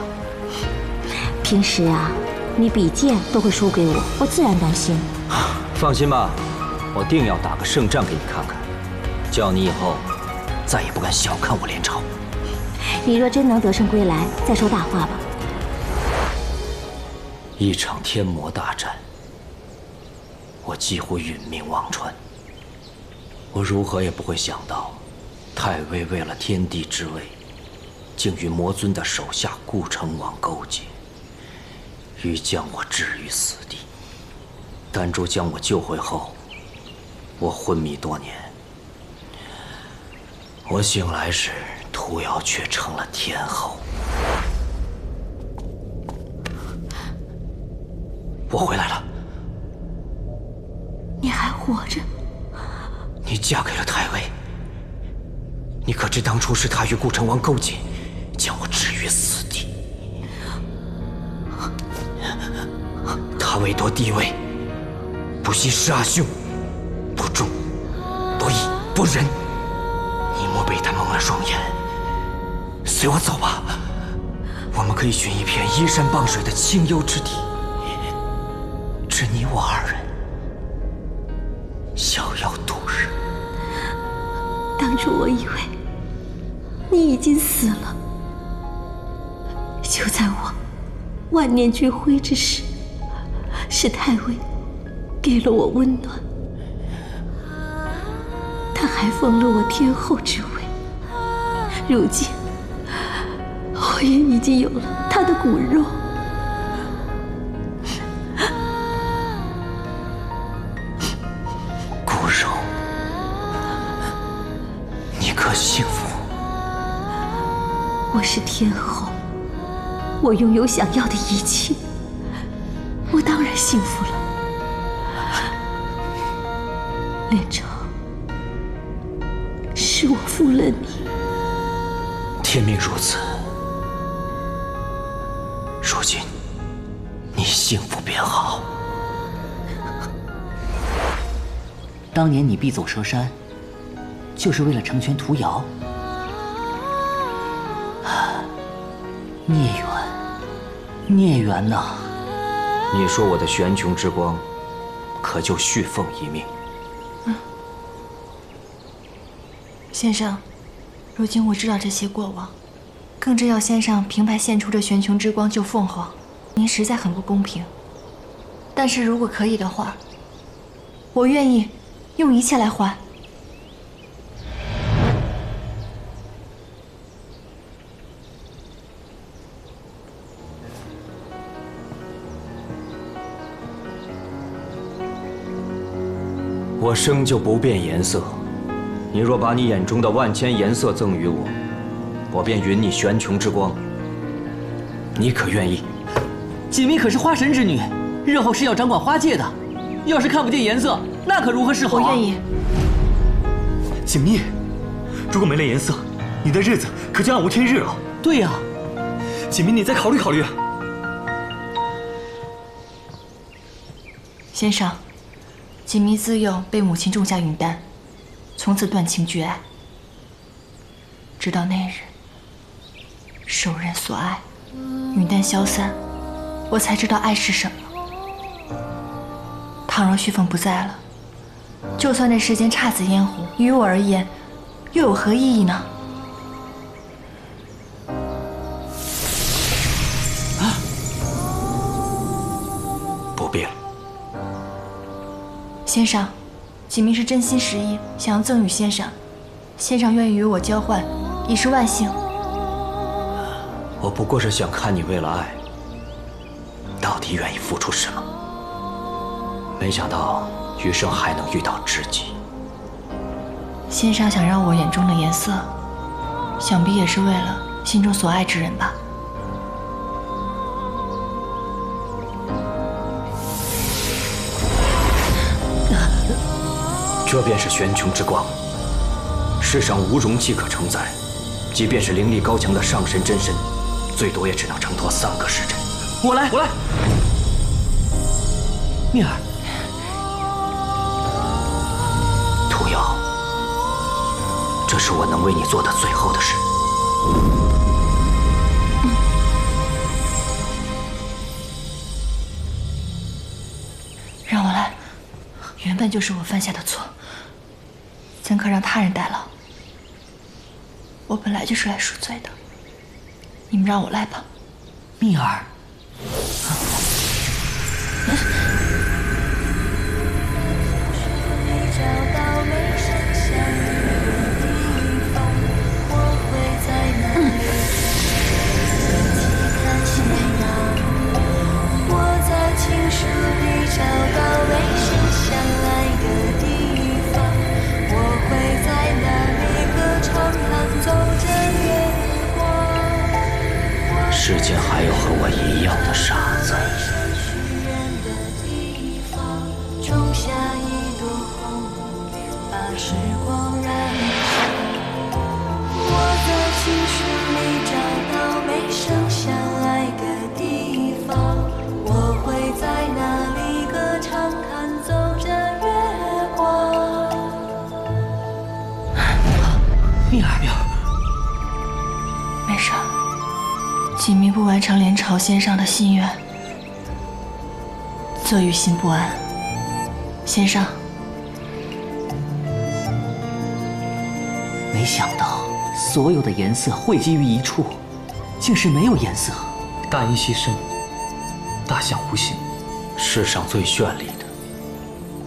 平时啊，你比剑都会输给我，我自然担心。放心吧，我定要打个胜仗给你看看，叫你以后再也不敢小看我连朝。你若真能得胜归来，再说大话吧。一场天魔大战，我几乎殒命忘川。我如何也不会想到，太微为了天地之位，竟与魔尊的手下顾城王勾结，欲将我置于死地。丹珠将我救回后，我昏迷多年。我醒来时，屠瑶却成了天后。我回来了。你还活着？你嫁给了太微。你可知当初是他与顾城王勾结，将我置于死地。他为夺帝位，不惜杀兄，不忠，不义，不仁。你莫被他蒙了双眼。随我走吧，我们可以寻一片依山傍水的清幽之地，只你我二人逍遥度日。当初我以为你已经死了，就在我万念俱灰之时，是太微给了我温暖，他还封了我天后之位。如今我也已经有了他的骨肉。骨肉，你可幸福？我是天后，我拥有想要的一切，我当然幸福了。连城，是我负了你。天命如此，如今你幸福便好。当年你必走蛇山，就是为了成全屠瑶。孽缘，孽缘呐！你说我的玄穹之光，可救续凤一命？先生，如今我知道这些过往，更知要先生平白献出这玄穹之光救凤凰，您实在很不公平。但是如果可以的话，我愿意用一切来还。我生就不变颜色，你若把你眼中的万千颜色赠予我，我便允你玄穹之光。你可愿意？锦觅可是花神之女，日后是要掌管花界的，要是看不见颜色，那可如何是好？我愿意。锦觅，如果没了颜色，你的日子可就暗无天日了。对呀，锦觅，你再考虑考虑。先生，锦觅自幼被母亲种下允丹，从此断情绝爱，直到那日受人所爱，允丹消散，我才知道爱是什么。倘若旭凤不在了，就算这世间姹紫嫣红，于我而言，又有何意义呢？不必了。先生，锦觅是真心实意，想要赠与先生。先生愿意与我交换，已是万幸。我不过是想看你为了爱，到底愿意付出什么。没想到余生还能遇到知己。先生想让我眼中的颜色，想必也是为了心中所爱之人吧。这便是玄穹之光，世上无容器可承载，即便是灵力高强的上神真身，最多也只能承托3个时辰。我来，蜜儿，屠瑶，这是我能为你做的最后的事。让我来，原本就是我犯下的错，怎可让他人代劳？我本来就是来赎罪的，你们让我来吧。蜜儿，世间还有和我一样的傻子。种下一朵红莲，把时光燃烧。我在情书里找到没生相爱的地方，我会在那里歌唱，弹奏着月光。蜜儿，没事。锦觅不完成连朝先上的心愿，则于心不安。先生，没想到所有的颜色汇集于一处，竟是没有颜色。大音希声，大象无形。世上最绚丽的，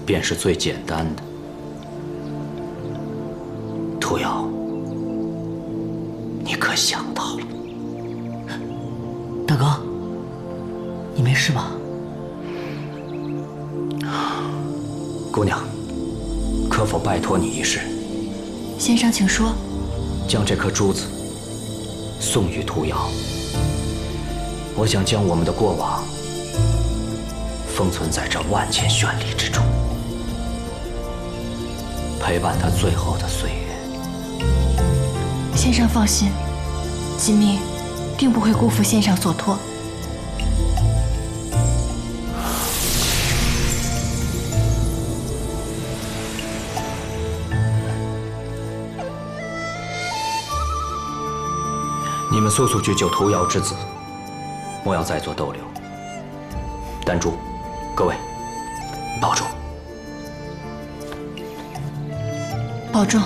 便是最简单的。屠瑶，你可想到了？大哥，你没事吧？姑娘，可否拜托你一事？先生请说。将这颗珠子送与屠瑶。我想将我们的过往封存在这万千绚丽之中，陪伴他最后的岁月。先生放心，锦觅定不会辜负先生所托。你们速速去救屠瑶之子，莫要再做逗留。丹珠，各位，保重。保重。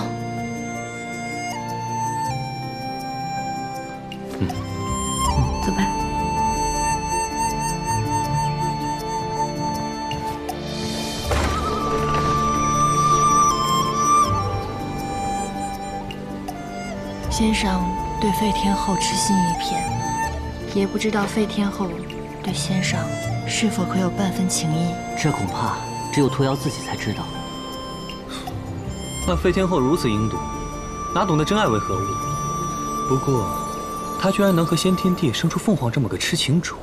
走吧。先生对废天后痴心一片，也不知道废天后对先生是否可有半分情意。这恐怕只有屠瑶自己才知道。那废天后如此阴毒，哪懂得真爱为何物？不过，她居然能和先天帝生出凤凰这么个痴情主，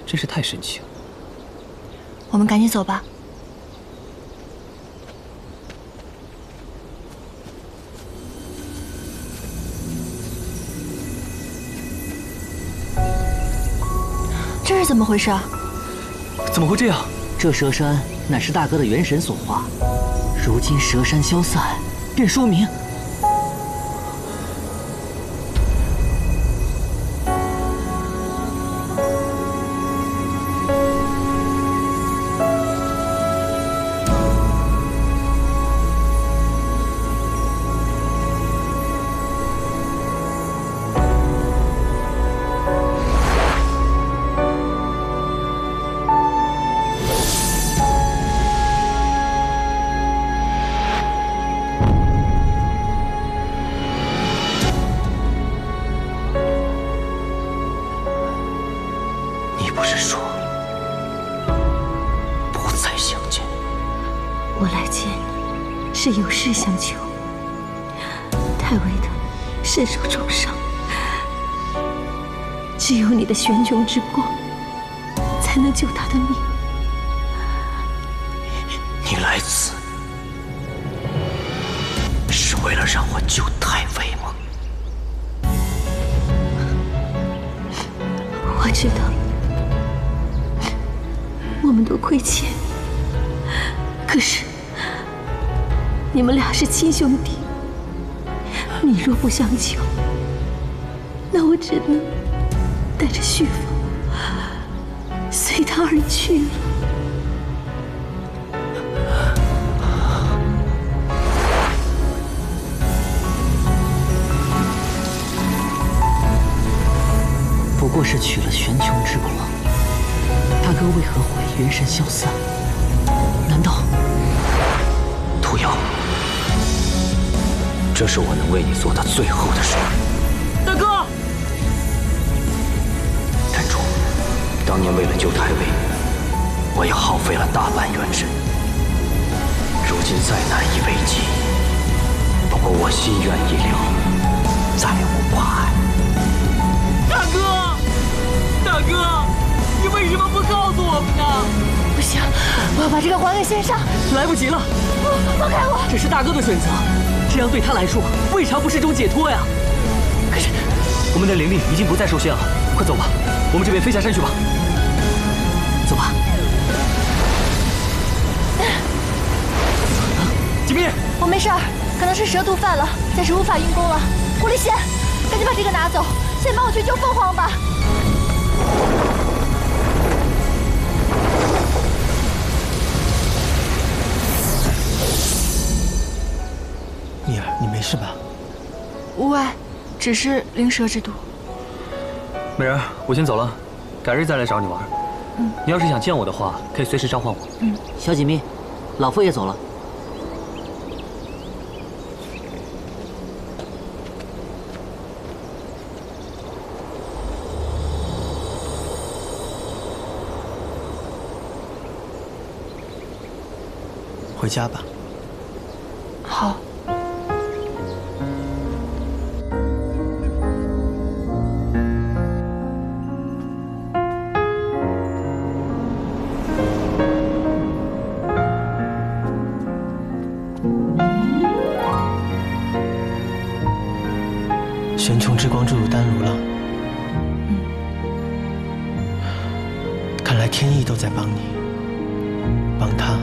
真是太神奇了。我们赶紧走吧。怎么回事啊？怎么会这样？这蛇山乃是大哥的元神所化，如今蛇山消散，便说明我来见你是有事相求。太尉他身受重伤，只有你的玄穹之光才能救他的命。你来此是为了让我救太尉吗？我知道我们都亏欠，可是你们俩是亲兄弟，你若不相救，那我只能带着旭凤随他而去了。不过是取了玄穹之光，大哥为何会元神消散？难道屠妖？这是我能为你做的最后的事。大哥，站住！当年为了救太尉，我也耗费了大半元神。如今再难以为继，不过我心愿已了，再无挂碍。大哥，大哥，你为什么不告诉我们呢？不行，我要把这个还给先生。来不及了，放开我！这是大哥的选择，这样对他来说未尝不是种解脱呀。可是，我们的灵力已经不再受限了，快走吧，我们这边飞下山去吧。走吧。锦觅，我没事儿，可能是蛇毒犯了，暂时无法运功了。狐狸仙，赶紧把这个拿走，先帮我去救凤凰吧。蜜儿，你没事吧？无碍，只是灵蛇之毒。美人，我先走了，改日再来找你玩。你要是想见我的话，可以随时召唤我。小锦觅，老夫也走了。回家吧。好。玄穹之光注入丹炉了。看来天意都在帮你，帮他，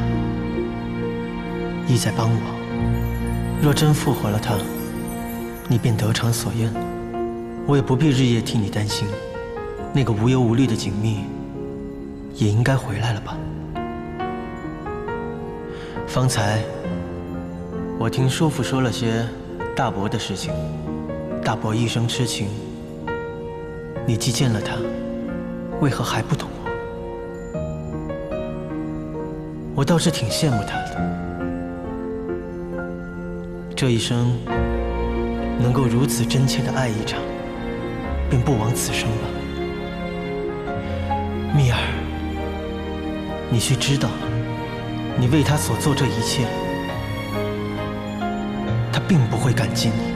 亦在帮我。若真复活了他，你便得偿所愿，我也不必日夜替你担心。那个无忧无虑的锦觅，也应该回来了吧？方才我听叔父说了些大伯的事情。大伯一生痴情，你既见了他，为何还不懂我？我倒是挺羡慕他的，这一生能够如此真切的爱一场，便不枉此生吧。蜜儿，你须知道，你为他所做这一切，他并不会感激你。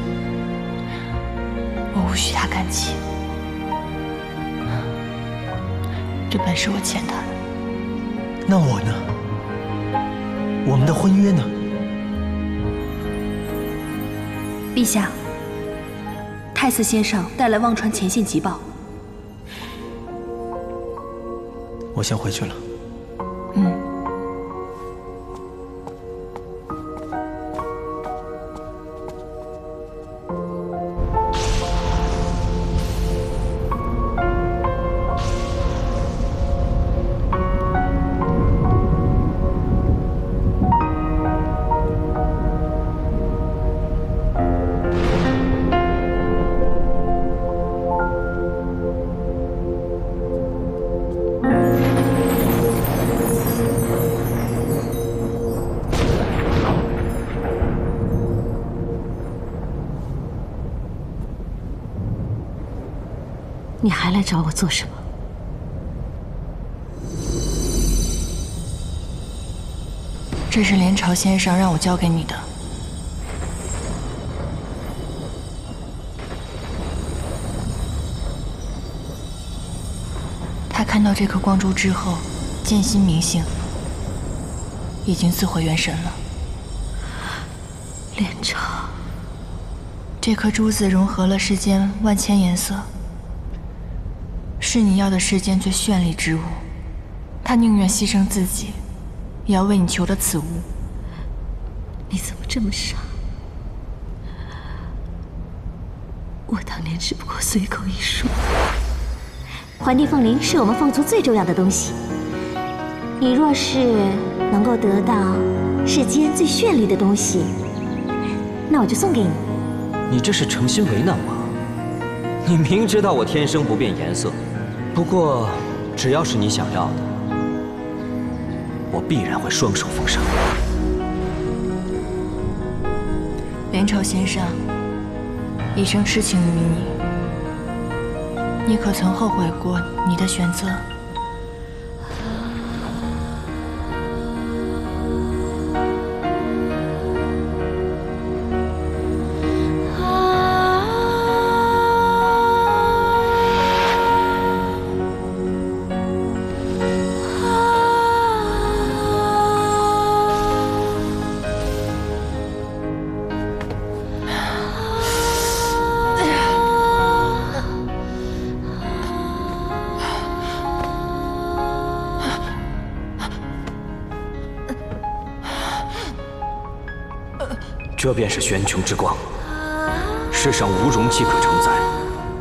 我无需他感激，这本是我欠他的。那我呢？我们的婚约呢？陛下，太子先生带来忘川前线急报，我先回去了。你还来找我做什么？这是连朝先生让我交给你的。他看到这颗光珠之后，见心明性，已经自毁元神了。连朝，这颗珠子融合了世间万千颜色。是你要的世间最绚丽之物，他宁愿牺牲自己，也要为你求得此物。你怎么这么傻？我当年只不过随口一说。还地凤灵是我们凤族最重要的东西，你若是能够得到世间最绚丽的东西，那我就送给你。你这是诚心为难我？你明知道我天生不变颜色。不过，只要是你想要的，我必然会双手奉上。连朝先生，一生痴情于你，你可曾后悔过你的选择？这便是玄穹之光，世上无容器可承载，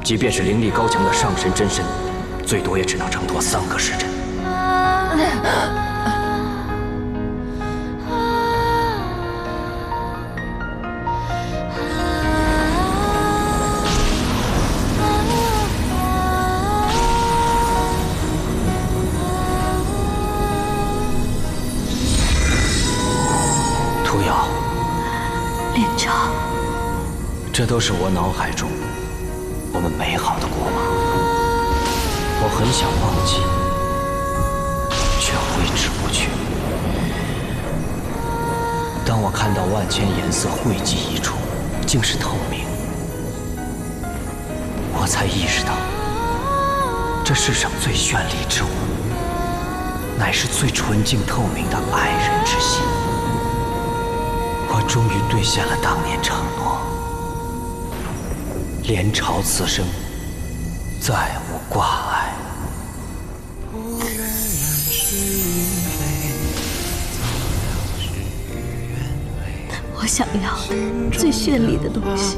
即便是灵力高强的上神真身，最多也只能承托3个时辰。屠瑶。连朝，这都是我脑海中我们美好的过往，我很想忘记，却挥之不去。当我看到万千颜色汇集一处，竟是透明，我才意识到，这世上最绚丽之物，乃是最纯净透明的爱人之心。我终于兑现了当年承诺，连朝此生再无挂碍。我想要的最绚丽的东西，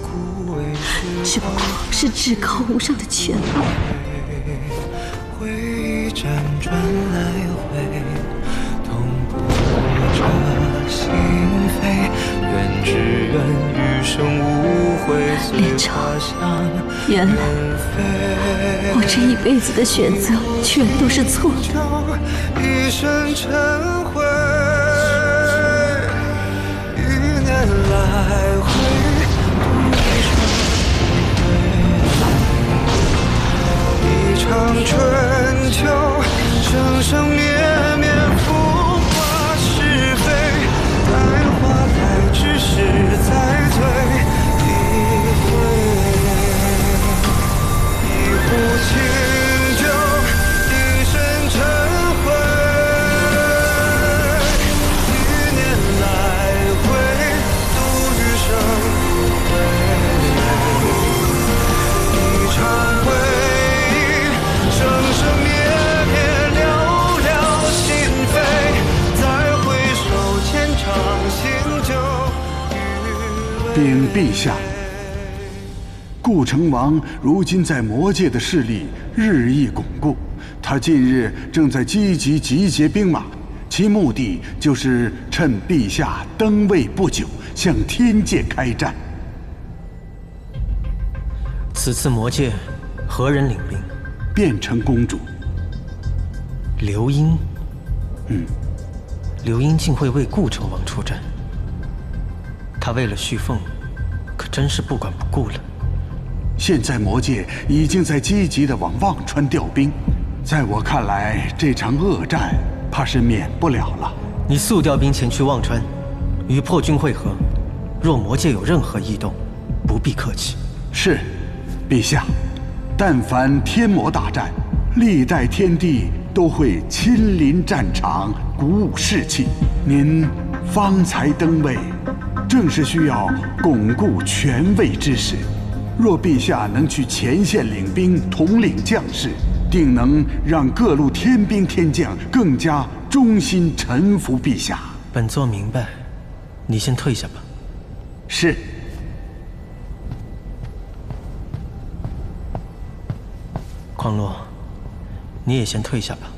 只不过是至高无上的权力。回忆辗转来回，痛不着心扉。愿只愿余生无悔，随花香。原来我这一辈子的选择全都是错的。一生尘灰，1年来回，一场春秋，生生灭灭，浮华是非，待花开之时再醉一回。一壶清酒，一身尘灰，1年来回，度余生。禀陛下，顾成王如今在魔界的势力日益巩固，他近日正在积极集结兵马，其目的就是趁陛下登位不久，向天界开战。此次魔界何人领兵？变成公主。刘英。刘英竟会为顾成王出战，他为了续凤，可真是不管不顾了。现在魔界已经在积极地往忘川调兵，在我看来，这场恶战怕是免不了了。你速调兵前去忘川，与破军会合。若魔界有任何异动，不必客气。是，陛下。但凡天魔大战，历代天帝都会亲临战场，鼓舞士气。您方才登位，正是需要巩固权位之时。若陛下能去前线领兵，统领将士，定能让各路天兵天将更加忠心臣服陛下。本座明白，你先退下吧。是。况洛，你也先退下吧，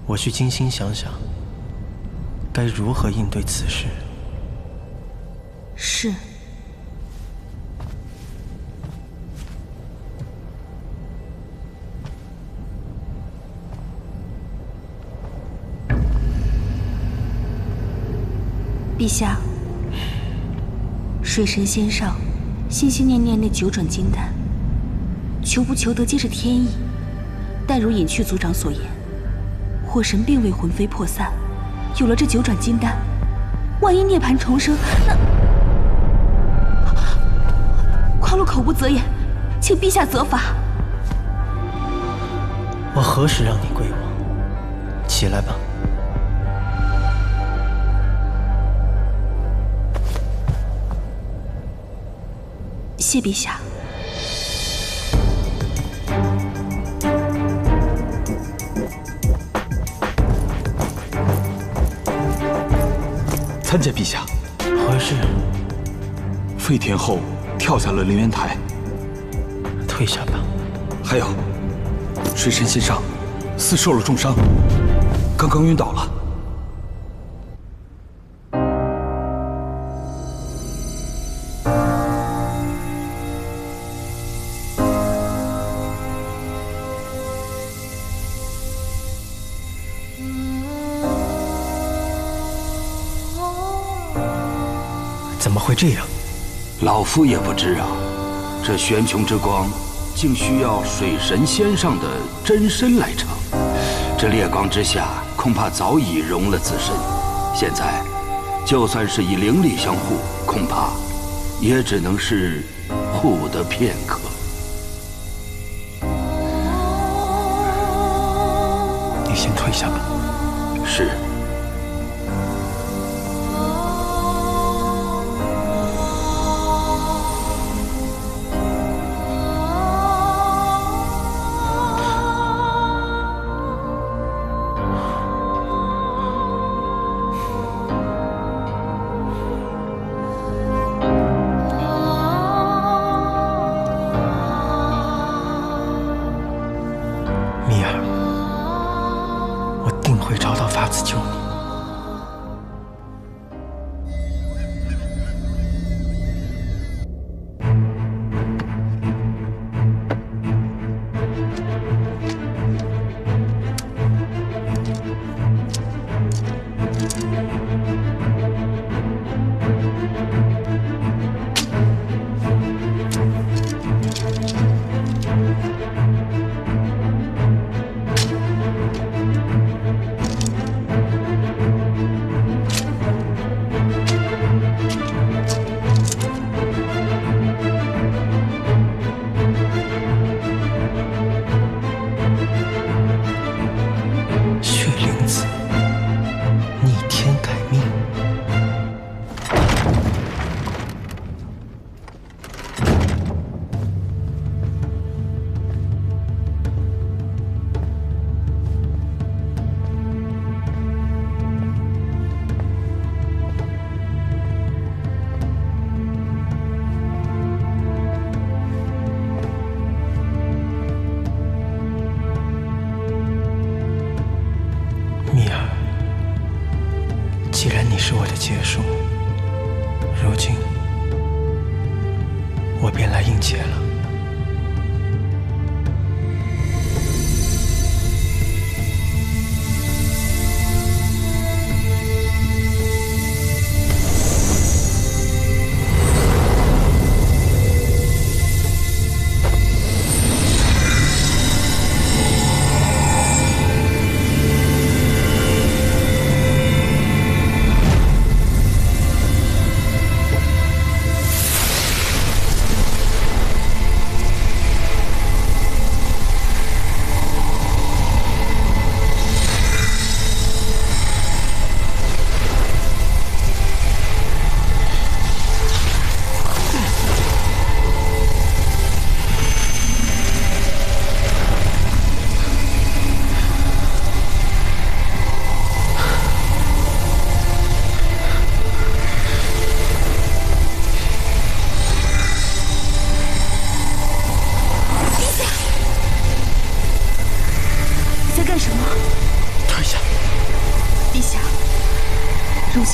我去精心想想，该如何应对此事。是。陛下，水神仙上心心念念那9转金丹，求不求得皆是天意。但如隐去族长所言，火神并未魂飞魄散，有了这9转金丹，万一涅槃重生，那……况洛口不择言，请陛下责罚。我何时让你归我？起来吧。谢陛下。参见陛下。何事？废天后跳下了凌渊台。退下吧。还有，水神仙上似受了重伤，刚刚晕倒了。怎么会这样？老夫也不知啊，这玄穹之光竟需要水神仙上的真身来成。这烈光之下，恐怕早已融了自身。现在，就算是以灵力相护，恐怕也只能是护得片刻。你先退下吧。是。米儿，我定会找到法子救你。结束，如今我便来应劫了。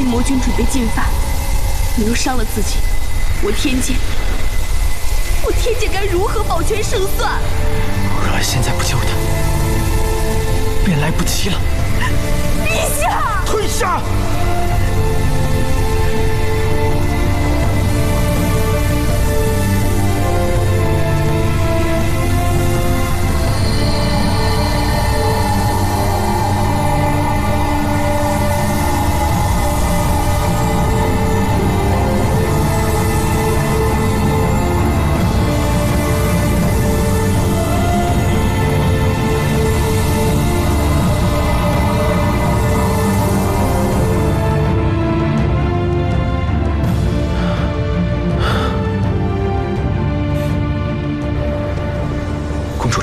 魔君准备进犯，你又伤了自己，我天界该如何保全胜算？若现在不救他，便来不及了。陛下，退下！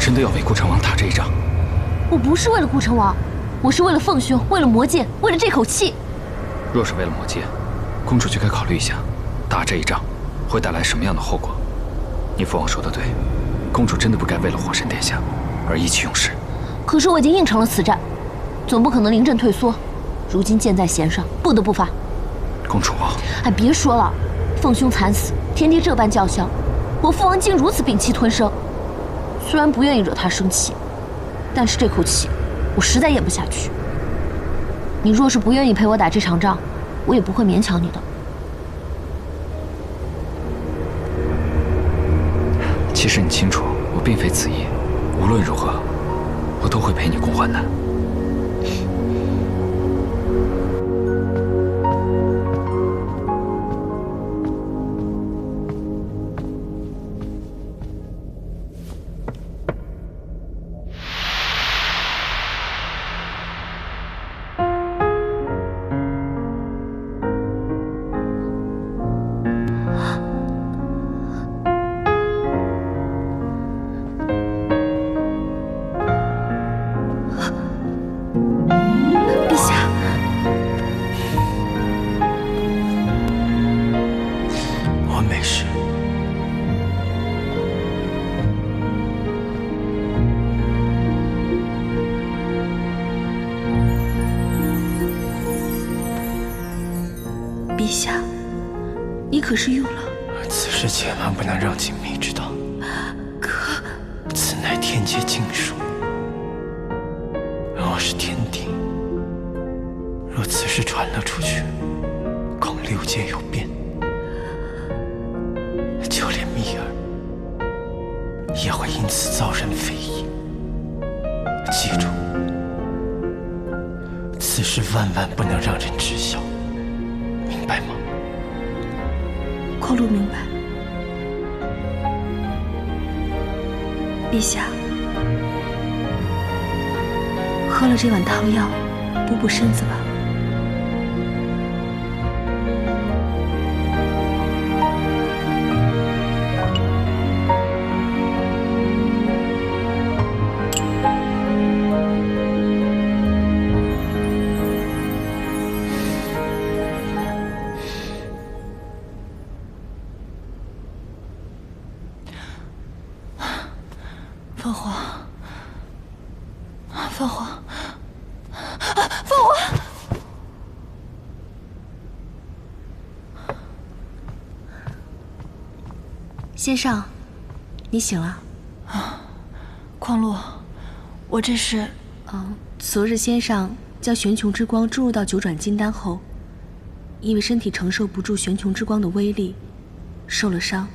真的要为顾成王打这一仗？我不是为了顾成王，我是为了凤兄，为了魔界，为了这口气。若是为了魔界，公主就该考虑一下，打这一仗会带来什么样的后果。你父王说的对，公主真的不该为了火神殿下而意气用事。可是我已经应承了此战，总不可能临阵退缩。如今箭在弦上，不得不发。公主，哎，别说了，凤兄惨死，天帝这般叫嚣，我父王竟如此屏气吞声。虽然不愿意惹他生气，但是这口气我实在咽不下去。你若是不愿意陪我打这场仗，我也不会勉强你的。其实你清楚，我并非此意。无论如何，我都会陪你共患难。陛下，你可是用了？此事千万不能让锦觅知道。可，此乃天界禁术。我是天帝，若此事传了出去，恐六界有变，就连蜜儿也会因此遭人非议。记住，此事万万不能让人知晓。明白吗？光禄明白。陛下，喝了这碗汤药，补补身子吧。凤凰，凤凰，凤凰！先生，你醒了。匡禄，我这是……昨日先生将玄穹之光注入到九转金丹后，因为身体承受不住玄穹之光的威力，受了伤。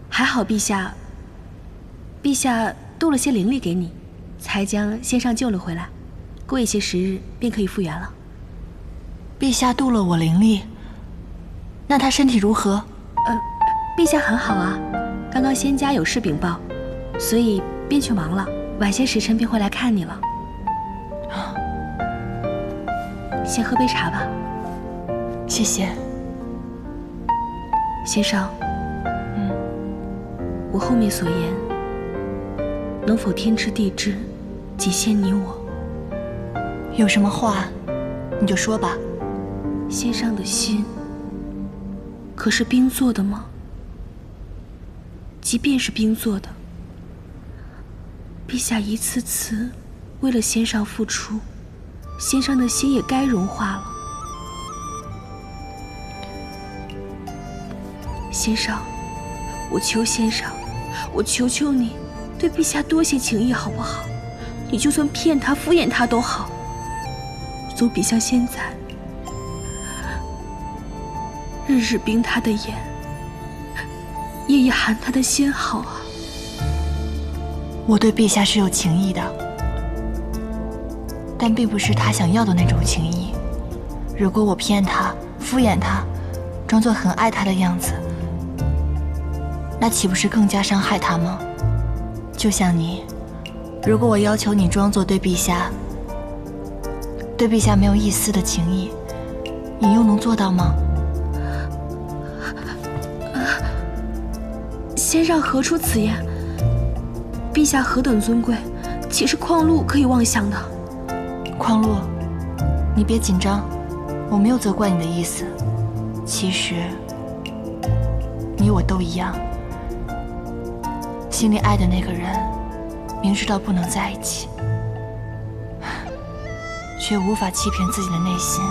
还好陛下渡了些灵力给你，才将先生救了回来。过一些时日便可以复原了。陛下渡了我灵力，那他身体如何？陛下很好啊，刚刚仙家有事禀报，所以便去忙了，晚些时辰便会来看你了。先喝杯茶吧。谢谢。先生，我后面所言，能否天知地知，仅限你我？有什么话，你就说吧。先生的心，可是冰做的吗？即便是冰做的，陛下一次次为了先生付出，先生的心也该融化了。先生，我求先生，我求求你，对陛下多些情谊好不好？你就算骗他、敷衍他都好，总比像现在日日冰他的眼，夜夜寒他的心好啊！我对陛下是有情谊的，但并不是他想要的那种情谊。如果我骗他、敷衍他，装作很爱他的样子，那岂不是更加伤害他吗？就像你，如果我要求你装作对陛下没有一丝的情谊，你又能做到吗？先生何出此言？陛下何等尊贵，岂是匡禄可以妄想的？匡禄，你别紧张，我没有责怪你的意思。其实，你我都一样，心里爱的那个人，明知道不能在一起，却无法欺骗自己的内心。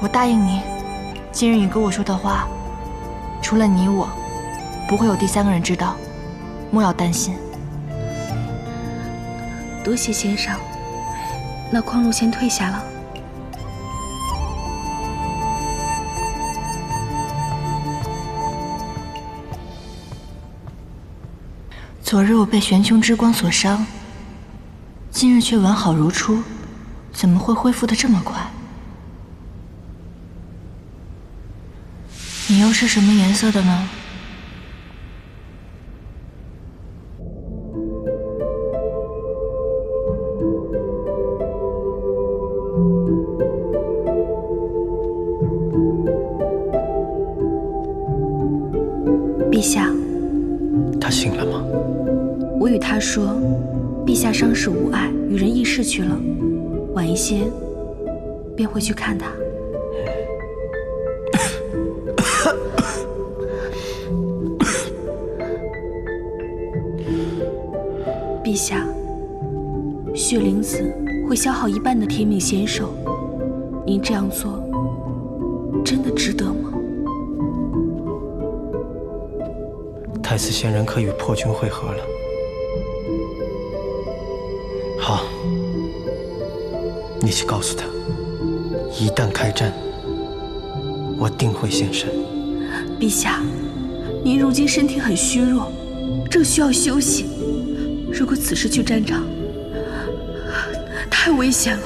我答应你，今日你跟我说的话，除了你我，不会有第三个人知道，莫要担心。多谢先生，那匡禄先退下了。昨日我被玄穹之光所伤，今日却完好如初，怎么会恢复得这么快？你又是什么颜色的呢？陛下，他醒了吗？我与他说，陛下伤势无碍，与人议事去了，晚一些便会去看他。陛下，血灵子会消耗一半的天命仙兽，您这样做真的值得吗？太子仙人可与破军会合了。好，你去告诉他，一旦开战，我定会现身。陛下，您如今身体很虚弱，正需要休息。如果此时去战场，太危险了。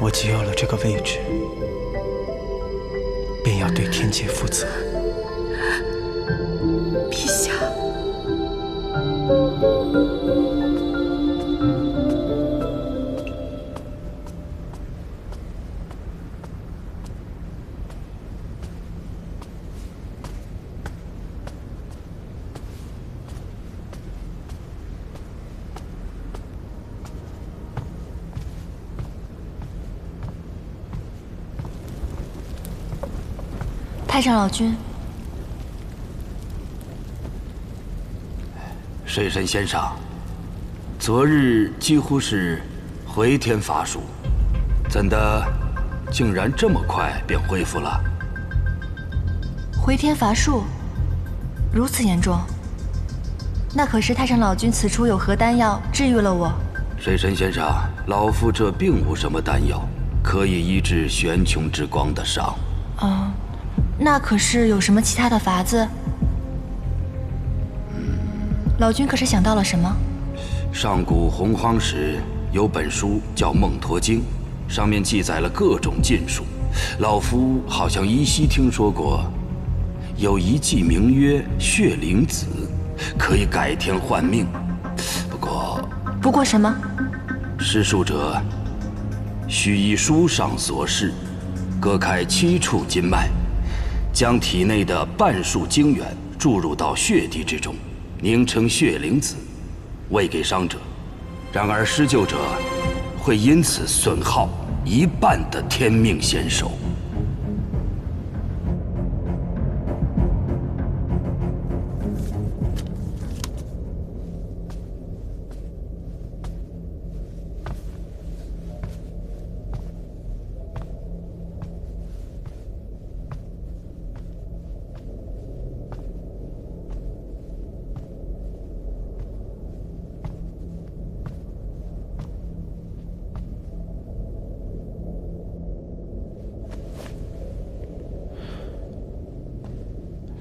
我既有了这个位置，便要对天界负责。陛下，太上老君，水神先生，昨日几乎是回天乏术，怎的竟然这么快便恢复了？回天乏术，如此严重？那可是太上老君此处有何丹药治愈了我？水神先生，老夫这并无什么丹药可以医治玄穹之光的伤。那可是有什么其他的法子？老君可是想到了什么？上古洪荒时有本书叫《孟陀经》，上面记载了各种禁术。老夫好像依稀听说过，有一剂名曰血灵子，可以改天换命。不过什么？施术者须依书上所示，割开7处经脉，将体内的半数精元注入到血滴之中，凝成血灵子，喂给伤者。然而施救者会因此损耗1半的天命仙手。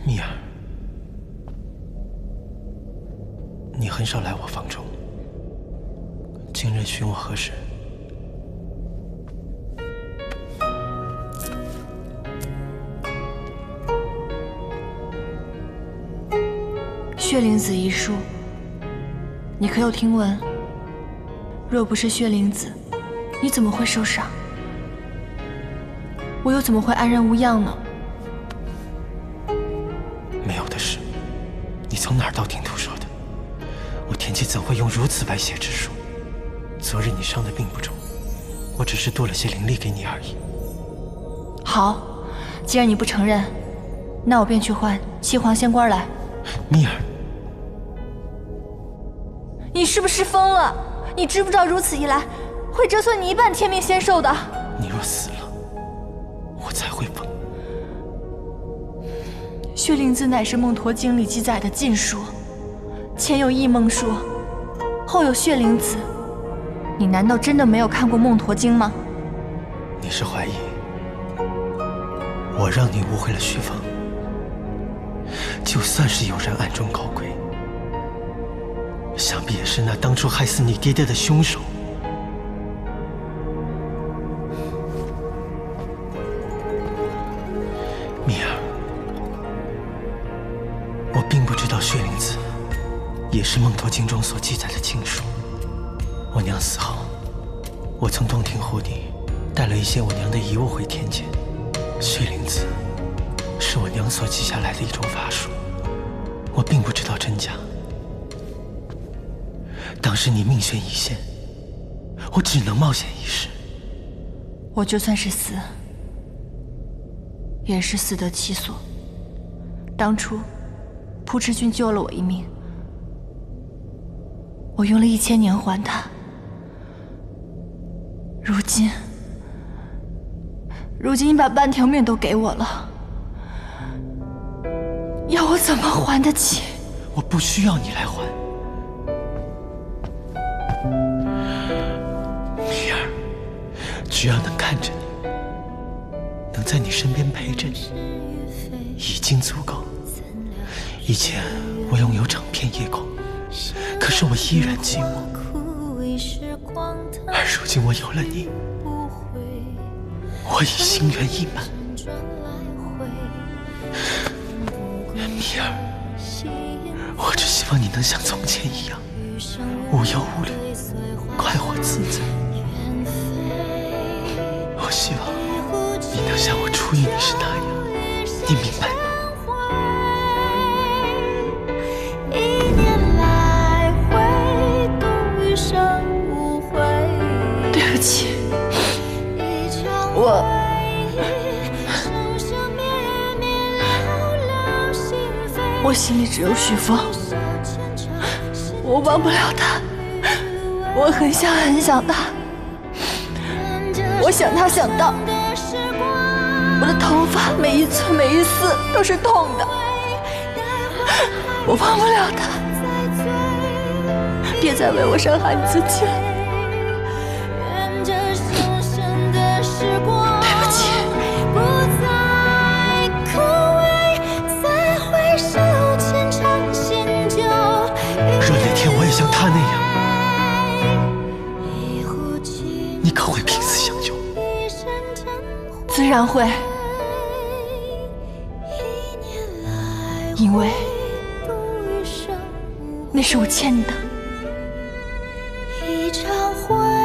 蜜儿，你很少来我房中，今日寻我何事？血灵子一术，你可有听闻？若不是血灵子，你怎么会受伤？我又怎么会安然无恙呢？没有的事，你从哪儿道听途说的？我田忌怎会用如此歪邪之术？昨日你伤得并不重，我只是多了些灵力给你而已。好，既然你不承认，那我便去唤七皇仙官来。蜜儿，你是不是疯了？你知不知道如此一来，会折损你1半天命仙寿的？你若死了，我才会疯。血灵子乃是《孟陀经》里记载的禁术，前有异梦术，后有血灵子。你难道真的没有看过《孟陀经》吗？你是怀疑我让你误会了徐芳？就算是有人暗中搞鬼，想必也是那当初害死你爹爹的凶手。蜜儿，我并不知道血灵子也是《孟陀经》中所记载的禁术。我娘死后，我从洞庭湖里带了一些我娘的遗物回天界。血灵子是我娘所记下来的一种法术，我并不知道真假。当时你命悬一线，我只能冒险一试。我就算是死，也是死得其所。当初蒲池君救了我一命，我用了1000年还他。如今你把半条命都给我了，要我怎么还得起？我不需要你来还。蜜儿，只要能看着你，能在你身边陪着你，已经足够。以前我拥有整片夜空，可是我依然寂寞。而如今我有了你，我已心猿意马。蜜儿，我只希望你能像从前一样，无忧无虑，快活自在。我希望你能像我初遇你时那样，你明白吗？对不起，我心里只有许峰，我忘不了他，我很想他，我想他想到我的头发每一寸每一丝都是痛的，我忘不了他。别再为我伤害你自己了。对不起。若哪天我也像他那样，你可会拼死相救？自然会，因为那是我欠你的。一场婚